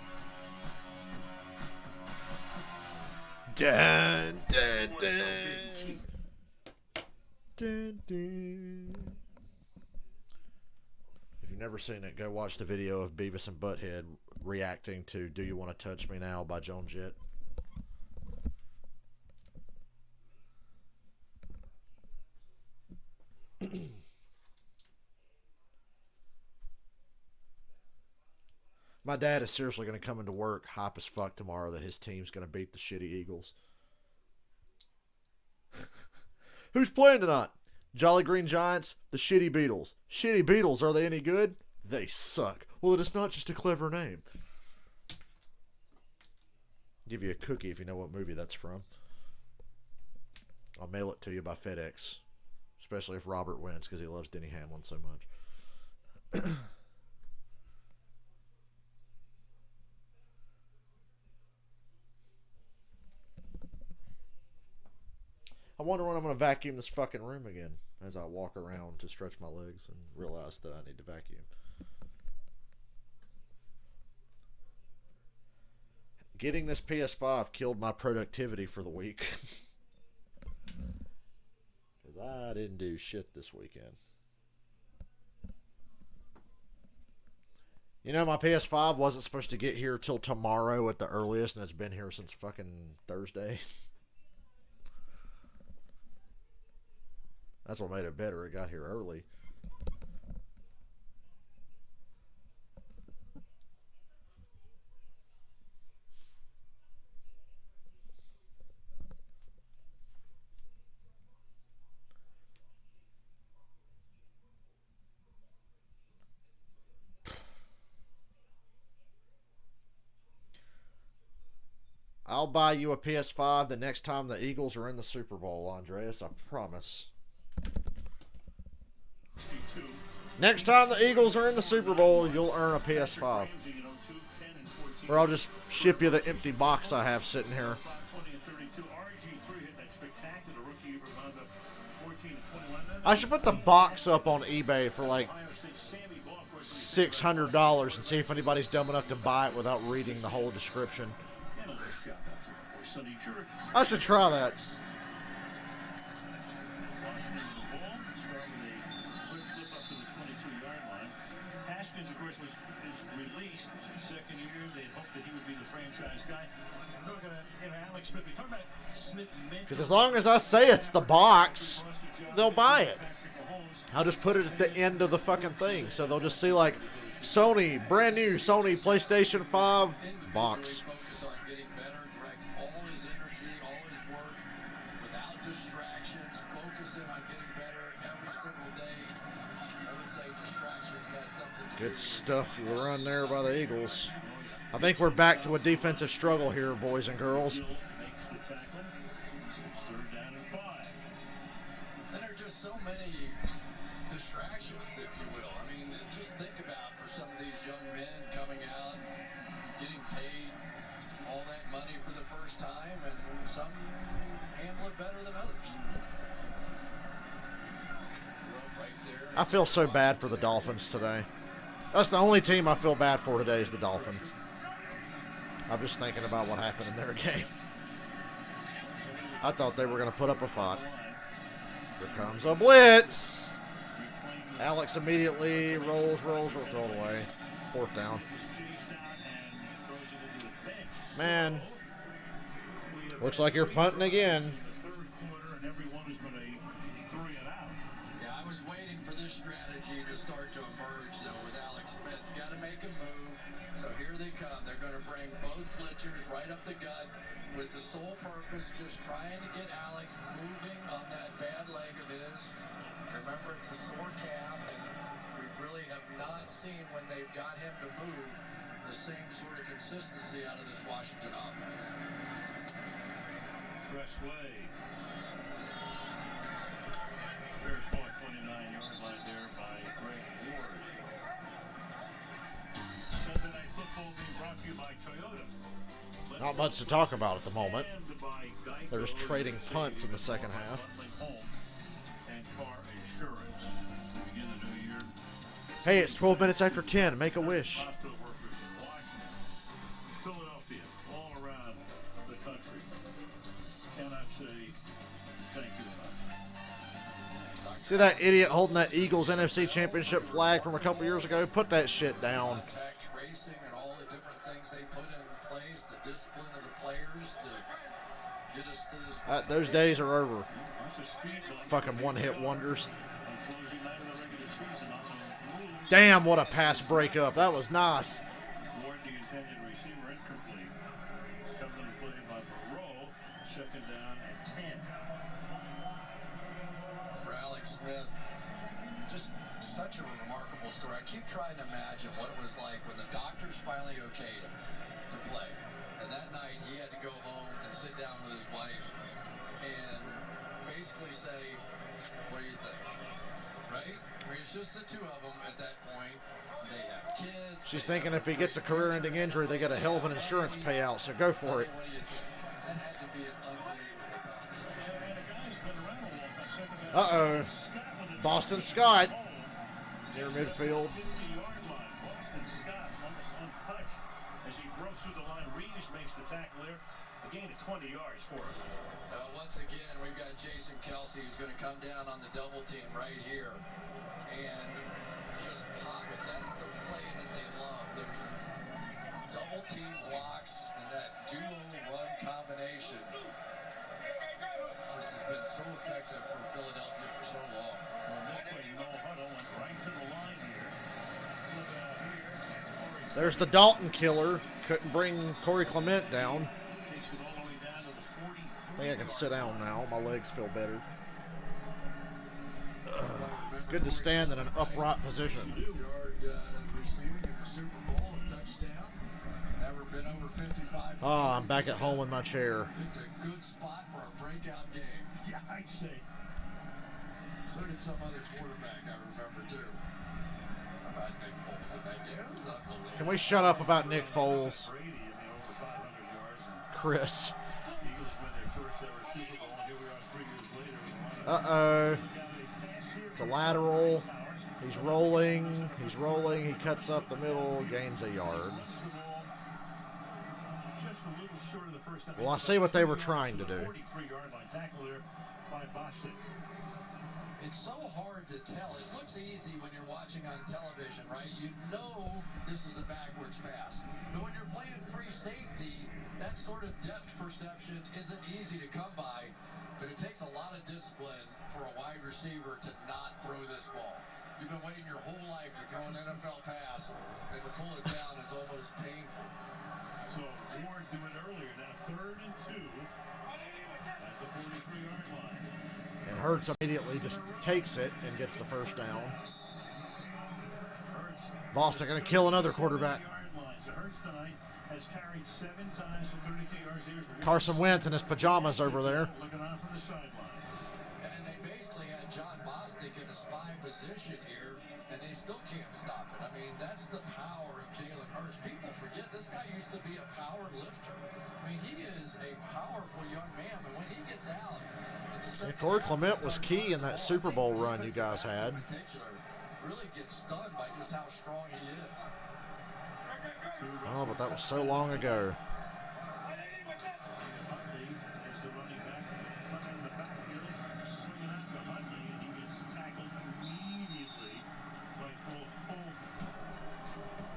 Speaker 6: Dun, dun, dun. Dun, dun. If you've never seen it, go watch the video of Beavis and Butthead reacting to Do You Want to Touch Me Now by Joan Jett. My dad is seriously going to come into work hype as fuck tomorrow that his team's going to beat the shitty Eagles. Who's playing tonight? Jolly Green Giants, the shitty Beatles. Shitty Beatles, are they any good? They suck. Well, it's not just a clever name. Give you a cookie if you know what movie that's from. I'll mail it to you by FedEx. Especially if Robert wins because he loves Denny Hamlin so much. I wonder when I'm going to vacuum this fucking room again as I walk around to stretch my legs and realize that I need to vacuum. Getting this PS5 killed my productivity for the week. Because I didn't do shit this weekend. You know, my PS5 wasn't supposed to get here till tomorrow at the earliest, and it's been here since fucking Thursday. That's what made it better. It got here early. I'll buy you a PS5 the next time the Eagles are in the Super Bowl, Andreas. I promise. Next time the Eagles are in the Super Bowl, you'll earn a PS5. Or I'll just ship you the empty box I have sitting here. I should put the box up on eBay for like $600 and see if anybody's dumb enough to buy it without reading the whole description. I should try that.
Speaker 7: Haskins, of course, is released the second year. They hoped that he would be the franchise guy. Alex Smith. We're talking about Smith.
Speaker 6: Because as long as I say it's the box, they'll buy it. I'll just put it at the end of the fucking thing, so they'll just see like Sony, brand new Sony PlayStation 5 box.
Speaker 1: Focus on getting better, direct all his energy, all his work without distractions, focusing on getting better every single day. I would say distractions had something to do.
Speaker 6: Good stuff to run there by the Eagles. I think we're back to a defensive struggle here, boys and girls.
Speaker 1: And there are just so many distractions, if you will. I mean, just think about for some of these young men coming out, getting paid all that money for the first time, and some handle it better than others. Right there.
Speaker 6: I feel so bad for the Dolphins today. That's the only team I feel bad for today is the Dolphins. I'm just thinking about what happened in their game. I thought they were going to put up a fight. Here comes a blitz. Alex immediately rolls, throw it away. 4th down. Man, looks like you're punting again.
Speaker 1: Yeah, I was waiting for this strategy to start to emerge, though, with Alex Smith. You got to make a move. So here they come. They're going to bring both blitzers right up the gut with the sole purpose just trying to get Alex moving on that bad leg of his. Remember, it's a sore calf, and we really have not seen when they've got him to move the same sort of consistency out of this Washington offense.
Speaker 7: Tressway. Fair call, 29-yard line there by Greg Ward. Sunday Night Football being brought to you by Toyota.
Speaker 6: Not much to talk about at the moment. They're just trading punts in the second half. Hey, it's 12 minutes after 10. Make a wish.
Speaker 7: Philadelphia, all around the country. Cannot say thank you enough.
Speaker 6: See that idiot holding that Eagles NFC Championship flag from a couple years ago? Put that shit down.
Speaker 1: Contact tracing and all the different things they put in place, the discipline of the players to get us to this.
Speaker 6: Those days are over. Fucking one-hit wonders. Damn, what a pass breakup. That was nice.
Speaker 7: Ward, the intended receiver, incomplete. Covering the play by Moreau. 2nd down and 10.
Speaker 1: For Alex Smith, just such a remarkable story. I keep trying to imagine what it was like when the doctors finally okayed him to play. And that night he had to go home and sit down with his wife and basically say, what do you think? Right? I mean, it's just the two of them at that point. They have kids.
Speaker 6: She's thinking if he gets a career-ending injury, they get a hell of an insurance payout, so go for it.
Speaker 1: What do you think? That had to be an unbelievable conversation.
Speaker 6: Uh-oh. Boston Scott. Near midfield.
Speaker 7: 50-yard line. Boston Scott almost untouched as he broke through the line. Reeves makes the tackle there. A gain of 20 yards for him.
Speaker 1: Once again, we've got Jason Kelsey who's going to come down on the double team right here and just pop it. That's the play that they love. There's double team blocks and that duo run combination just has been so effective for Philadelphia for so long.
Speaker 7: Well, this play, no huddle, went right to the line here. Flip out here.
Speaker 6: There's the Dalton killer. Couldn't bring Corey Clement down.
Speaker 7: Takes it all the way down to the 43.
Speaker 6: I think I can sit down now. My legs feel better. It's good to stand in an upright position.
Speaker 1: Yard receiving in the Super Bowl, a touchdown. Never been over 55.
Speaker 6: I'm back at home in my chair.
Speaker 1: Picked a good spot for a breakout game.
Speaker 7: Yeah, I'd say.
Speaker 1: So did some other quarterback I remember too. How about Nick Foles in that game? It was unbelievable.
Speaker 6: Can we shut up about Nick Foles?
Speaker 7: Brady, over 500 yards.
Speaker 6: Chris.
Speaker 7: Eagles win their first ever Super Bowl, and here we are 3 years later.
Speaker 6: Uh-oh. It's a lateral. He's rolling. He's rolling. He cuts up the middle, gains a yard. Well, I see what they were trying to do.
Speaker 7: 43-yard line tackle there by Bostic.
Speaker 1: It's so hard to tell. It looks easy when you're watching on television, right? You know this is a backwards pass. But when you're playing free safety, that sort of depth perception isn't easy to come by. But it takes a lot of discipline for a wide receiver to not throw this ball. You've been waiting your whole life to throw an NFL pass, and to pull it down is almost painful.
Speaker 7: So Ward do it earlier. Now 3rd and 2 at the 43-yard line.
Speaker 6: And Hurts immediately just takes it and gets the first down. Boston going to kill another quarterback.
Speaker 7: So Hurts tonight has carried 7 times for 32 yards.
Speaker 6: Carson Wentz in his pajamas over there.
Speaker 7: Looking on from the sideline.
Speaker 1: And they basically had John Bostic in a spy position here, and they still can't stop it. I mean, that's the power of Jalen Hurts. People forget this guy used to be a power lifter. I mean, he is a powerful young man, and when he gets out,
Speaker 6: Corey Clement was key in that Super Bowl run you guys had.
Speaker 1: Really gets stunned by just how strong he is.
Speaker 6: Oh, but that was so long ago.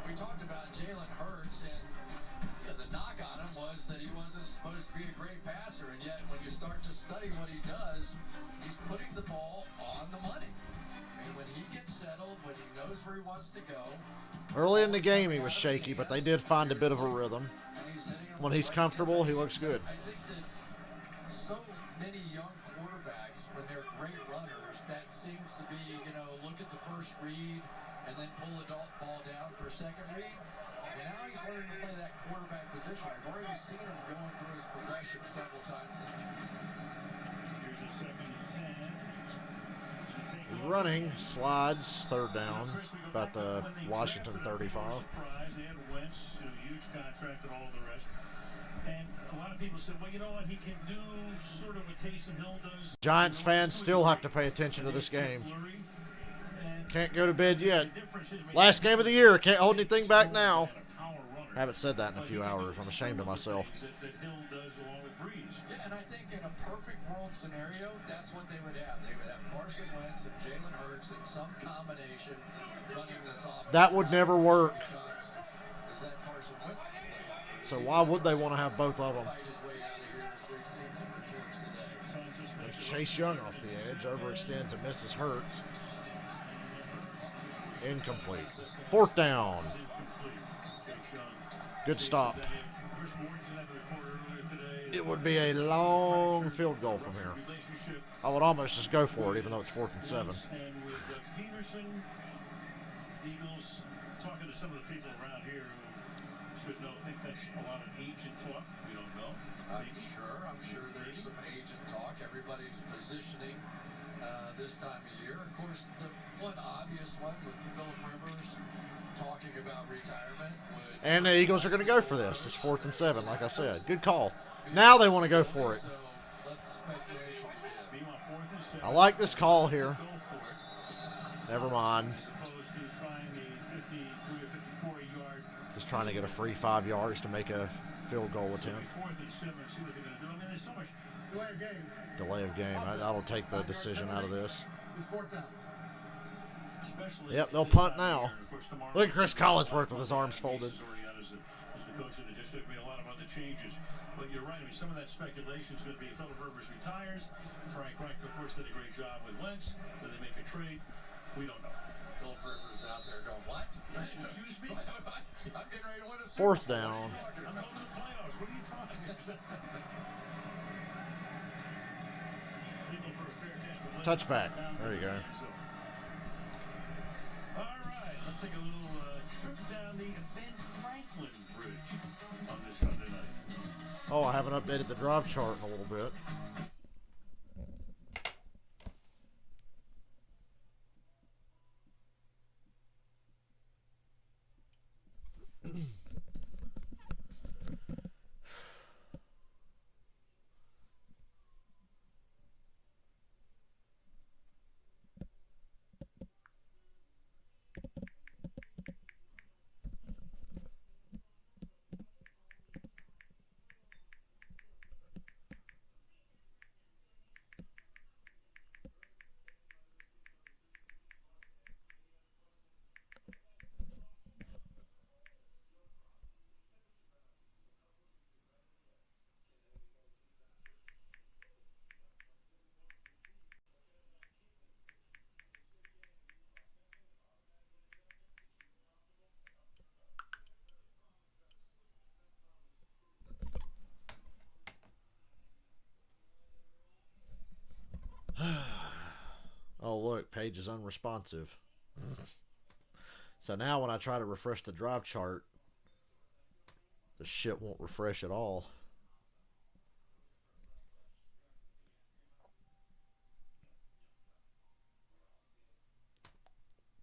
Speaker 1: We talked about Jalen Hurts, and the knock on him was that he wasn't supposed to be a great passer, and yet when you start to study what he does, he's putting the ball on the money. I mean, when he gets settled, when he knows where he wants to go.
Speaker 6: Early in the game, he was shaky, but they did find a bit of a rhythm. When he's comfortable, he looks good.
Speaker 1: I think that so many young quarterbacks, when they're great runners, that seems to be, look at the first read and then pull the ball down for a second read. And now he's learning to play that quarterback position. We've already seen him going through his progression several times.
Speaker 7: Here's a 2nd and 10.
Speaker 6: He's running, slides, 3rd down, about the Washington 35.
Speaker 7: They had Wentz, a huge contract and all the rest. And a lot of people said, well, you know what, he can do sort of what Taysom Hill does.
Speaker 6: Giants fans still have to pay attention to this game. Can't go to bed yet. Last game of the year. Can't hold anything back now. Haven't said that in a few hours. I'm ashamed of myself.
Speaker 1: Yeah, and I think in a perfect world scenario, that's what they would have. They would have Carson Wentz and Jalen Hurts in some combination running this offense.
Speaker 6: That would never work.
Speaker 1: Is that Carson Wentz's play?
Speaker 6: So why would they want to have both of them?
Speaker 1: Fight his way out of here, as we've seen some reports today.
Speaker 6: There's Chase Young off the edge, overextends and misses Hurts. Incomplete. 4th down. Good stop. It would be a long field goal from here. I would almost just go for it, even though it's 4th and 7.
Speaker 7: And with Peterson, Eagles, talking to some of the people around here who should know, think that's a lot of agent talk. We don't know.
Speaker 1: I'm sure there's some agent talk. Everybody's positioning this time of year. Of course, the one obvious one with Phillip Rivers talking about retirement.
Speaker 6: And the Eagles are going to go for this. It's 4th and 7, like I said. Good call. Now they want to go for it. I like this call here. Never mind. Just trying to get a free 5 yards to make a field goal attempt. Delay of game. That'll take the decision out of this. Yep, they'll punt now. Look at Chris Collinsworth with his arms folded.
Speaker 7: But you're right. I mean, some of that speculation is going to be if Phillip Rivers retires. Frank Reich, of course, did a great job with Wentz. Did they make a trade? We don't know.
Speaker 1: Phillip Rivers out there going, what?
Speaker 7: Excuse me?
Speaker 1: I'm getting ready to win a Super Bowl.
Speaker 6: 4th down.
Speaker 7: I'm going to the playoffs. What are you talking about? Signal for a fair catch.
Speaker 6: Touchback. There you go.
Speaker 7: All right. Let's take a little trip down the Ben Franklin Bridge on this Sunday night.
Speaker 6: Oh, I haven't updated the drive chart in a little bit. Oh, look, page is unresponsive. So now when I try to refresh the drive chart, the shit won't refresh at all.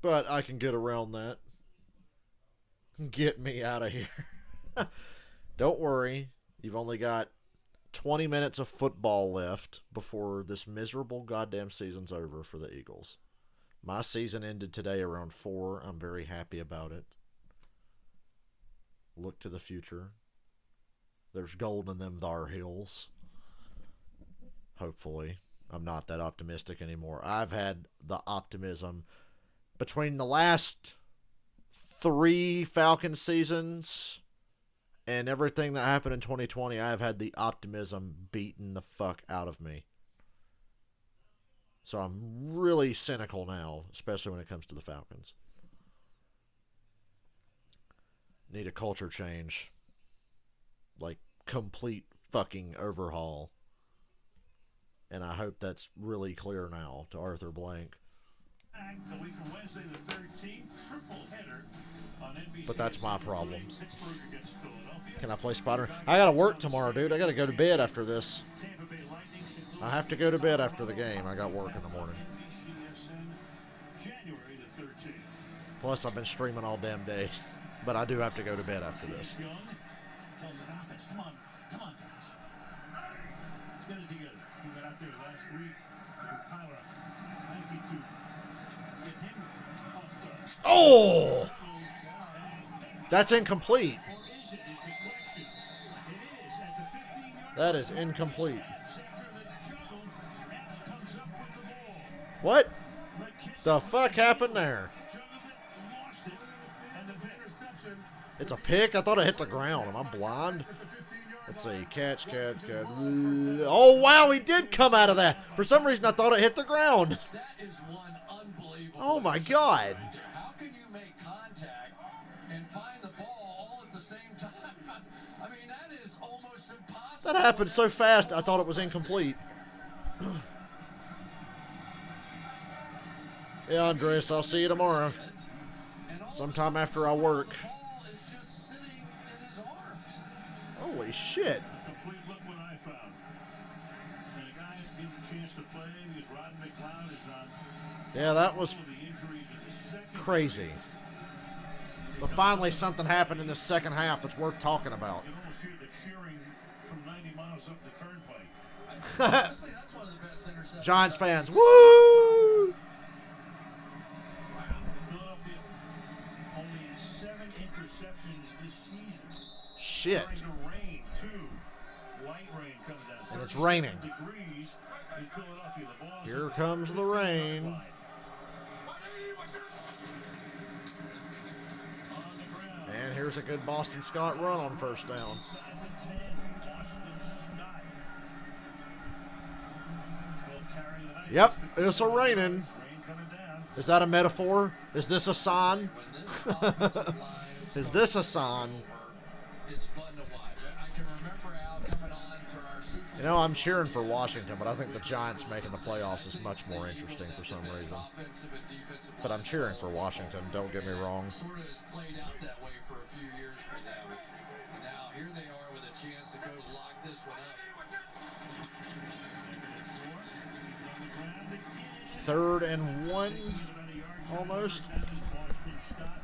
Speaker 6: But I can get around that. Get me out of here. Don't worry. You've only got 20 minutes of football left before this miserable goddamn season's over for the Eagles. My season ended today around 4. I'm very happy about it. Look to the future. There's gold in them thar hills. Hopefully. I'm not that optimistic anymore. I've had the optimism between the last 3 Falcon seasons and everything that happened in 2020. I've had the optimism beaten the fuck out of me. So I'm really cynical now, especially when it comes to the Falcons. Need a culture change. Like, complete fucking overhaul. And I hope that's really clear now to Arthur Blank.
Speaker 7: A week from Wednesday the 13th, triple header on NBC.
Speaker 6: But that's my problem.
Speaker 7: Pittsburgh against Philadelphia.
Speaker 6: Can I play Spider? I gotta work tomorrow, dude. I gotta go to bed after this. I have to go to bed after the game. I got work in the morning.
Speaker 7: January the 13th.
Speaker 6: Plus, I've been streaming all damn day. But I do have to go to bed after this.
Speaker 7: Young, tell them that offense, come on, guys. Let's get it together. He went out there last week with Tyler. 92. Get him pumped up.
Speaker 6: Oh! That's incomplete.
Speaker 7: Or is it, is the question. It is at the 15-yard
Speaker 6: That is incomplete.
Speaker 7: after the juggle. Epps comes up with the ball.
Speaker 6: What
Speaker 7: McKissick
Speaker 6: the fuck happened there?
Speaker 7: juggled it, lost it, and the interception.
Speaker 6: It's a pick? I thought it hit the ground. Am I blind? Let's see. Catch. Oh, wow. He did come out of that. For some reason, I thought it hit the ground.
Speaker 1: That is one unbelievable.
Speaker 6: Oh, my God.
Speaker 1: How can you make contact and find the ball all at the same time? I mean, that is almost impossible.
Speaker 6: That happened so fast, I thought it was incomplete. Yeah, Andres, I'll see you tomorrow. Sometime after I work.
Speaker 1: The ball is just sitting in his arms.
Speaker 6: Holy shit.
Speaker 7: A complete look what I found. And a guy given a chance to play because Rodden McLeod is on.
Speaker 6: Yeah, that was
Speaker 7: All of the injuries in the second.
Speaker 6: crazy. But finally, something happened in the second half that's worth talking about.
Speaker 7: You can almost hear the cheering from 90 miles up the turnpike.
Speaker 1: Honestly, that's one of the best interceptions.
Speaker 6: Giants fans, woo!
Speaker 7: Philadelphia, only 7 interceptions this season.
Speaker 6: Shit.
Speaker 7: Starting to rain, too. Light rain coming down.
Speaker 6: And it's raining.
Speaker 7: 37 degrees in Philadelphia. The ball is
Speaker 6: Here
Speaker 7: at the
Speaker 6: comes the
Speaker 7: 50-yard
Speaker 6: rain.
Speaker 7: line. On the ground.
Speaker 6: And here's a good Boston Scott run on first down.
Speaker 7: Inside the 10, Boston Scott. 12th carry of the night.
Speaker 6: Yep, it's a raining.
Speaker 7: Rain coming down.
Speaker 6: Is that a metaphor? Is this a sign?
Speaker 1: When this offensive line
Speaker 6: Is this a sign?
Speaker 1: it's fun to watch. I can remember Al coming on for our Super
Speaker 6: You know, I'm cheering for Washington, but I think the Giants making the playoffs is much more interesting for some reason.
Speaker 1: offensive and defensive
Speaker 6: But I'm cheering for Washington, don't get me wrong.
Speaker 1: sort of has played out that way for a few years for them. And now here they are with a chance to go lock one up.
Speaker 6: 3rd and 1, almost.
Speaker 7: Boston Scott.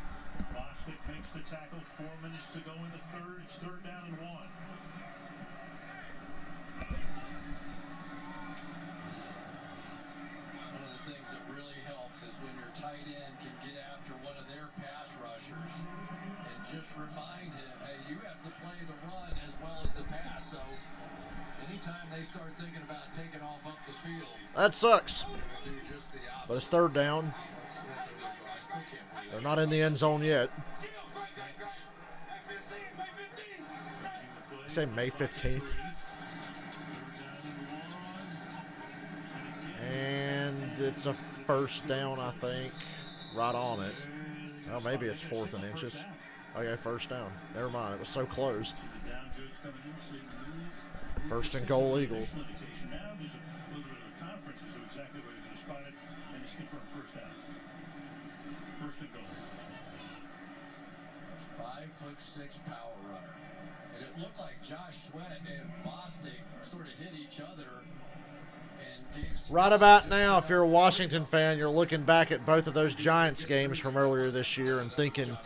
Speaker 7: Bostic makes the tackle. 4 minutes to go in the third. It's 3rd down and 1.
Speaker 1: One of the things that really helps is when your tight end can get after one of their pass rushers and just remind him, hey, you have to play the run as well as the pass. So anytime they start thinking about taking off up the field,
Speaker 6: That sucks.
Speaker 1: they're going to do just the opposite.
Speaker 6: But it's 3rd down.
Speaker 1: Smith over there going, I still can't believe
Speaker 6: They're not in the end zone yet. Say May 15th. And it's a 1st down, I think. Right on it. Oh, maybe it's 4th and inches. Okay, 1st down. Never mind. It was so close. 1st and goal, Eagles.
Speaker 7: Now there's a little bit of a conference as to exactly where you're going to spot it, and it's confirmed 1st down. 1st and goal.
Speaker 1: A 5'6" power runner. And it looked like Josh Sweat and Bostic sort of hit each other and gave
Speaker 6: Right about now, if you're a Washington fan, you're looking back at both of those Giants games from earlier this year and thinking,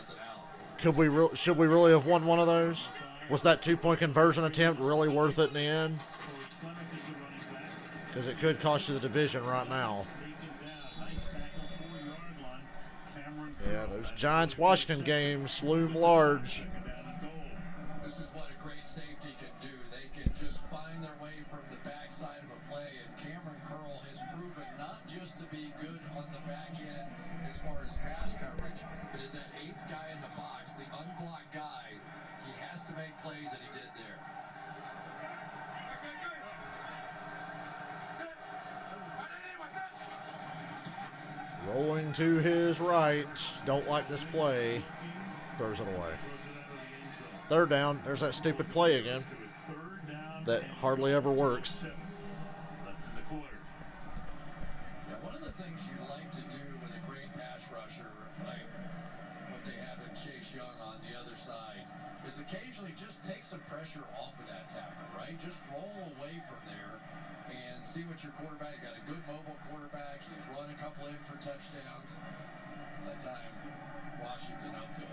Speaker 6: should we really have won one of those? Was that 2-point conversion attempt really worth it in the end? Because it could cost you the division right now. Yeah, those Giants-Washington games loom large.
Speaker 1: This is what a great safety can do. They can just find their way from the backside of a play, and Cameron Curl has proven not just to be good on the back end as far as pass coverage, but as that 8th guy in the box, the unblocked guy, he has to make plays, and he did there.
Speaker 6: Rolling to his right. Don't like this play. Throws it away. 3rd down. There's that stupid play again. That hardly ever works.
Speaker 1: Yeah, one of the things you like to do with a great pass rusher, like what they have in Chase Young on the other side, is occasionally just take some pressure off of that tackle, right? Just roll away from there and see what your quarterback, you got a good mobile quarterback, he's run a couple in for touchdowns. That time, Washington up to it.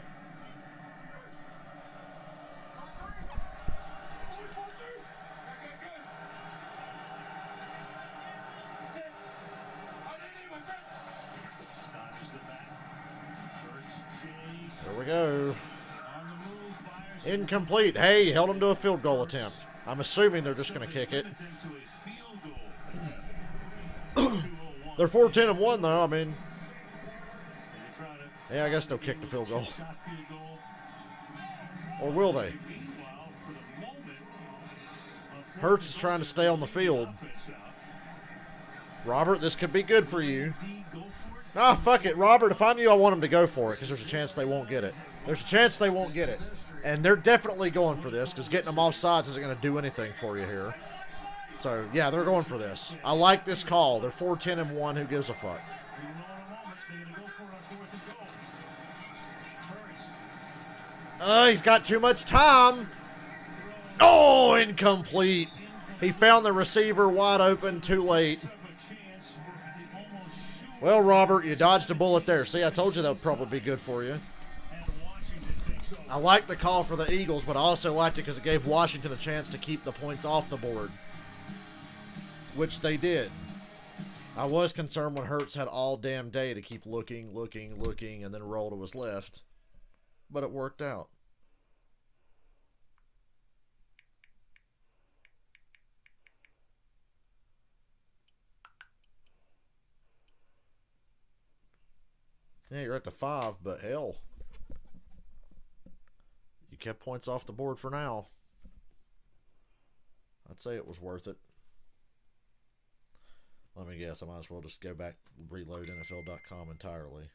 Speaker 6: There we go. Incomplete. Hey, held him to a field goal attempt. I'm assuming they're just going to kick it. They're 4-10-1 though. I mean, yeah, I guess they'll kick the field goal. Or will they? Hurts is trying to stay on the field. Robert, this could be good for you. Ah, fuck it. Robert, if I'm you, I want them to go for it because there's a chance they won't get it. There's a chance they won't get it. And they're definitely going for this because getting them off sides isn't going to do anything for you here. So, yeah, they're going for this. I like this call. They're 4-10-1. Who gives a fuck? He's got too much time. Oh, incomplete. He found the receiver wide open too late. Well, Robert, you dodged a bullet there. See, I told you that would probably be good for you. I like the call for the Eagles, but I also liked it because it gave Washington a chance to keep the points off the board, which they did. I was concerned when Hurts had all damn day to keep looking, and then roll to his left, but it worked out. Yeah, you're at the 5, but hell, you kept points off the board for now. I'd say it was worth it. Let me guess, I might as well just go back, reload NFL.com entirely.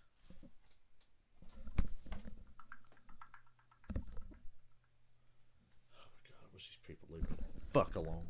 Speaker 6: Oh my God, I wish these people leave me the fuck alone.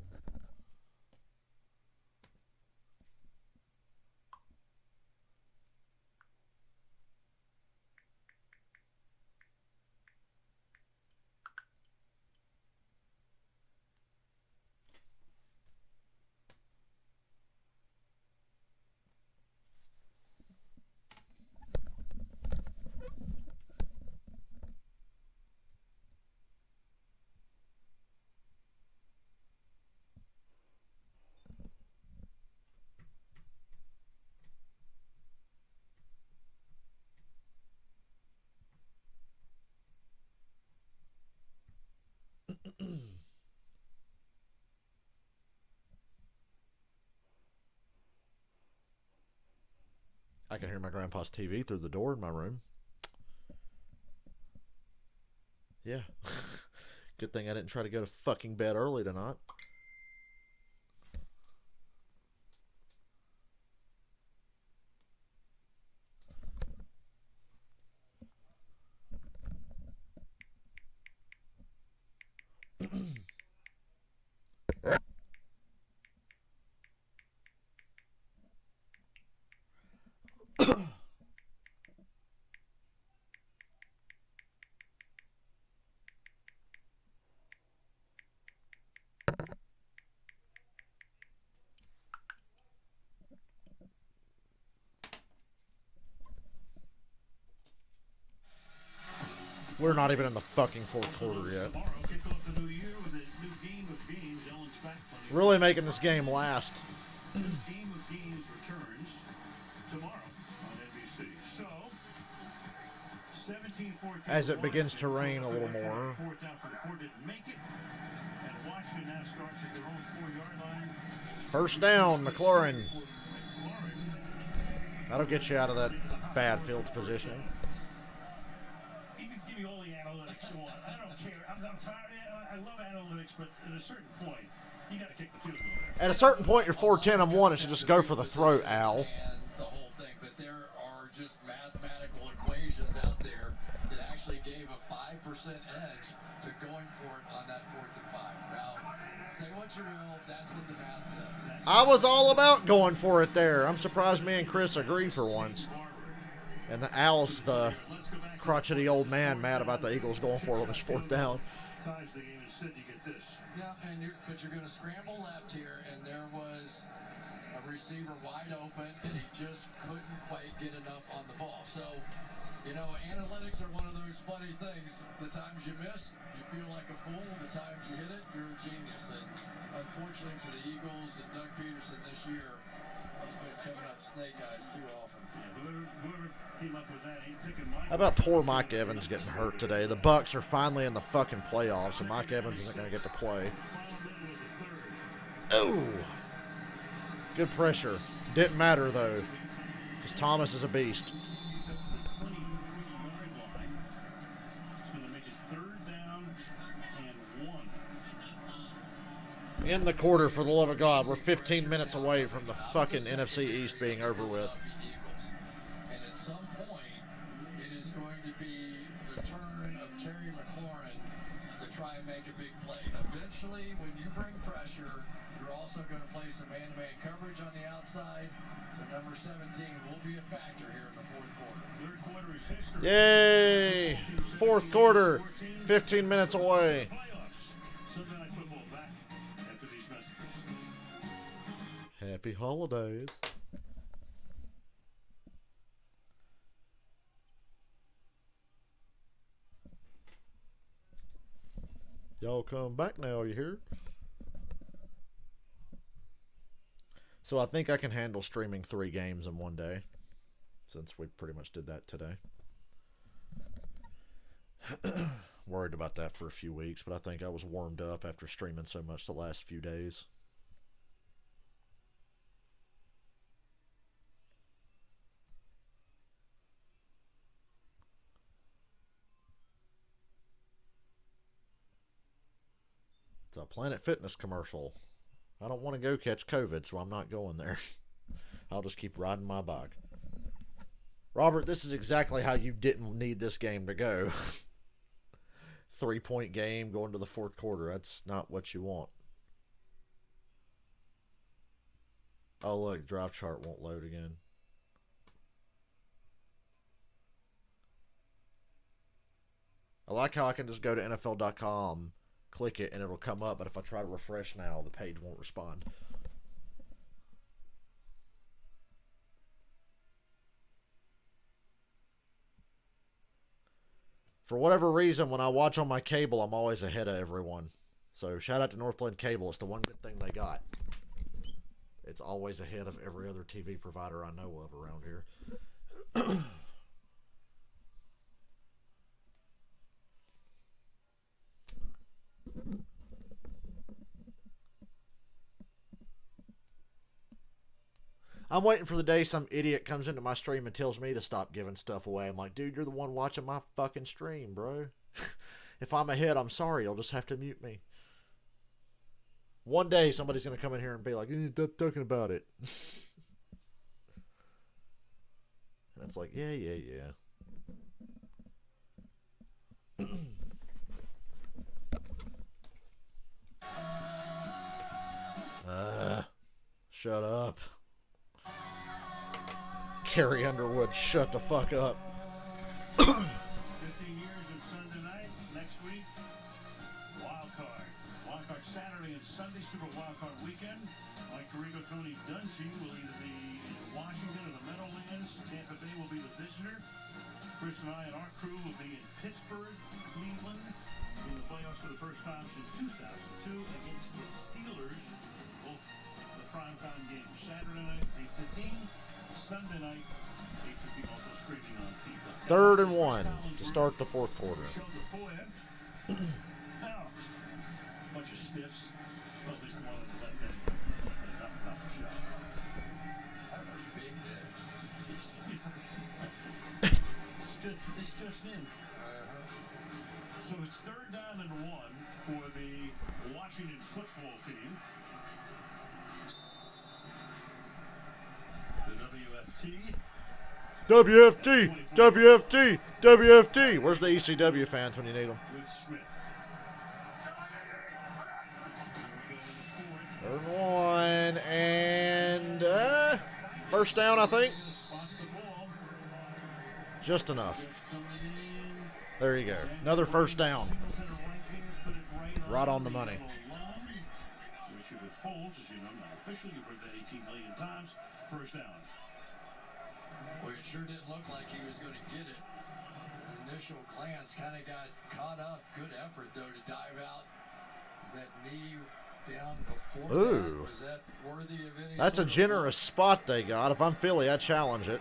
Speaker 6: I can hear my grandpa's TV through the door in my room. Yeah. Good thing I didn't try to go to fucking bed early tonight. We're not even in the fucking fourth quarter yet. Really making this game last.
Speaker 7: Game of Games returns tomorrow on NBC. So, 17-14
Speaker 6: As it begins to rain a little more.
Speaker 7: Fourth down for the four didn't make it. And Washington now starts at their own 4-yard line.
Speaker 6: First down, McLaurin. That'll get you out of that bad field positioning.
Speaker 7: You can give me all the analytics you want. I don't care. I'm tired. I love analytics, but at a certain point, you got to kick the field goal there.
Speaker 6: At a certain point, you're 4-10 and 1. It should just go for the throat, Al.
Speaker 1: And the whole thing, but there are just mathematical equations out there that actually gave a 5% edge to going for it on that 4th and 5. Now, say what you will, that's what the math says.
Speaker 6: I was all about going for it there. I'm surprised me and Chris agree for once. And the Al's the crotchety old man mad about the Eagles going for it on his 4th down.
Speaker 7: Ties the game. Instead, you get this.
Speaker 1: Yeah, but you're going to scramble left here, and there was a receiver wide open, and he just couldn't quite get enough on the ball. So, you know, analytics are one of those funny things. The times you miss, you feel like a fool. The times you hit it, you're a genius. And unfortunately for the Eagles and Doug Peterson this year, he's been coming up snake eyes too often.
Speaker 7: Yeah, whoever came up with that ain't picking mine.
Speaker 6: How about poor Mike Evans getting hurt today? The Bucks are finally in the fucking playoffs, and Mike Evans isn't going to get to play. Oh, good pressure. Didn't matter though, because Thomas is a beast.
Speaker 7: He's up to the 23-yard line. It's going to make it 3rd down and 1.
Speaker 6: In the quarter, for the love of God, we're 15 minutes away from the fucking NFC East being over with.
Speaker 1: And at some point, it is going to be the turn of Terry McLaurin to try and make a big play. Eventually, when you bring pressure, you're also going to play some man-to-man coverage on the outside. So number 17 will be a factor here in the 4th quarter.
Speaker 7: 3rd quarter is history.
Speaker 6: Yay! 4th quarter, 15 minutes away.
Speaker 7: Playoffs. Sunday Night Football back after these messages.
Speaker 6: Happy holidays. Y'all come back now, you hear? So I think I can handle streaming 3 games in one day, since we pretty much did that today. Worried about that for a few weeks, but I think I was warmed up after streaming so much the last few days. It's a Planet Fitness commercial. I don't want to go catch COVID, so I'm not going there. I'll just keep riding my bike. Robert, this is exactly how you didn't need this game to go. 3-point game going to the 4th quarter. That's not what you want. Oh, look, the drive chart won't load again. I like how I can just go to NFL.com, click it, and it'll come up, but if I try to refresh now, the page won't respond. For whatever reason, when I watch on my cable, I'm always ahead of everyone. So shout out to Northland Cable. It's the one good thing they got. It's always ahead of every other TV provider I know of around here. I'm waiting for the day some idiot comes into my stream and tells me to stop giving stuff away. I'm like, dude, you're the one watching my fucking stream, bro. If I'm ahead, I'm sorry. You'll just have to mute me. One day, somebody's going to come in here and be like, stop talking about it. And it's like, yeah. Shut up. Carrie Underwood, shut the fuck up.
Speaker 7: 15 years of Sunday night. Next week, Wild Card. Wild Card Saturday and Sunday, Super Wild Card weekend. Mike Tirico, Tony Dungy will either be in Washington or the Meadowlands. Tampa Bay will be the visitor. Chris and I and our crew will be in Pittsburgh, Cleveland, in the playoffs for the first time since 2002 against the Steelers. Both the primetime games. Saturday night, 8:15. Sunday night, 8:15, also streaming on Peacock.
Speaker 6: 3rd and 1 to start the fourth quarter.
Speaker 7: Now, bunch of stiffs. Well, at least the one on the left end. Not the shot.
Speaker 1: I have a big head.
Speaker 7: It's just in. So it's 3rd down and 1 for the Washington football team. The
Speaker 6: WFT. Where's the ECW fans when you need them?
Speaker 7: with Smith.
Speaker 6: 3rd and 1 and first down, I think. Just enough. There you go. Another first down. Right on the money.
Speaker 7: Which if it holds, as you know, not officially, you've heard that 18 million times. First down.
Speaker 1: Well, it sure didn't look like he was going to get it. An initial glance kind of got caught up. Good effort, though, to dive out. Is that knee down before
Speaker 6: Ooh.
Speaker 1: that? Was that worthy of any
Speaker 6: That's a
Speaker 1: sort of
Speaker 6: generous spot they got. If I'm Philly, I challenge it.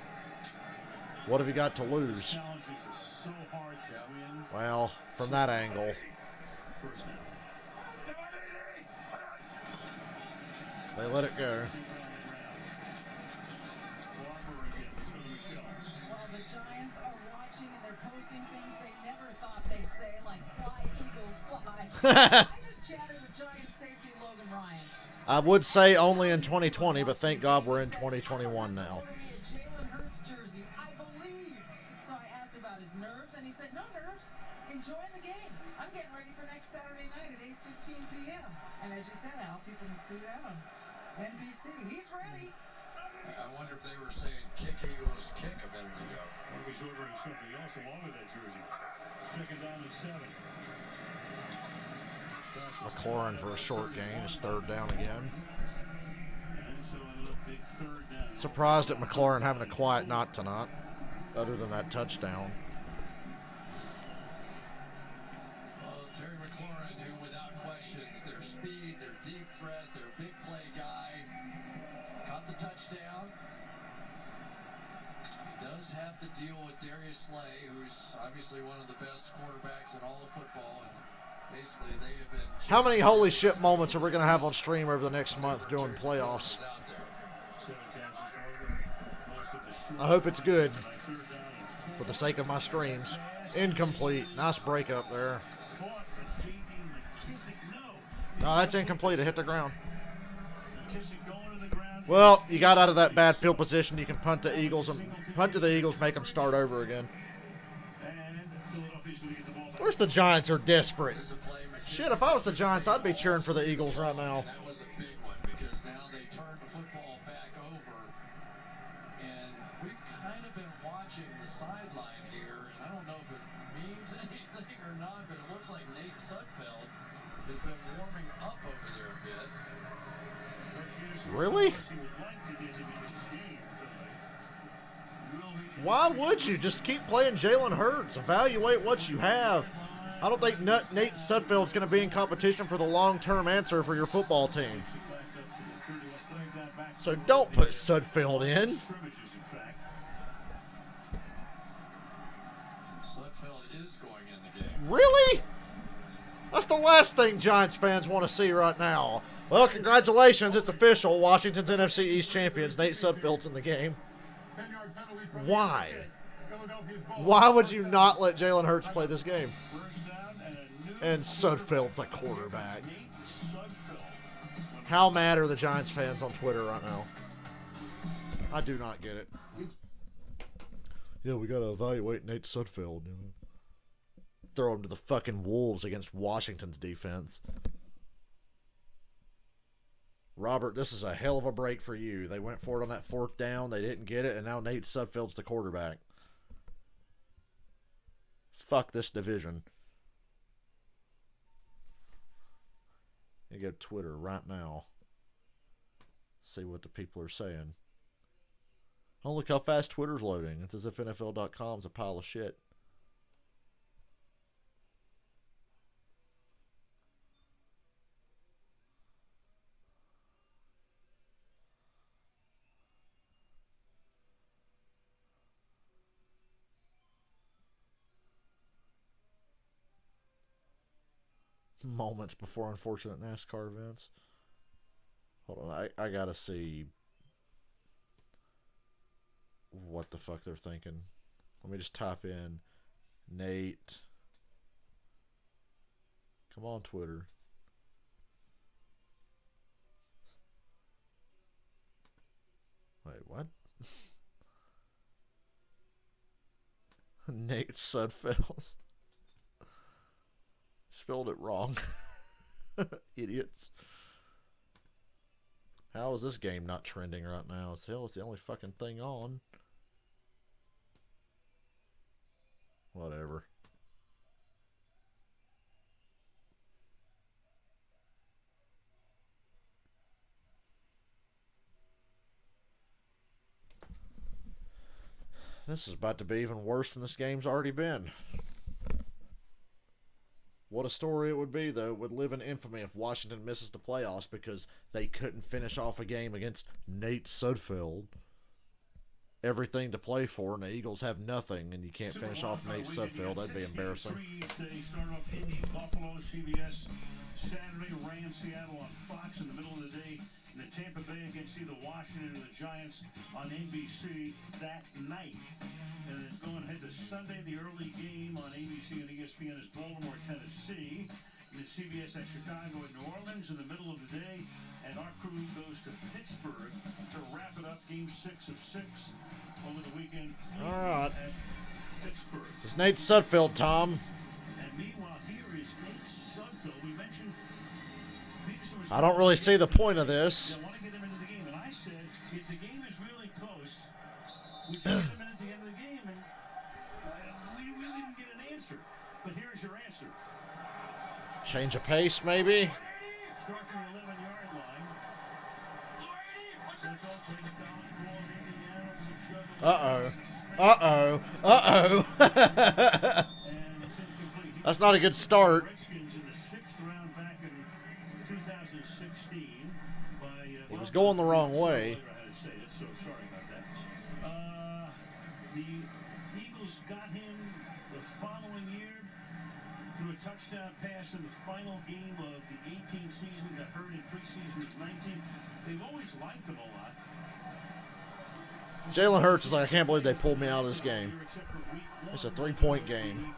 Speaker 6: What have you got to lose?
Speaker 7: Challenges are so hard to win.
Speaker 6: Well, from that angle.
Speaker 7: First down.
Speaker 6: They let it go.
Speaker 7: Barber again. Let's go to Michelle.
Speaker 8: Well, the Giants are watching and they're posting things they never thought they'd say, like "Fly, Eagles, fly." I just chatted with Giants safety Logan Ryan.
Speaker 6: I would say only in 2020, but thank God we're in 2021 now.
Speaker 8: Jalen Hurts jersey, I believe. So I asked about his nerves, and he said, "No nerves, enjoying the game. I'm getting ready for next Saturday night at 8:15 p.m." And as you said, Al, people can see that on NBC. He's ready.
Speaker 1: I wonder if they were saying "kick Eagles, kick" a minute ago.
Speaker 7: Or he's ordering something else along with that jersey. 2nd down and 7.
Speaker 6: McLaurin for a short gain is 3rd down again.
Speaker 7: And so another big 3rd down.
Speaker 6: Surprised at McLaurin having a quiet night tonight, other than that touchdown.
Speaker 1: Well, Terry McLaurin, who without questions, their speed, their deep threat, their big play guy, caught the touchdown. He does have to deal with Darius Slay, who's obviously one of the best quarterbacks in all of football. And basically, they have been.
Speaker 6: How many holy shit moments are we going to have on stream over the next month during playoffs?
Speaker 1: Out there.
Speaker 7: 7 catches over. Most of the short
Speaker 6: I hope it's good
Speaker 7: by 3rd down and 4.
Speaker 6: for the sake of my streams. Incomplete. Nice breakup there.
Speaker 7: Caught as J.D. McKissick. No.
Speaker 6: No, that's incomplete. It hit the ground.
Speaker 7: McKissick going to the ground.
Speaker 6: Well, you got out of that bad field position. You can punt to Eagles and punt to the Eagles, make them start over again.
Speaker 7: And Philadelphia's going to get the ball
Speaker 6: Of
Speaker 7: back.
Speaker 6: course, the Giants are desperate.
Speaker 1: This is a play McKissick.
Speaker 6: Shit, if I was the Giants, I'd be cheering for the Eagles right now.
Speaker 1: That was a big one because now they turn the football back over. And we've kind of been watching the sideline here, and I don't know if it means anything or not, but it looks like Nate Sudfeld has been warming up over there a bit.
Speaker 6: Really?
Speaker 7: He would like to get him into the game tonight. Will be
Speaker 6: Why would you? Just keep playing Jalen Hurts. Evaluate what you have. I don't think Nate Sudfeld's going to be in competition for the long-term answer for your football team.
Speaker 7: back up to the 30. Flag that back.
Speaker 6: So don't put Sudfeld in.
Speaker 7: Scrimmages, in fact.
Speaker 1: And Sudfeld is going in the game.
Speaker 6: Really? That's the last thing Giants fans want to see right now. Well, congratulations. It's official. Washington's NFC East champions. Nate Sudfeld's in the game.
Speaker 5: 10-yard penalty from the
Speaker 6: Why?
Speaker 5: kick. Philadelphia's ball.
Speaker 6: Why would you not let Jalen Hurts play this game?
Speaker 7: First down and a new
Speaker 6: And Sudfeld's the quarterback.
Speaker 7: Nate Sudfeld.
Speaker 6: How mad are the Giants fans on Twitter right now? I do not get it. Yeah, we got to evaluate Nate Sudfeld. You know? Throw him to the fucking wolves against Washington's defense. Robert, this is a hell of a break for you. They went for it on that 4th down. They didn't get it, and now Nate Sudfeld's the quarterback. Fuck this division. You go to Twitter right now. See what the people are saying. Oh, look how fast Twitter's loading. It's as if NFL.com's a pile of shit. Moments before unfortunate NASCAR events. Hold on, I gotta see what the fuck they're thinking. Let me just type in Nate. Come on, Twitter. Wait, what? Nate Sudfeld. Spelled it wrong. Idiots. How is this game not trending right now? It's the only fucking thing on. Whatever. This is about to be even worse than this game's already been. What a story it would be, though. It would live in infamy if Washington misses the playoffs because they couldn't finish off a game against Nate Sudfeld. Everything to play for, and the Eagles have nothing, and you can't finish off Nate Sudfeld. That'd be embarrassing.
Speaker 7: They start off Indy, Buffalo, CBS. Saturday, Rams, Seattle on Fox in the middle of the day. And then Tampa Bay against either Washington or the Giants on NBC that night. And then going ahead to Sunday, the early game on ABC and ESPN is Baltimore, Tennessee. And then CBS at Chicago and New Orleans in the middle of the day. And our crew goes to Pittsburgh to wrap it up. Game 6 of 6 over the weekend.
Speaker 6: All right.
Speaker 7: At Pittsburgh.
Speaker 6: It's Nate Sudfeld, Tom.
Speaker 7: And meanwhile, here is Nate Sudfeld. We mentioned Peterson was
Speaker 6: I don't really see the point of this.
Speaker 7: I want to get him into the game. And I said, if the game is really close, would you get him in at the end of the game? And we really didn't get an answer. But here's your answer.
Speaker 6: Change of pace, maybe?
Speaker 7: Start from the 11-yard line. Sudfeld takes college ball in Indiana.
Speaker 6: Uh-oh. Uh-oh.
Speaker 7: And it's incomplete.
Speaker 6: That's not a good start.
Speaker 7: Redskins in the 6th round back in 2016 by
Speaker 6: He was going the wrong way.
Speaker 7: I had to say it, so sorry about that. The Eagles got him the following year through a touchdown pass in the final game of the 18 season. Got hurt in preseason of 19. They've always liked him a lot.
Speaker 6: Jalen Hurts is like, I can't believe they pulled me out of this game. It's a 3-point game.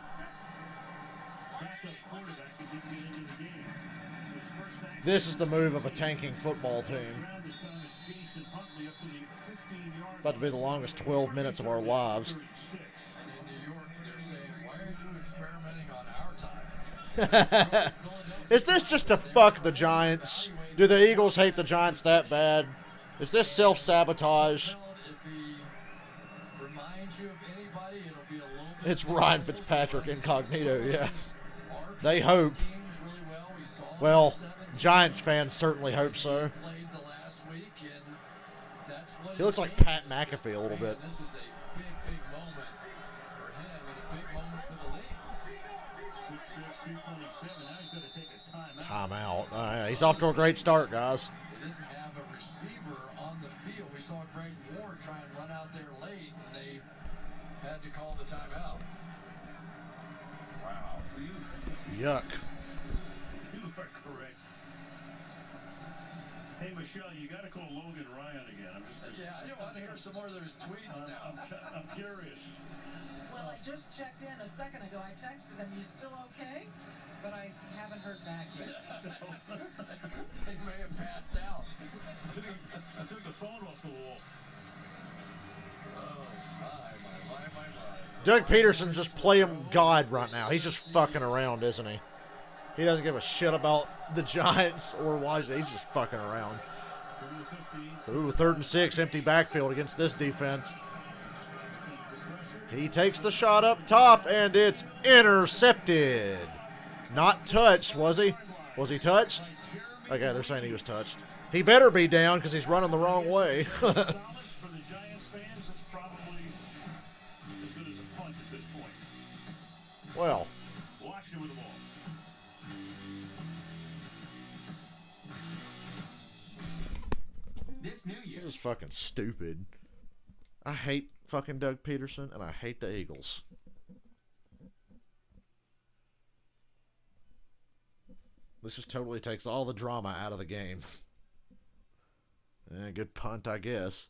Speaker 6: This is the move of a tanking football team. About to be the longest 12 minutes of our lives.
Speaker 1: And in New York, they're saying, why are you experimenting on our time?
Speaker 6: Is this just to fuck the Giants? Do the Eagles hate the Giants that bad? Is this self-sabotage? It's Ryan Fitzpatrick incognito, yeah. They hope. Well, Giants fans certainly hope so. He looks like Pat McAfee a little bit.
Speaker 1: This is a big, big moment for him and a big moment for the league.
Speaker 7: 6'6", 227. Now he's going to take a timeout.
Speaker 6: Timeout. He's off to a great start, guys.
Speaker 1: They didn't have a receiver on the field. We saw Greg Ward try and run out there late, and they had to call the timeout. Wow.
Speaker 6: Yuck.
Speaker 7: You are correct. Michelle, you got to call Logan Ryan again.
Speaker 1: Yeah, I didn't want to hear some more of those tweets now.
Speaker 7: I'm curious.
Speaker 8: Well, I just checked in a second ago. I texted him, "You still okay?" But I haven't heard back yet.
Speaker 1: He may have passed out.
Speaker 7: I took the phone off the wall.
Speaker 1: Oh, my.
Speaker 6: Doug Peterson's just playing God right now. He's just fucking around, isn't he? He doesn't give a shit about the Giants or Washington. He's just fucking around. Ooh, 3rd and 6, empty backfield against this defense. He takes the shot up top, and it's intercepted. Not touched, was he? Was he touched? Okay, they're saying he was touched. He better be down because he's running the wrong way.
Speaker 7: For the Giants fans, it's probably as good as a punt at this point.
Speaker 6: Well.
Speaker 7: Washington with the ball.
Speaker 10: This New Year.
Speaker 6: This is fucking stupid. I hate fucking Doug Peterson, and I hate the Eagles. This just totally takes all the drama out of the game. Good punt, I guess.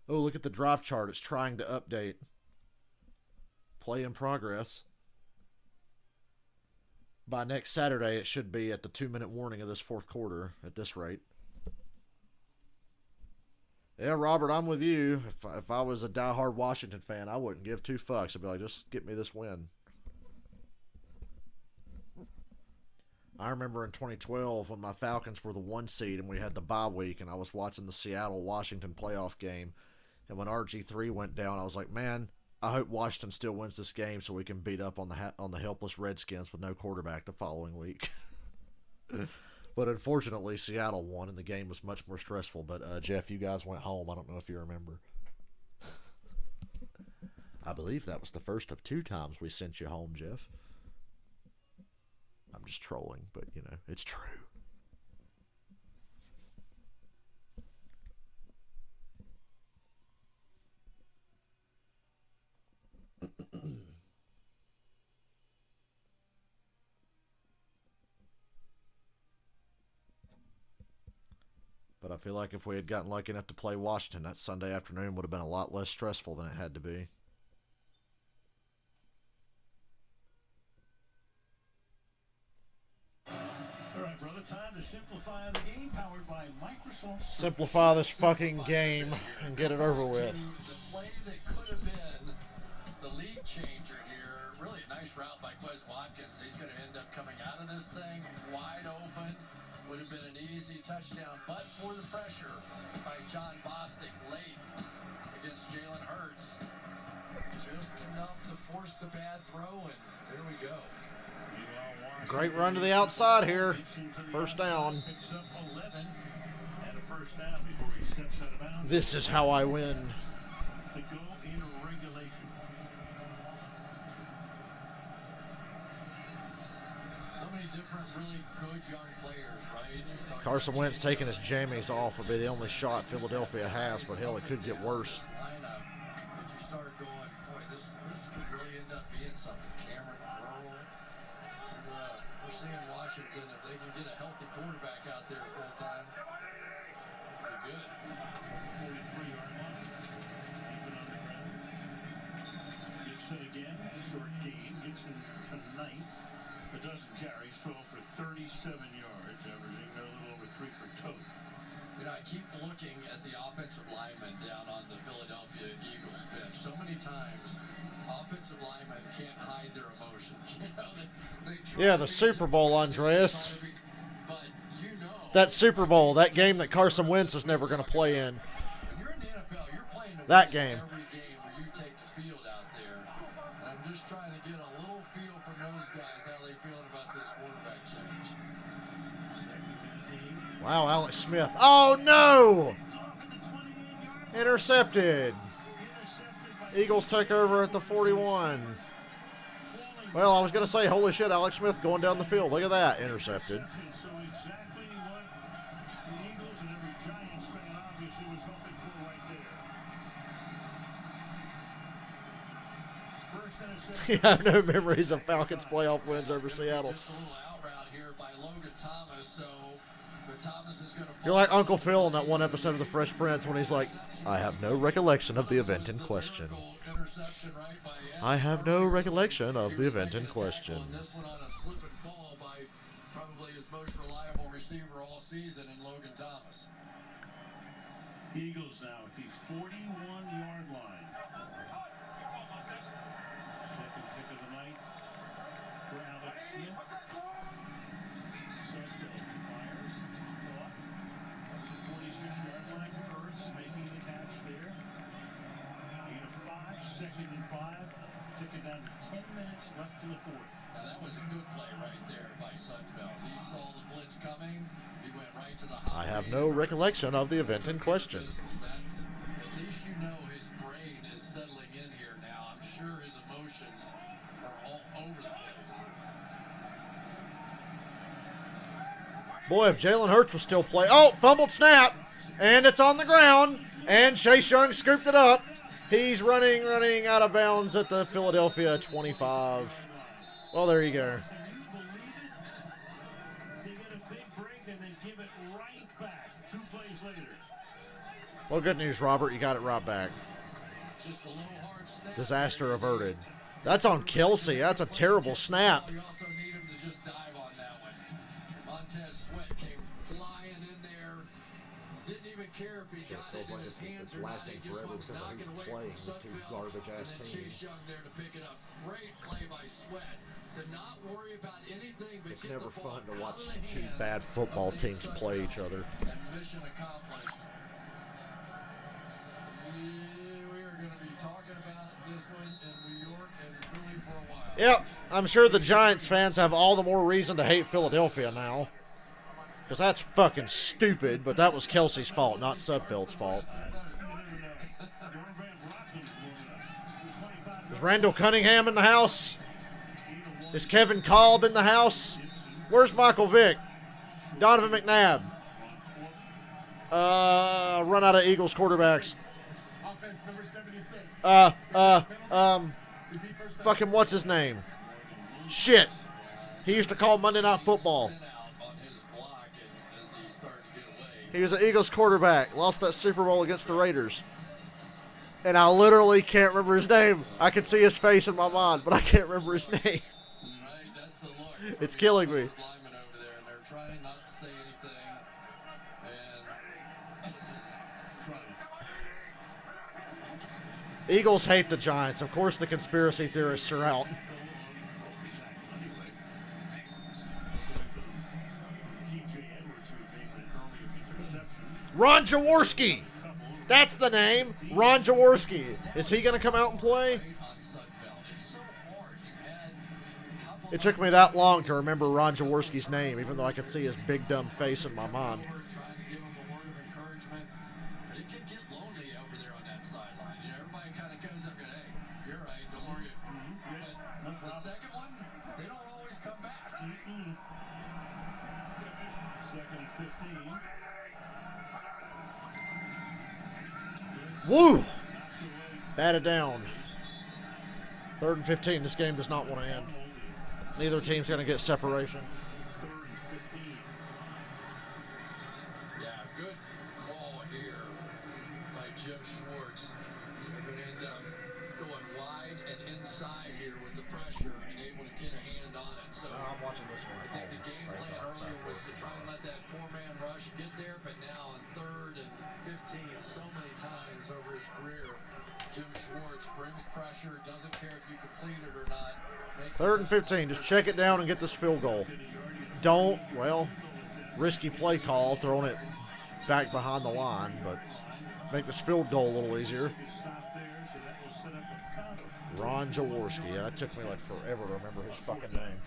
Speaker 6: Oh, look at the drive chart. It's trying to update. Play in progress. By next Saturday, it should be at the 2-minute warning of this 4th quarter at this rate. Yeah, Robert, I'm with you. If I was a diehard Washington fan, I wouldn't give 2 fucks. I'd be like, just get me this win. I remember in 2012 when my Falcons were the 1 seed and we had the bye week and I was watching the Seattle-Washington playoff game. And when RG3 went down, I was like, man, I hope Washington still wins this game so we can beat up on the helpless Redskins with no quarterback the following week. But unfortunately, Seattle won, and the game was much more stressful. But, Jeff, you guys went home. I don't know if you remember. I believe that was the first of 2 times we sent you home, Jeff. I'm just trolling, but, you know, it's true. But I feel like if we had gotten lucky enough to play Washington, that Sunday afternoon would have been a lot less stressful than it had to be.
Speaker 7: All right, brother, time to simplify the game, powered by Microsoft.
Speaker 6: Simplify this fucking game and get it over with.
Speaker 1: The play that could have been the lead changer here. Really a nice route by Quez Watkins. He's going to end up coming out of this thing wide open. Would have been an easy touchdown, but for the pressure by John Bostic late against Jalen Hurts. Just enough to force the bad throw, and there we go.
Speaker 6: Great run to the outside here. First down. This is how I win.
Speaker 7: To go in regulation.
Speaker 1: So many different really good young players, right?
Speaker 6: Carson Wentz taking his jammies off would be the only shot Philadelphia has, but hell, it could get worse.
Speaker 1: Get you started going, boy, this could really end up being something. Cameron Curl. We're seeing Washington, if they can get a healthy quarterback out there full time, that'd be good.
Speaker 7: 43-yard line. Even on the ground. Gibson again, short gain. Gibson tonight, a dozen carries, 12 for 37 yards, averaging a little over 3 per tote.
Speaker 1: You know, I keep looking at the offensive linemen down on the Philadelphia Eagles bench. So many times, offensive linemen can't hide their emotions. You know,
Speaker 6: yeah, the Super Bowl, Andreas.
Speaker 1: But you know,
Speaker 6: that Super Bowl, that game that Carson Wentz is never going to play in.
Speaker 1: When you're in the NFL, you're playing to
Speaker 6: that
Speaker 1: win
Speaker 6: game.
Speaker 1: Every game where you take the field out there. And I'm just trying to get a little feel from those guys, how they feeling about this quarterback change.
Speaker 6: Wow, Alex Smith. Oh, no! Intercepted. Eagles take over at the 41.
Speaker 7: Falling
Speaker 6: Well, I was going to say, holy shit, Alex Smith going down the field. Look at that. Intercepted.
Speaker 7: So exactly what the Eagles and every Giants fan obviously was hoping for right there. First interception.
Speaker 6: I have no memories of Falcons playoff wins over Seattle.
Speaker 1: Just a little out route here by Logan Thomas, so but Thomas is going to.
Speaker 6: You're like Uncle Phil in that one episode of The Fresh Prince when he's like, I have no recollection of the event in question. I have no recollection of the event in question.
Speaker 1: This one on a slip and fall by probably his most reliable receiver all season in Logan Thomas.
Speaker 7: Eagles now at the 41-yard line. Second pick of the night for Alex Smith. Sudfeld fires. Caught. At the 46-yard line. Ertz making the catch there. 8 of 5. Second and 5. Took it down to 10 minutes left in the fourth.
Speaker 1: Now that was a good play right there by Sudfeld. He saw the blitz coming. He went right to the hot.
Speaker 6: I have no recollection of the event in question.
Speaker 1: At least you know his brain is settling in here now. I'm sure his emotions are all over the place.
Speaker 6: Boy, if Jalen Hurts was still playing. Oh, fumbled snap. And it's on the ground. And Chase Young scooped it up. He's running out of bounds at the Philadelphia 25. Well, there you go. Well, good news, Robert. You got it right back. Disaster averted. That's on Kelsey. That's a terrible snap.
Speaker 1: You also need him to just dive on that one. Montez Sweat came flying in there. Didn't even care if he got it in his hands or not. He just went knocking away from Sudfeld. And then Chase Young there to pick it up. Great play by Sweat. To not worry about anything but
Speaker 6: It's
Speaker 1: get
Speaker 6: never
Speaker 1: the ball
Speaker 6: fun to
Speaker 1: out
Speaker 6: watch
Speaker 1: of the
Speaker 6: two
Speaker 1: hands
Speaker 6: bad football
Speaker 1: of Nate
Speaker 6: teams play each
Speaker 1: Sudfeld.
Speaker 6: other.
Speaker 1: And mission accomplished. We are going to be talking about this one in New York and Philly for a while.
Speaker 6: Yep, I'm sure the Giants fans have all the more reason to hate Philadelphia now. Because that's fucking stupid, but that was Kelsey's fault, not Sudfeld's fault. Is Randall Cunningham in the house? Is Kevin Kolb in the house? Where's Michael Vick? Donovan McNabb. Run out of Eagles quarterbacks.
Speaker 5: Offense number 76.
Speaker 6: Fucking what's his name? Shit. He used to call Monday Night Football. He was an Eagles quarterback. Lost that Super Bowl against the Raiders. And I literally can't remember his name. I can see his face in my mind, but I can't remember his name. It's killing me. Eagles hate the Giants. Of course the conspiracy theorists are out. Ron Jaworski. That's the name. Ron Jaworski. Is he going to come out and play? It took me that long to remember Ron Jaworski's name, even though I could see his big dumb face in my mind. Woo! Batted down. 3rd and 15. This game does not want to end. Neither team's going to get separation.
Speaker 1: Yeah, good call here by Jim Schwartz. They're going to end up going wide and inside here with the pressure and able to get a hand on it. So
Speaker 6: I'm watching this one.
Speaker 1: I think the game plan earlier was to try and let that four-man rush get there, but now on 3rd and 15 so many times over his career, Jim Schwartz brings pressure, doesn't care if you complete it or not.
Speaker 6: 3rd and 15. Just check it down and get this field goal. Don't, well, risky play call, throwing it back behind the line, but make this field goal a little easier. Ron Jaworski. Yeah, that took me like forever to remember his fucking name.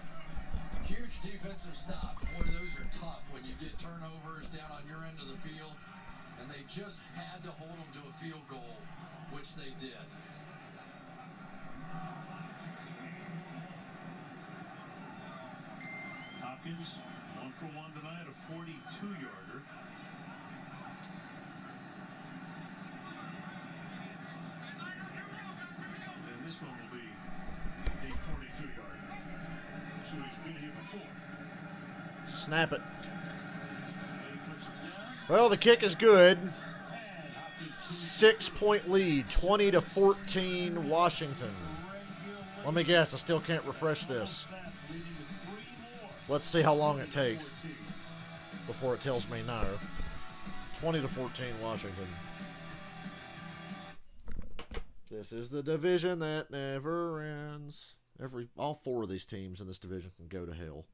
Speaker 1: Huge defensive stop. Boy, those are tough when you get turnovers down on your end of the field, and they just had to hold them to a field goal, which they did.
Speaker 7: Watkins, 1 for 1 tonight, a 42-yarder. And this one will be a 42-yarder. So he's been here before.
Speaker 6: Snap it. Well, the kick is good. 6-point lead, 20-14 Washington. Let me guess, I still can't refresh this. Let's see how long it takes before it tells me no. 20-14 Washington. This is the division that never ends. All 4 of these teams in this division can go to hell.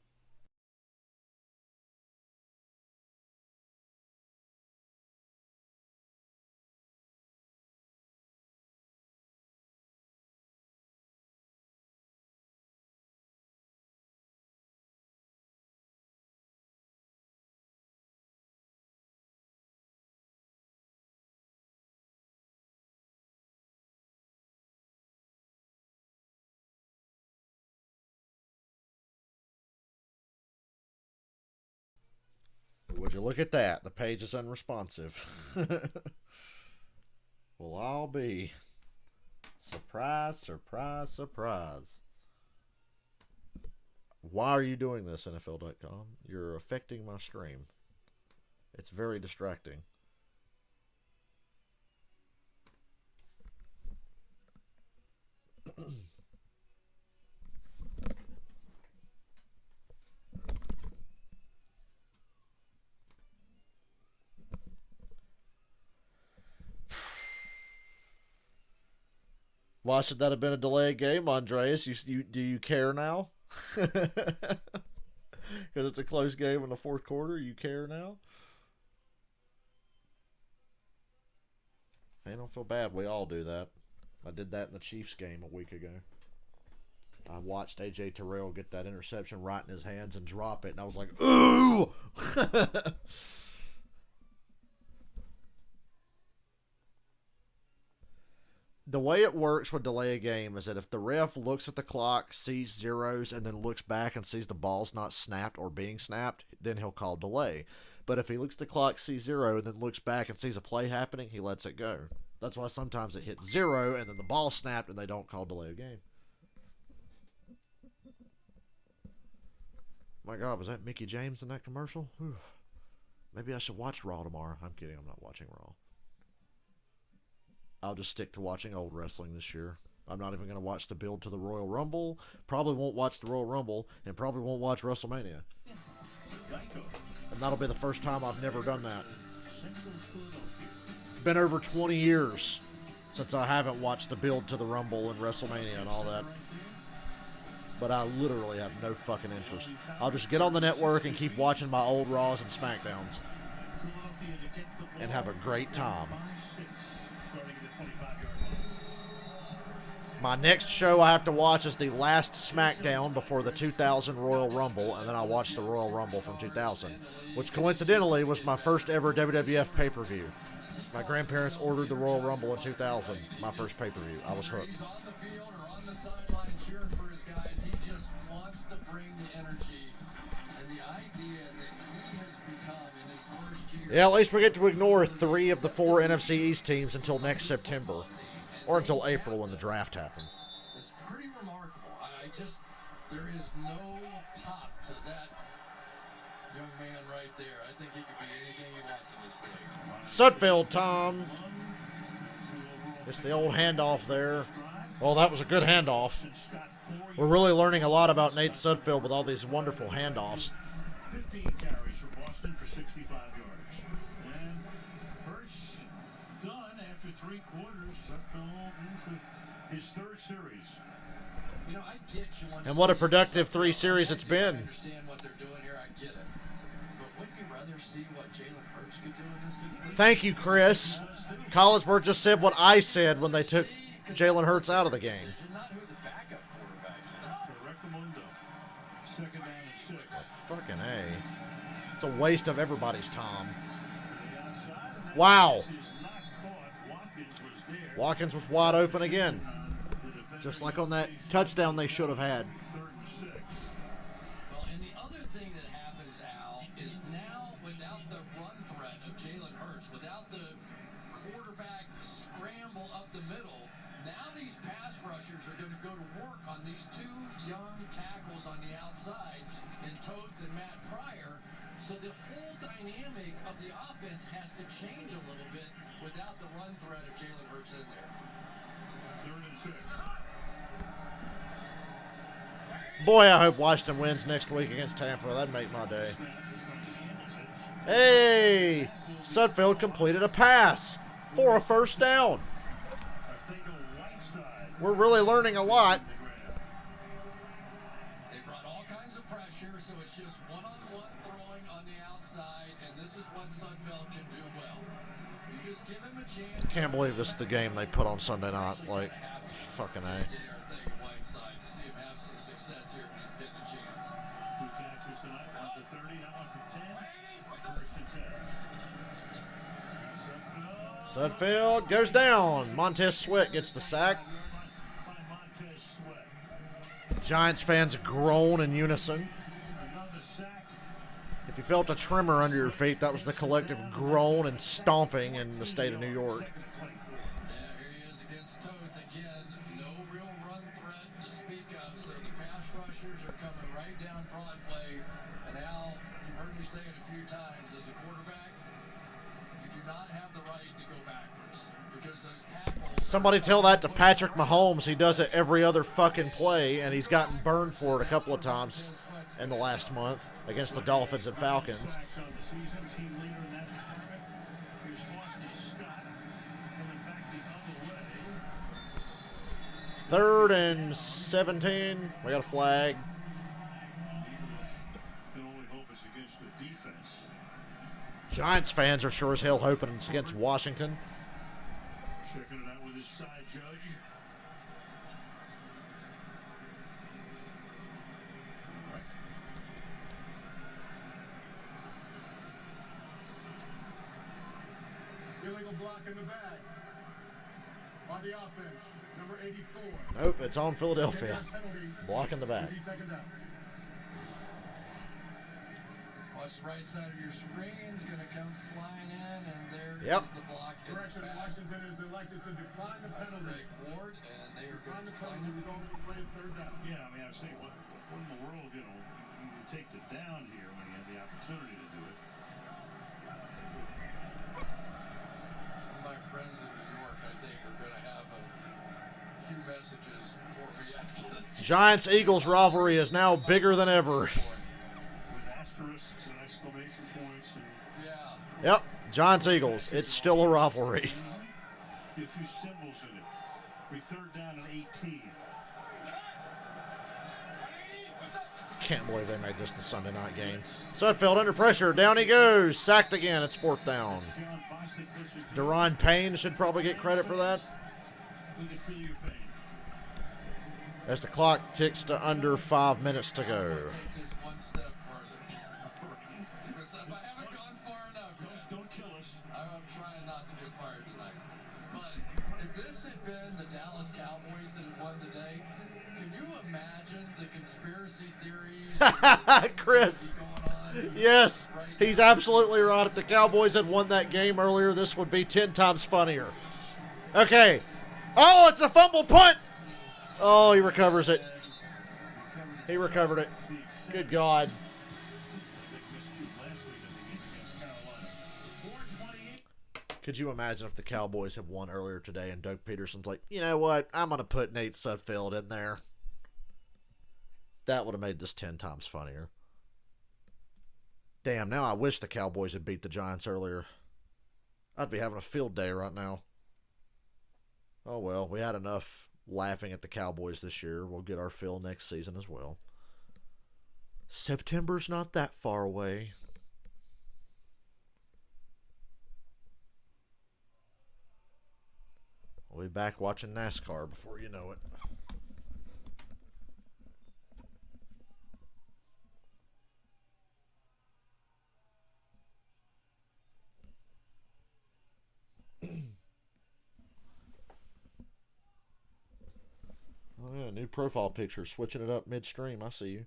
Speaker 6: Would you look at that? The page is unresponsive. Will all be. Surprise, surprise, surprise. Why are you doing this, NFL.com? You're affecting my stream. It's very distracting. Why should that have been a delayed game, Andreas? Do you care now? Because it's a close game in the fourth quarter. You care now? Hey, don't feel bad. We all do that. I did that in the Chiefs game a week ago. I watched A.J. Terrell get that interception right in his hands and drop it, and I was like, ooh! The way it works with delay a game is that if the ref looks at the clock, sees zeros, and then looks back and sees the ball's not snapped or being snapped, then he'll call delay. But if he looks at the clock, sees 0, and then looks back and sees a play happening, he lets it go. That's why sometimes it hits 0, and then the ball snapped, and they don't call delay a game. My God, was that Mickey James in that commercial? Whew. Maybe I should watch Raw tomorrow. I'm kidding, I'm not watching Raw. I'll just stick to watching old wrestling this year. I'm not even going to watch the build to the Royal Rumble. Probably won't watch the Royal Rumble, and probably won't watch WrestleMania. And that'll be the first time I've never done that. It's been over 20 years since I haven't watched the build to the Rumble and WrestleMania and all that. But I literally have no fucking interest. I'll just get on the network and keep watching my old Raws and SmackDowns. And have a great time. My next show I have to watch is the last SmackDown before the 2000 Royal Rumble, and then I'll watch the Royal Rumble from 2000, which coincidentally was my first ever WWF pay-per-view. My grandparents ordered the Royal Rumble in 2000, my first pay-per-view. I was hooked.
Speaker 1: He's on the field or on the sideline cheering for his guys. He just wants to bring the energy and the idea that he has become in his first year.
Speaker 6: Yeah, at least we get to ignore 3 of the 4 NFC East teams until next September. Or until April when the draft happens.
Speaker 1: It's pretty remarkable. There is no top to that young man right there. I think he could be anything he wants in this league.
Speaker 6: Sudfeld, Tom. It's the old handoff there. Well, that was a good handoff. We're really learning a lot about Nate Sudfeld with all these wonderful handoffs.
Speaker 7: 15 carries for Boston for 65 yards. And Hurts done after 3 quarters. Sudfeld into his 3rd series.
Speaker 1: You know, I get you want to
Speaker 6: And what a productive 3 series it's been.
Speaker 1: I understand what they're doing here. I get it. But wouldn't you rather see what Jalen Hurts could do in this situation?
Speaker 6: Thank you, Chris. Collinsworth just said what I said when they took Jalen Hurts out of the game.
Speaker 1: Not who the backup quarterback is.
Speaker 7: 2nd down and 6.
Speaker 6: Fucking A. It's a waste of everybody's time. Wow. Watkins was wide open again. Just like on that touchdown they should have had.
Speaker 1: Well, and the other thing that are going to go to work on these two young tackles on the outside in Toth and Matt Pryor. So the whole dynamic of the offense has to change a little bit without the run threat of Jalen Hurts in there.
Speaker 7: 3rd and 6.
Speaker 6: Boy, I hope Washington wins next week against Tampa. That'd make my day. Hey! Sudfeld completed a pass for a first down. We're really learning a lot.
Speaker 1: They brought all kinds of pressure, so it's just one-on-one throwing on the outside, and this is what Sudfeld can do well. You just give him a chance.
Speaker 6: Can't believe this is the game they put on Sunday night. Like, fucking A.
Speaker 1: Whiteside to see him have some success here when he's getting a chance.
Speaker 7: 2 catches tonight, 1 for 30, that one for 10. 1st and 10.
Speaker 6: Sudfeld goes down. Montez Sweat gets the sack. Giants fans groan in unison. If you felt a tremor under your feet, that was the collective groan and stomping in the state of New York.
Speaker 1: Yeah, here he is against Toth again. No real run threat to speak of, so the pass rushers are coming right down Broadway. And Al, you've heard me say it a few times, as a quarterback, you do not have the right to go backwards because those tackles.
Speaker 6: Somebody tell that to Patrick Mahomes. He does it every other fucking play, and he's gotten burned for it a couple of times in the last month against the Dolphins and Falcons. 3rd and 17. We got a flag. Giants fans are sure as hell hoping it's against Washington.
Speaker 7: Checking it out with his side judge.
Speaker 5: Illegal block in the back. On the offense, number 84.
Speaker 6: Nope, it's on Philadelphia. Block in the back.
Speaker 1: Watch the right side of your screen. It's going to come flying in, and there
Speaker 6: Yep.
Speaker 1: is the block. In
Speaker 5: Correction,
Speaker 1: the back.
Speaker 5: Washington is elected to decline the penalty.
Speaker 1: Greg Ward, and they are
Speaker 5: Decline
Speaker 1: going
Speaker 5: the
Speaker 1: to
Speaker 5: penalty. The result of the play is 3rd down.
Speaker 7: Yeah, I mean, I was saying, what in the world, you take the down here when you have the opportunity to do it.
Speaker 1: Some of my friends in New York, I think, are going to have a few messages for me after the
Speaker 6: Giants-Eagles rivalry is now bigger than ever.
Speaker 7: With asterisks and exclamation points. And
Speaker 1: yeah.
Speaker 6: Yep, Giants-Eagles. It's still a rivalry.
Speaker 7: a few symbols in it. We 3rd down and 18.
Speaker 6: Can't believe they made this the Sunday night game. Sudfeld under pressure. Down he goes. Sacked again. It's 4th down. Deron Payne should probably get credit for that.
Speaker 7: We can feel your pain.
Speaker 6: As the clock ticks to under 5 minutes to go.
Speaker 1: Take just one step further. Because if I haven't gone far enough,
Speaker 7: Don't kill us.
Speaker 1: I'm trying not to get fired tonight. But if this had been the Dallas Cowboys that had won the day, can you imagine the conspiracy theories
Speaker 6: Chris.
Speaker 1: going on?
Speaker 6: Yes, he's absolutely right. If the Cowboys had won that game earlier, this would be 10 times funnier. Okay. Oh, it's a fumble punt. Oh, he recovers it. He recovered it. Good God. Could you imagine if the Cowboys had won earlier today and Doug Peterson's like, you know what? I'm going to put Nate Sudfeld in there. That would have made this 10 times funnier. Damn, now I wish the Cowboys had beat the Giants earlier. I'd be having a field day right now. Oh well, we had enough laughing at the Cowboys this year. We'll get our fill next season as well. September's not that far away. We'll be back watching NASCAR before you know it. Oh yeah, new profile picture. Switching it up midstream. I see you.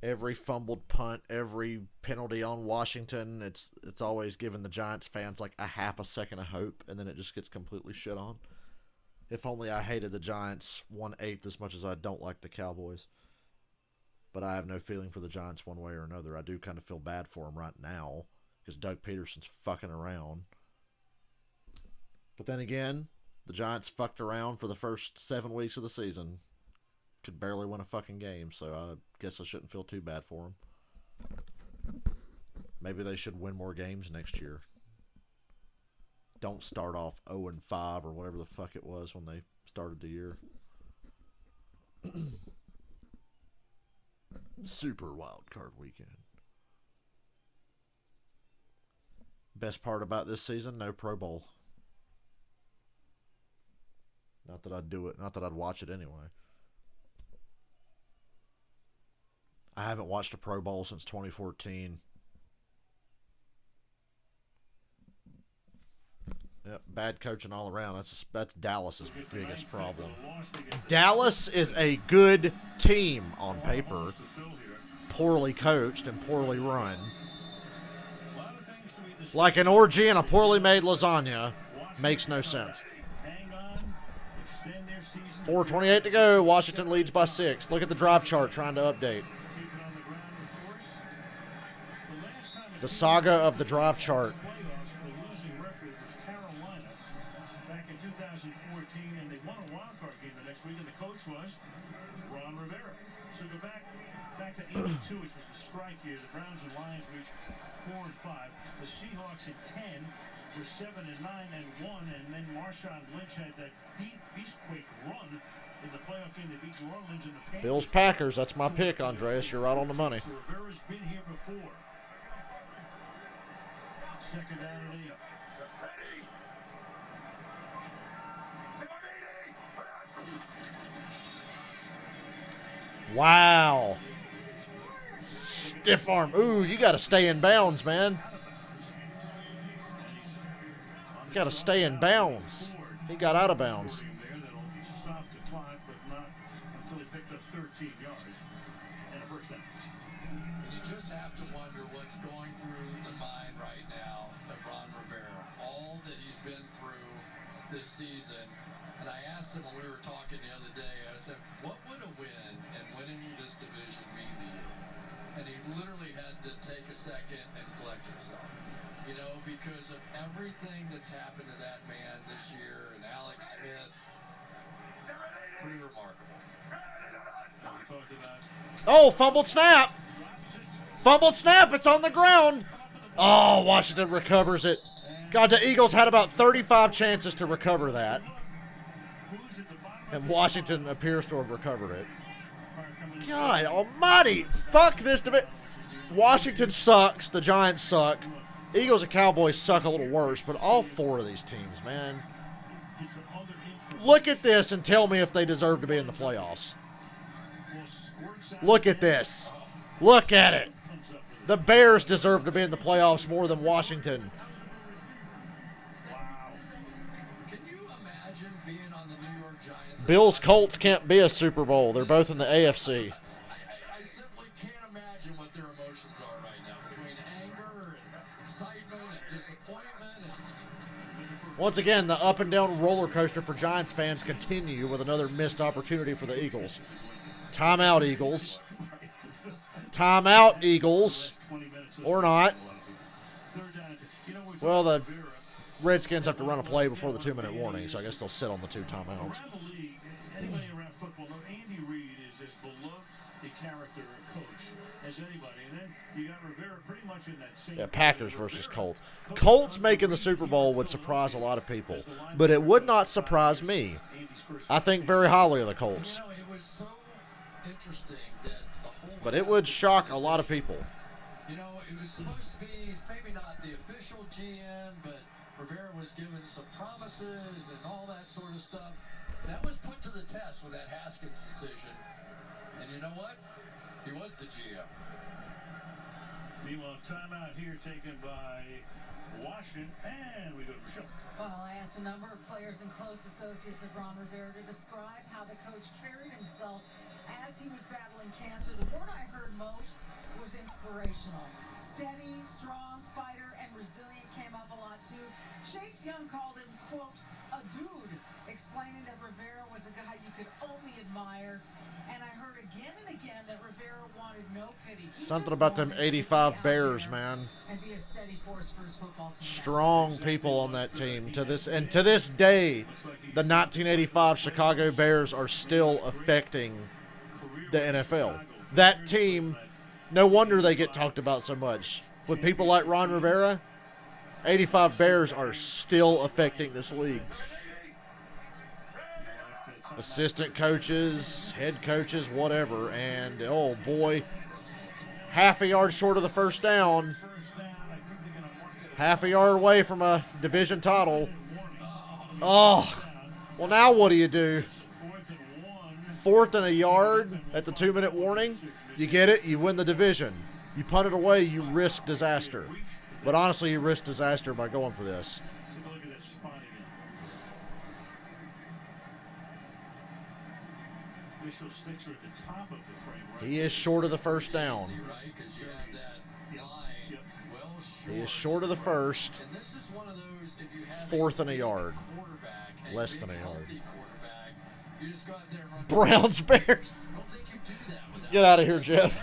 Speaker 6: Every fumbled punt, every penalty on Washington, it's always given the Giants fans like a half a second of hope, and then it just gets completely shit on. If only I hated the Giants 1/8 as much as I don't like the Cowboys. But I have no feeling for the Giants one way or another. I do kind of feel bad for them right now because Doug Peterson's fucking around. But then again, the Giants fucked around for the first 7 weeks of the season. Could barely win a fucking game, so I guess I shouldn't feel too bad for them. Maybe they should win more games next year. Don't start off 0-5 or whatever the fuck it was when they started the year. Super wild card weekend. Best part about this season, no Pro Bowl. Not that I'd do it, not that I'd watch it anyway. I haven't watched a Pro Bowl since 2014. Yep, bad coaching all around. That's Dallas's biggest problem. Dallas is a good team on paper, poorly coached and poorly run. Like an orgy and a poorly made lasagna. Makes no sense. 4:28 to go. Washington leads by 6. Look at the drive chart trying to update. The saga of the drive chart.
Speaker 7: Back in 2014, and they won a wild card game the next week, and the coach was Ron Rivera. So go back to 82, which was the strike year. The Browns and Lions reached 4 and 5. The Seahawks at 10 were 7 and 9 and 1, and then Marshawn Lynch had that beastquake run in the playoff game. They beat New Orleans in the Panthers.
Speaker 6: Bills Packers. That's my pick, Andreas. You're right on the money.
Speaker 7: So Rivera's been here before. Second down and 8.
Speaker 6: Wow. Stiff arm. Ooh, you got to stay in bounds, man. You got to stay in bounds. He got out of bounds.
Speaker 7: Stopped the clock, but not until he picked up 13 yards and a first down.
Speaker 1: And you just have to wonder what's going through the mind right now of Ron Rivera. All that he's been through this season. And I asked him when we were talking the other day, I said, what would a win and winning this division mean to you? And he literally had to take a second and collect himself. You know, because of everything that's happened to that man this year and Alex Smith. Pretty remarkable.
Speaker 6: Oh, fumbled snap. Fumbled snap. It's on the ground. Oh, Washington recovers it. God, the Eagles had about 35 chances to recover that. And Washington appears to have recovered it. God almighty. Fuck this debate. Washington sucks. The Giants suck. Eagles and Cowboys suck a little worse, but all 4 of these teams, man. Look at this and tell me if they deserve to be in the playoffs. Look at this. Look at it. The Bears deserve to be in the playoffs more than Washington.
Speaker 1: Can you imagine being on the New York Giants?
Speaker 6: Bills Colts can't be a Super Bowl. They're both in the AFC.
Speaker 1: I simply can't imagine what their emotions are right now between anger and excitement and disappointment.
Speaker 6: Once again, the up and down roller coaster for Giants fans continue with another missed opportunity for the Eagles. Timeout, Eagles. Timeout, Eagles. Or not. Well, the Redskins have to run a play before the 2-minute warning, so I guess they'll sit on the 2 timeouts.
Speaker 7: Around the league, anybody around football knows Andy Reid is as beloved a character and coach as anybody. And then you got Rivera pretty much in that same.
Speaker 6: Yeah, Packers versus Colts. Colts making the Super Bowl would surprise a lot of people, but it would not surprise me. I think very highly of the Colts.
Speaker 1: You know, it was so interesting that the whole.
Speaker 6: But it would shock a lot of people.
Speaker 1: You know, it was supposed to be maybe not the official GM, but Rivera was given some promises and all that sort of stuff. That was put to the test with that Haskins decision. And you know what? He was the GM.
Speaker 7: Meanwhile, timeout here taken by Washington, and we go to Michelle.
Speaker 8: Well, I asked a number of players and close associates of Ron Rivera to describe how the coach carried himself as he was battling cancer, the word I heard most was inspirational. Steady, strong fighter, and resilient came up a lot too. Chase Young called him, quote, a dude, explaining that Rivera was a guy you could only admire. And I heard again and again that Rivera wanted no pity.
Speaker 6: Something about them 85 Bears, man.
Speaker 8: And be a steady force for his football team.
Speaker 6: Strong people on that team. To this day, the 1985 Chicago Bears are still affecting the NFL. That team, no wonder they get talked about so much. With people like Ron Rivera, 85 Bears are still affecting this league. Assistant coaches, head coaches, whatever. And, oh, boy, half a yard short of the first down. Half a yard away from a division title. Oh, well, now what do you do? 4th and a yard at the 2-minute warning. You get it, you win the division. You punt it away, you risk disaster. But honestly, you risk disaster by going for this.
Speaker 7: Sticks are at the top of the frame, right?
Speaker 6: He is short of the first down. He is short of the first. 4th and a yard. Less than a yard. Browns, Bears. Get out of here, Jeff.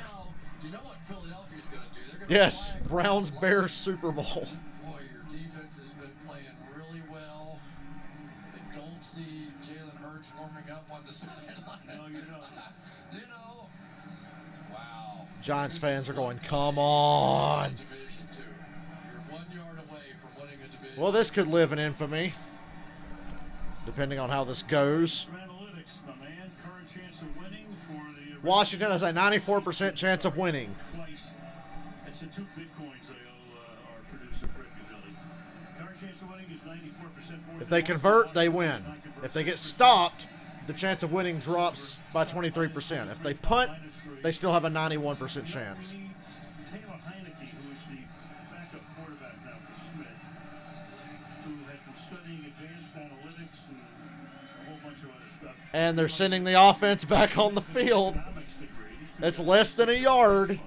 Speaker 6: Yes, Browns, Bears, Super Bowl.
Speaker 1: Boy, your defense has been playing really well. I don't see Jalen Hurts warming up on the sideline.
Speaker 7: No, you don't.
Speaker 1: You know, wow.
Speaker 6: Giants fans are going, come on.
Speaker 1: Division 2. You're 1 yard away from winning a division.
Speaker 6: Well, this could live in infamy, depending on how this goes.
Speaker 7: Analytics, my man. Current chance of winning for the
Speaker 6: Washington has a 94% chance of winning.
Speaker 7: Twice. That's the 2 bitcoins I owe our producer, Fred Cadelli. Current chance of winning is 94%.
Speaker 6: If they convert, they win. If they get stopped, the chance of winning drops by 23%. If they punt, they still have a 91% chance.
Speaker 7: Taylor Heineke, who is the backup quarterback now for Smith, who has been studying advanced analytics and a whole bunch of other stuff.
Speaker 6: And they're sending the offense back on the field. It's less than a yard.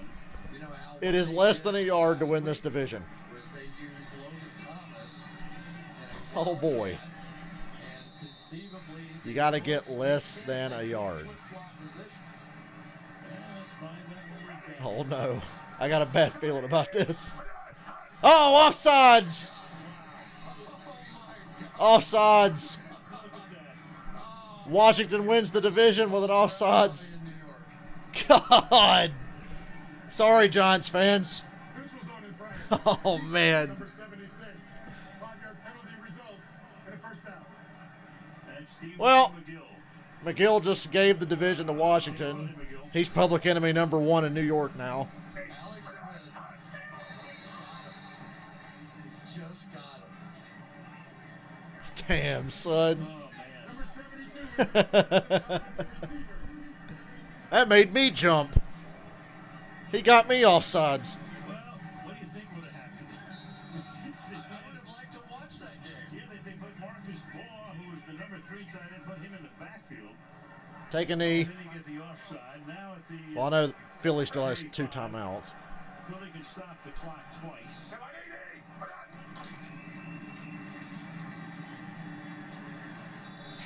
Speaker 6: It is less than a yard to win this division. Oh, boy. You got to get less than a yard. Oh, no. I got a bad feeling about this. Oh, offsides. Offsides. Washington wins the division with an offsides. God. Sorry, Giants fans. Oh, man.
Speaker 5: Number 76. 5-yard penalty results in a first down.
Speaker 6: Well, McGill just gave the division to Washington. He's public enemy number 1 in New York now.
Speaker 1: Alex Smith just got him.
Speaker 6: Damn, son.
Speaker 5: Number 72.
Speaker 6: That made me jump. He got me offsides.
Speaker 7: Well, what do you think would have happened?
Speaker 1: I would have liked to watch that game.
Speaker 7: Yeah, they put Marcus Baugh, who was the number 3 tight end, put him in the backfield.
Speaker 6: Take a knee.
Speaker 7: Then you get the offside. Now at the
Speaker 6: Well, I know Philly still has 2 timeouts.
Speaker 7: Philly can stop the clock twice.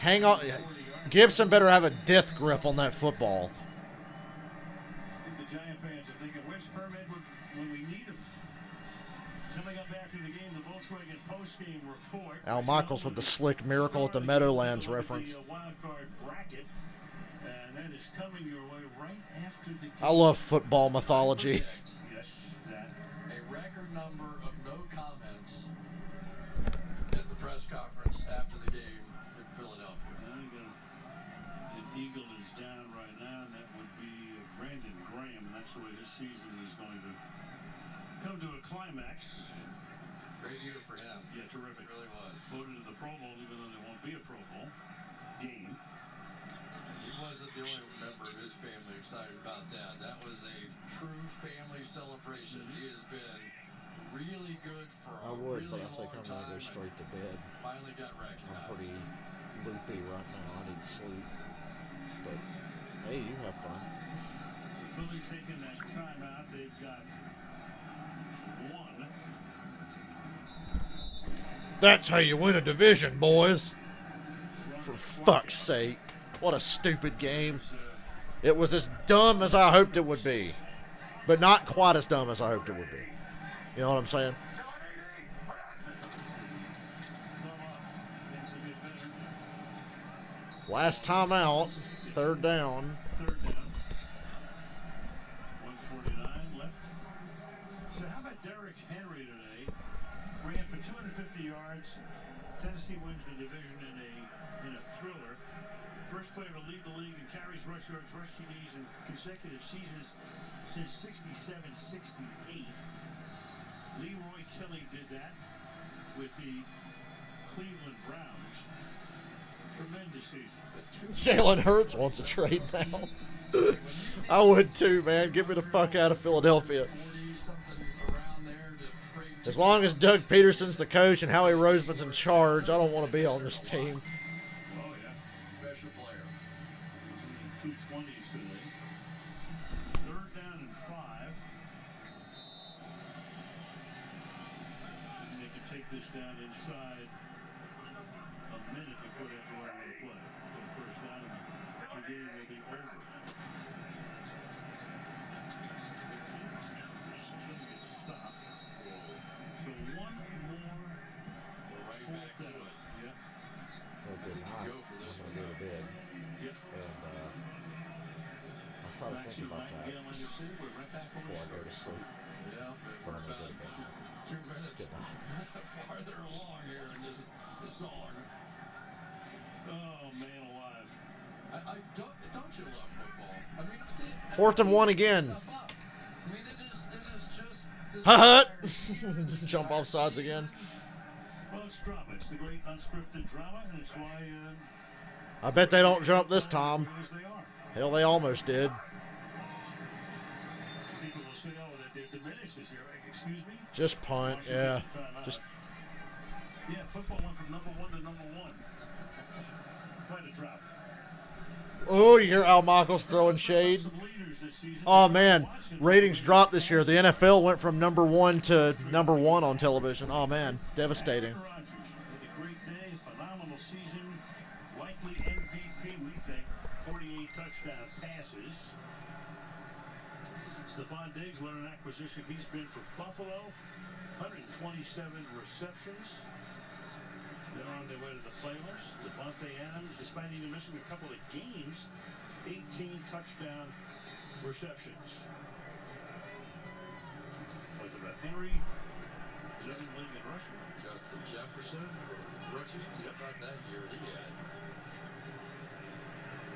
Speaker 6: Hang on. Gibson better have a death grip on that football.
Speaker 7: I think the Giant fans are thinking, where's Herm Edwards when we need him? Coming up after the game, the Volkswagen post-game report.
Speaker 6: Al Michaels with the slick Miracle at the Meadowlands reference.
Speaker 7: The wild card bracket, and that is coming your way right after the game.
Speaker 6: I love football mythology.
Speaker 7: Yes, that.
Speaker 1: A record number of no comments at the press conference after the game in Philadelphia.
Speaker 7: An Eagle is down right now, and that would be Brandon Graham, and that's the way this season is going to come to a climax.
Speaker 1: Great year for him.
Speaker 7: Yeah, terrific.
Speaker 1: It really was.
Speaker 7: Voted to the Pro Bowl, even though there won't be a Pro Bowl game.
Speaker 1: He wasn't the only member of his family excited about that. That was a true family celebration. He has been really good for a really long time.
Speaker 6: to bed.
Speaker 1: Finally got recognized.
Speaker 6: loopy right now. I need sleep. But Hey, you have fun.
Speaker 7: Philly taking that timeout. They've got one.
Speaker 6: That's how you win a division, boys. For fuck's sake. What a stupid game. It was as dumb as I hoped it would be. But not quite as dumb as I hoped it would be. You know what I'm saying? Last time out. Third down.
Speaker 7: Third down. 1:49 left. So how about Derrick Henry today? Ran for 250 yards. Tennessee wins the division in a thriller. First player to lead the league in carries, rush yards, rush TDs in consecutive seasons since 67-68. Leroy Kelly did that with the Cleveland Browns. Tremendous season.
Speaker 6: Jalen Hurts wants a trade now. I would too, man. Get me the fuck out of Philadelphia. As long as Doug Peterson's the coach and Howie Roseman's in charge, I don't want to be on this team.
Speaker 7: Oh, yeah. Special player. Some 220s today. Third down and 5. And they can take this down inside a minute before they have to run another play. Get a first down and the game will be over. Get stopped. So one more.
Speaker 1: Right back to it.
Speaker 7: Yeah.
Speaker 6: I'm going to go to bed.
Speaker 7: Yep.
Speaker 6: And I'll try to think about that before I go to sleep.
Speaker 1: Yeah, but we're about 2 minutes farther along here in this song.
Speaker 7: Oh, man alive.
Speaker 1: I don't you love football? I mean,
Speaker 6: 4th and 1 again.
Speaker 1: I mean, it is just this
Speaker 6: Hut.
Speaker 1: entire-
Speaker 6: Jump off sides again.
Speaker 7: Well, it's drama. It's the great unscripted drama, and it's why
Speaker 6: I bet they don't jump this time.
Speaker 7: as they are.
Speaker 6: Hell, they almost did.
Speaker 7: People will say, oh, that they've diminished this year. Excuse me?
Speaker 6: Just punt,
Speaker 7: Washington
Speaker 6: yeah.
Speaker 7: gets a timeout.
Speaker 6: Just
Speaker 7: Yeah, football went from number 1 to number 1. Quite a drop.
Speaker 6: oh, you hear Al Michaels throwing shade.
Speaker 7: Some leaders this season.
Speaker 6: Oh man, ratings dropped this year. The NFL went from number 1 to number 1 on television. Oh man, devastating.
Speaker 7: Aaron Rodgers with a great day, phenomenal season, likely MVP, we think, 48 touchdown passes. Stephon Diggs, what an acquisition he's been for Buffalo, 127 receptions. They're on their way to the playoffs. Devontae Adams, despite even missing a couple of games, 18 touchdown receptions. Talked about Henry, second league in rushing.
Speaker 1: Justin Jefferson, rookies. How about that year he had?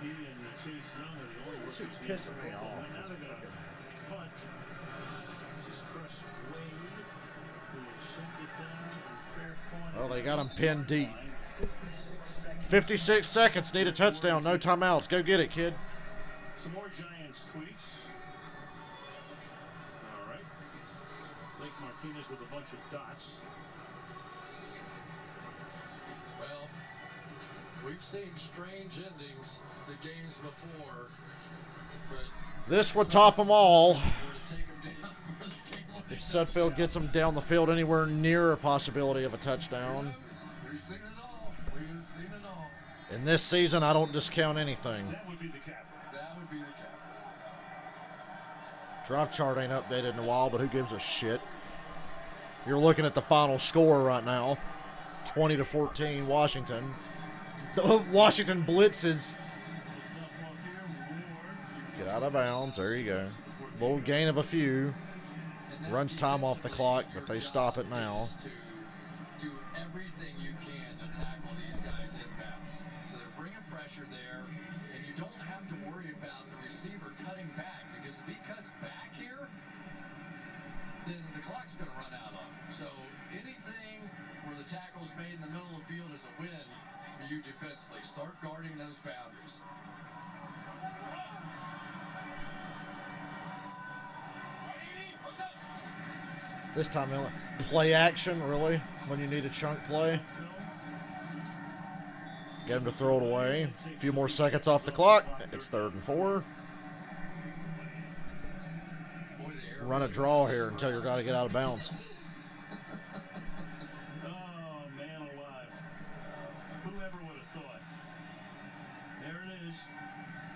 Speaker 7: He and Chase Young are the only
Speaker 6: This
Speaker 7: rookies.
Speaker 6: is pissing me off.
Speaker 7: And now they're going to punt. This is Tress Wade, who will send it down in fair corner.
Speaker 6: Well, they got him pinned deep.
Speaker 7: 56 seconds.
Speaker 6: 56 seconds. Need a touchdown. No timeouts. Go get it, kid.
Speaker 7: Some more Giants tweets. All right. Blake Martinez with a bunch of dots.
Speaker 1: Well, we've seen strange endings to games before, but
Speaker 6: This would top them all.
Speaker 1: we're to take them down for the game on
Speaker 6: If Sudfeld gets them down the field anywhere near a possibility of a touchdown.
Speaker 1: We've seen it all. We've seen it all.
Speaker 6: In this season, I don't discount anything.
Speaker 7: That would be the cap.
Speaker 1: That would be the cap.
Speaker 6: Drive chart ain't updated in a while, but who gives a shit? You're looking at the final score right now. 20-14, Washington. Washington blitzes. Get out of bounds. There you go. Little gain of a few. Runs time off the clock, but they stop it now.
Speaker 1: To do everything you can to tackle these guys inbounds. So they're bringing pressure there, and you don't have to worry about the receiver cutting back, because if he cuts back here, then the clock's going to run out on him. So anything where the tackle's made in the middle of the field is a win for you defensively. Start guarding those boundaries.
Speaker 6: This time, play action, really? When you need a chunk play? Get him to throw it away. A few more seconds off the clock. It's 3rd and 4. Run a draw here until you're got to get out of bounds.
Speaker 7: Oh, man alive. Whoever would have thought. There it is.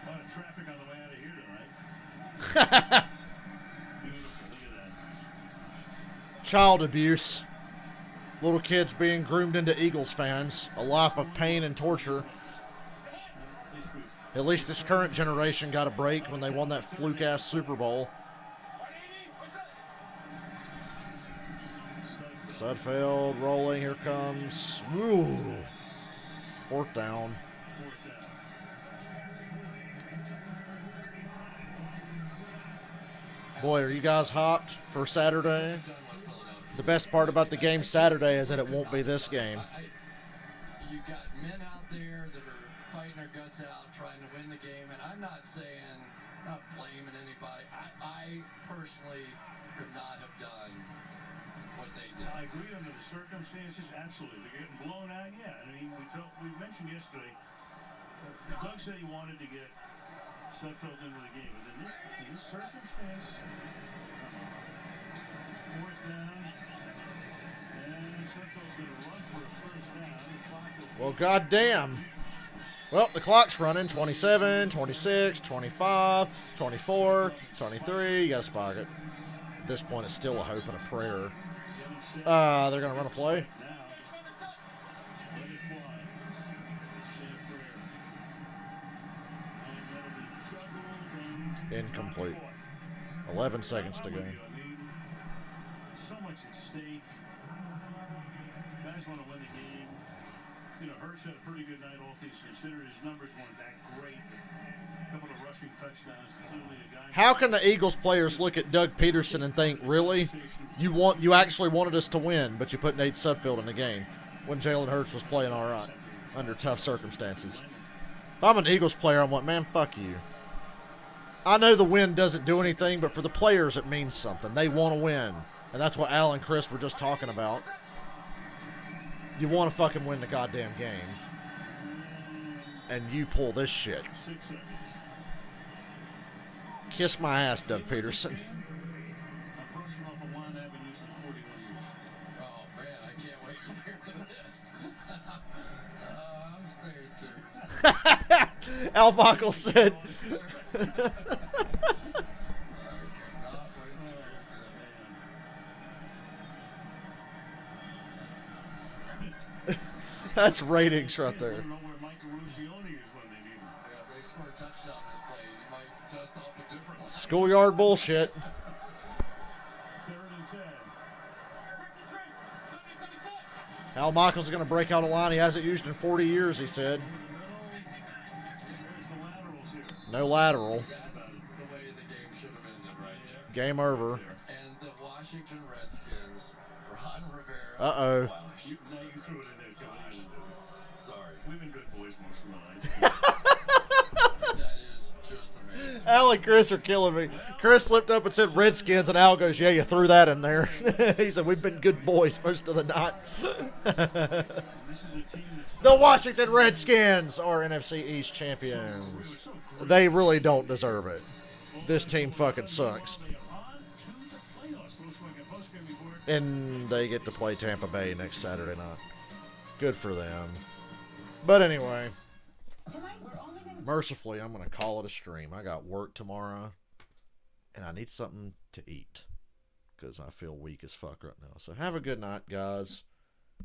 Speaker 7: A lot of traffic on the way out of here tonight. Beautiful. Look at that.
Speaker 6: Child abuse. Little kids being groomed into Eagles fans. A life of pain and torture. At least this current generation got a break when they won that fluke-ass Super Bowl. Sudfeld rolling. Here comes. Ooh. 4th down. Boy, are you guys hopped for Saturday? The best part about the game Saturday is that it won't be this game.
Speaker 1: You got men out there that are fighting their guts out, trying to win the game, and I'm not saying, not blaming anybody. I personally could not have done what they did.
Speaker 7: I agree under the circumstances, absolutely. They're getting blown out, yeah. I mean, we mentioned yesterday, Doug said he wanted to get Sudfeld into the game, but in this circumstance, 4th down, and Sudfeld's going to run for a 1st down.
Speaker 6: Well, goddamn. Well, the clock's running. 27, 26, 25, 24, 23. You got to spike it. At this point, it's still a hope and a prayer. They're going to run a play. Incomplete. 11 seconds to go.
Speaker 7: So much at stake. Guys want to win the game. You know, Hurts had a pretty good night, all things considered. His numbers weren't that great. A couple of rushing touchdowns. Clearly a guy.
Speaker 6: How can the Eagles players look at Doug Peterson and think, really? You actually wanted us to win, but you put Nate Sudfeld in the game when Jalen Hurts was playing all right under tough circumstances. If I'm an Eagles player, I'm like, man, fuck you. I know the win doesn't do anything, but for the players, it means something. They want to win. And that's what Al and Chris were just talking about. You want to fucking win the goddamn game. And you pull this shit. Kiss my ass, Doug Peterson.
Speaker 1: Oh, man, I can't wait to hear this. I'm staying tuned.
Speaker 6: Al Michaels said... That's ratings right there. Schoolyard bullshit. Al Michaels is going to break out a line he hasn't used in 40 years, he said. No lateral. Game over.
Speaker 1: And the Washington Redskins, Ron Rivera.
Speaker 6: Uh-oh.
Speaker 1: Wow, you threw it in there, too. Sorry.
Speaker 7: We've been good boys most of the night.
Speaker 1: That is just amazing.
Speaker 6: Al and Chris are killing me. Chris slipped up and said Redskins, and Al goes, yeah, you threw that in there. He said, we've been good boys most of the night. The Washington Redskins are NFC East champions. They really don't deserve it. This team fucking sucks. And they get to play Tampa Bay next Saturday night. Good for them. But anyway, mercifully, I'm going to call it a stream. I got work tomorrow, and I need something to eat because I feel weak as fuck right now. So have a good night, guys.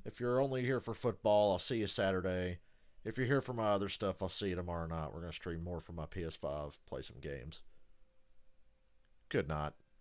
Speaker 6: If you're only here for football, I'll see you Saturday. If you're here for my other stuff, I'll see you tomorrow night. We're going to stream more from my PS5, play some games. Good night.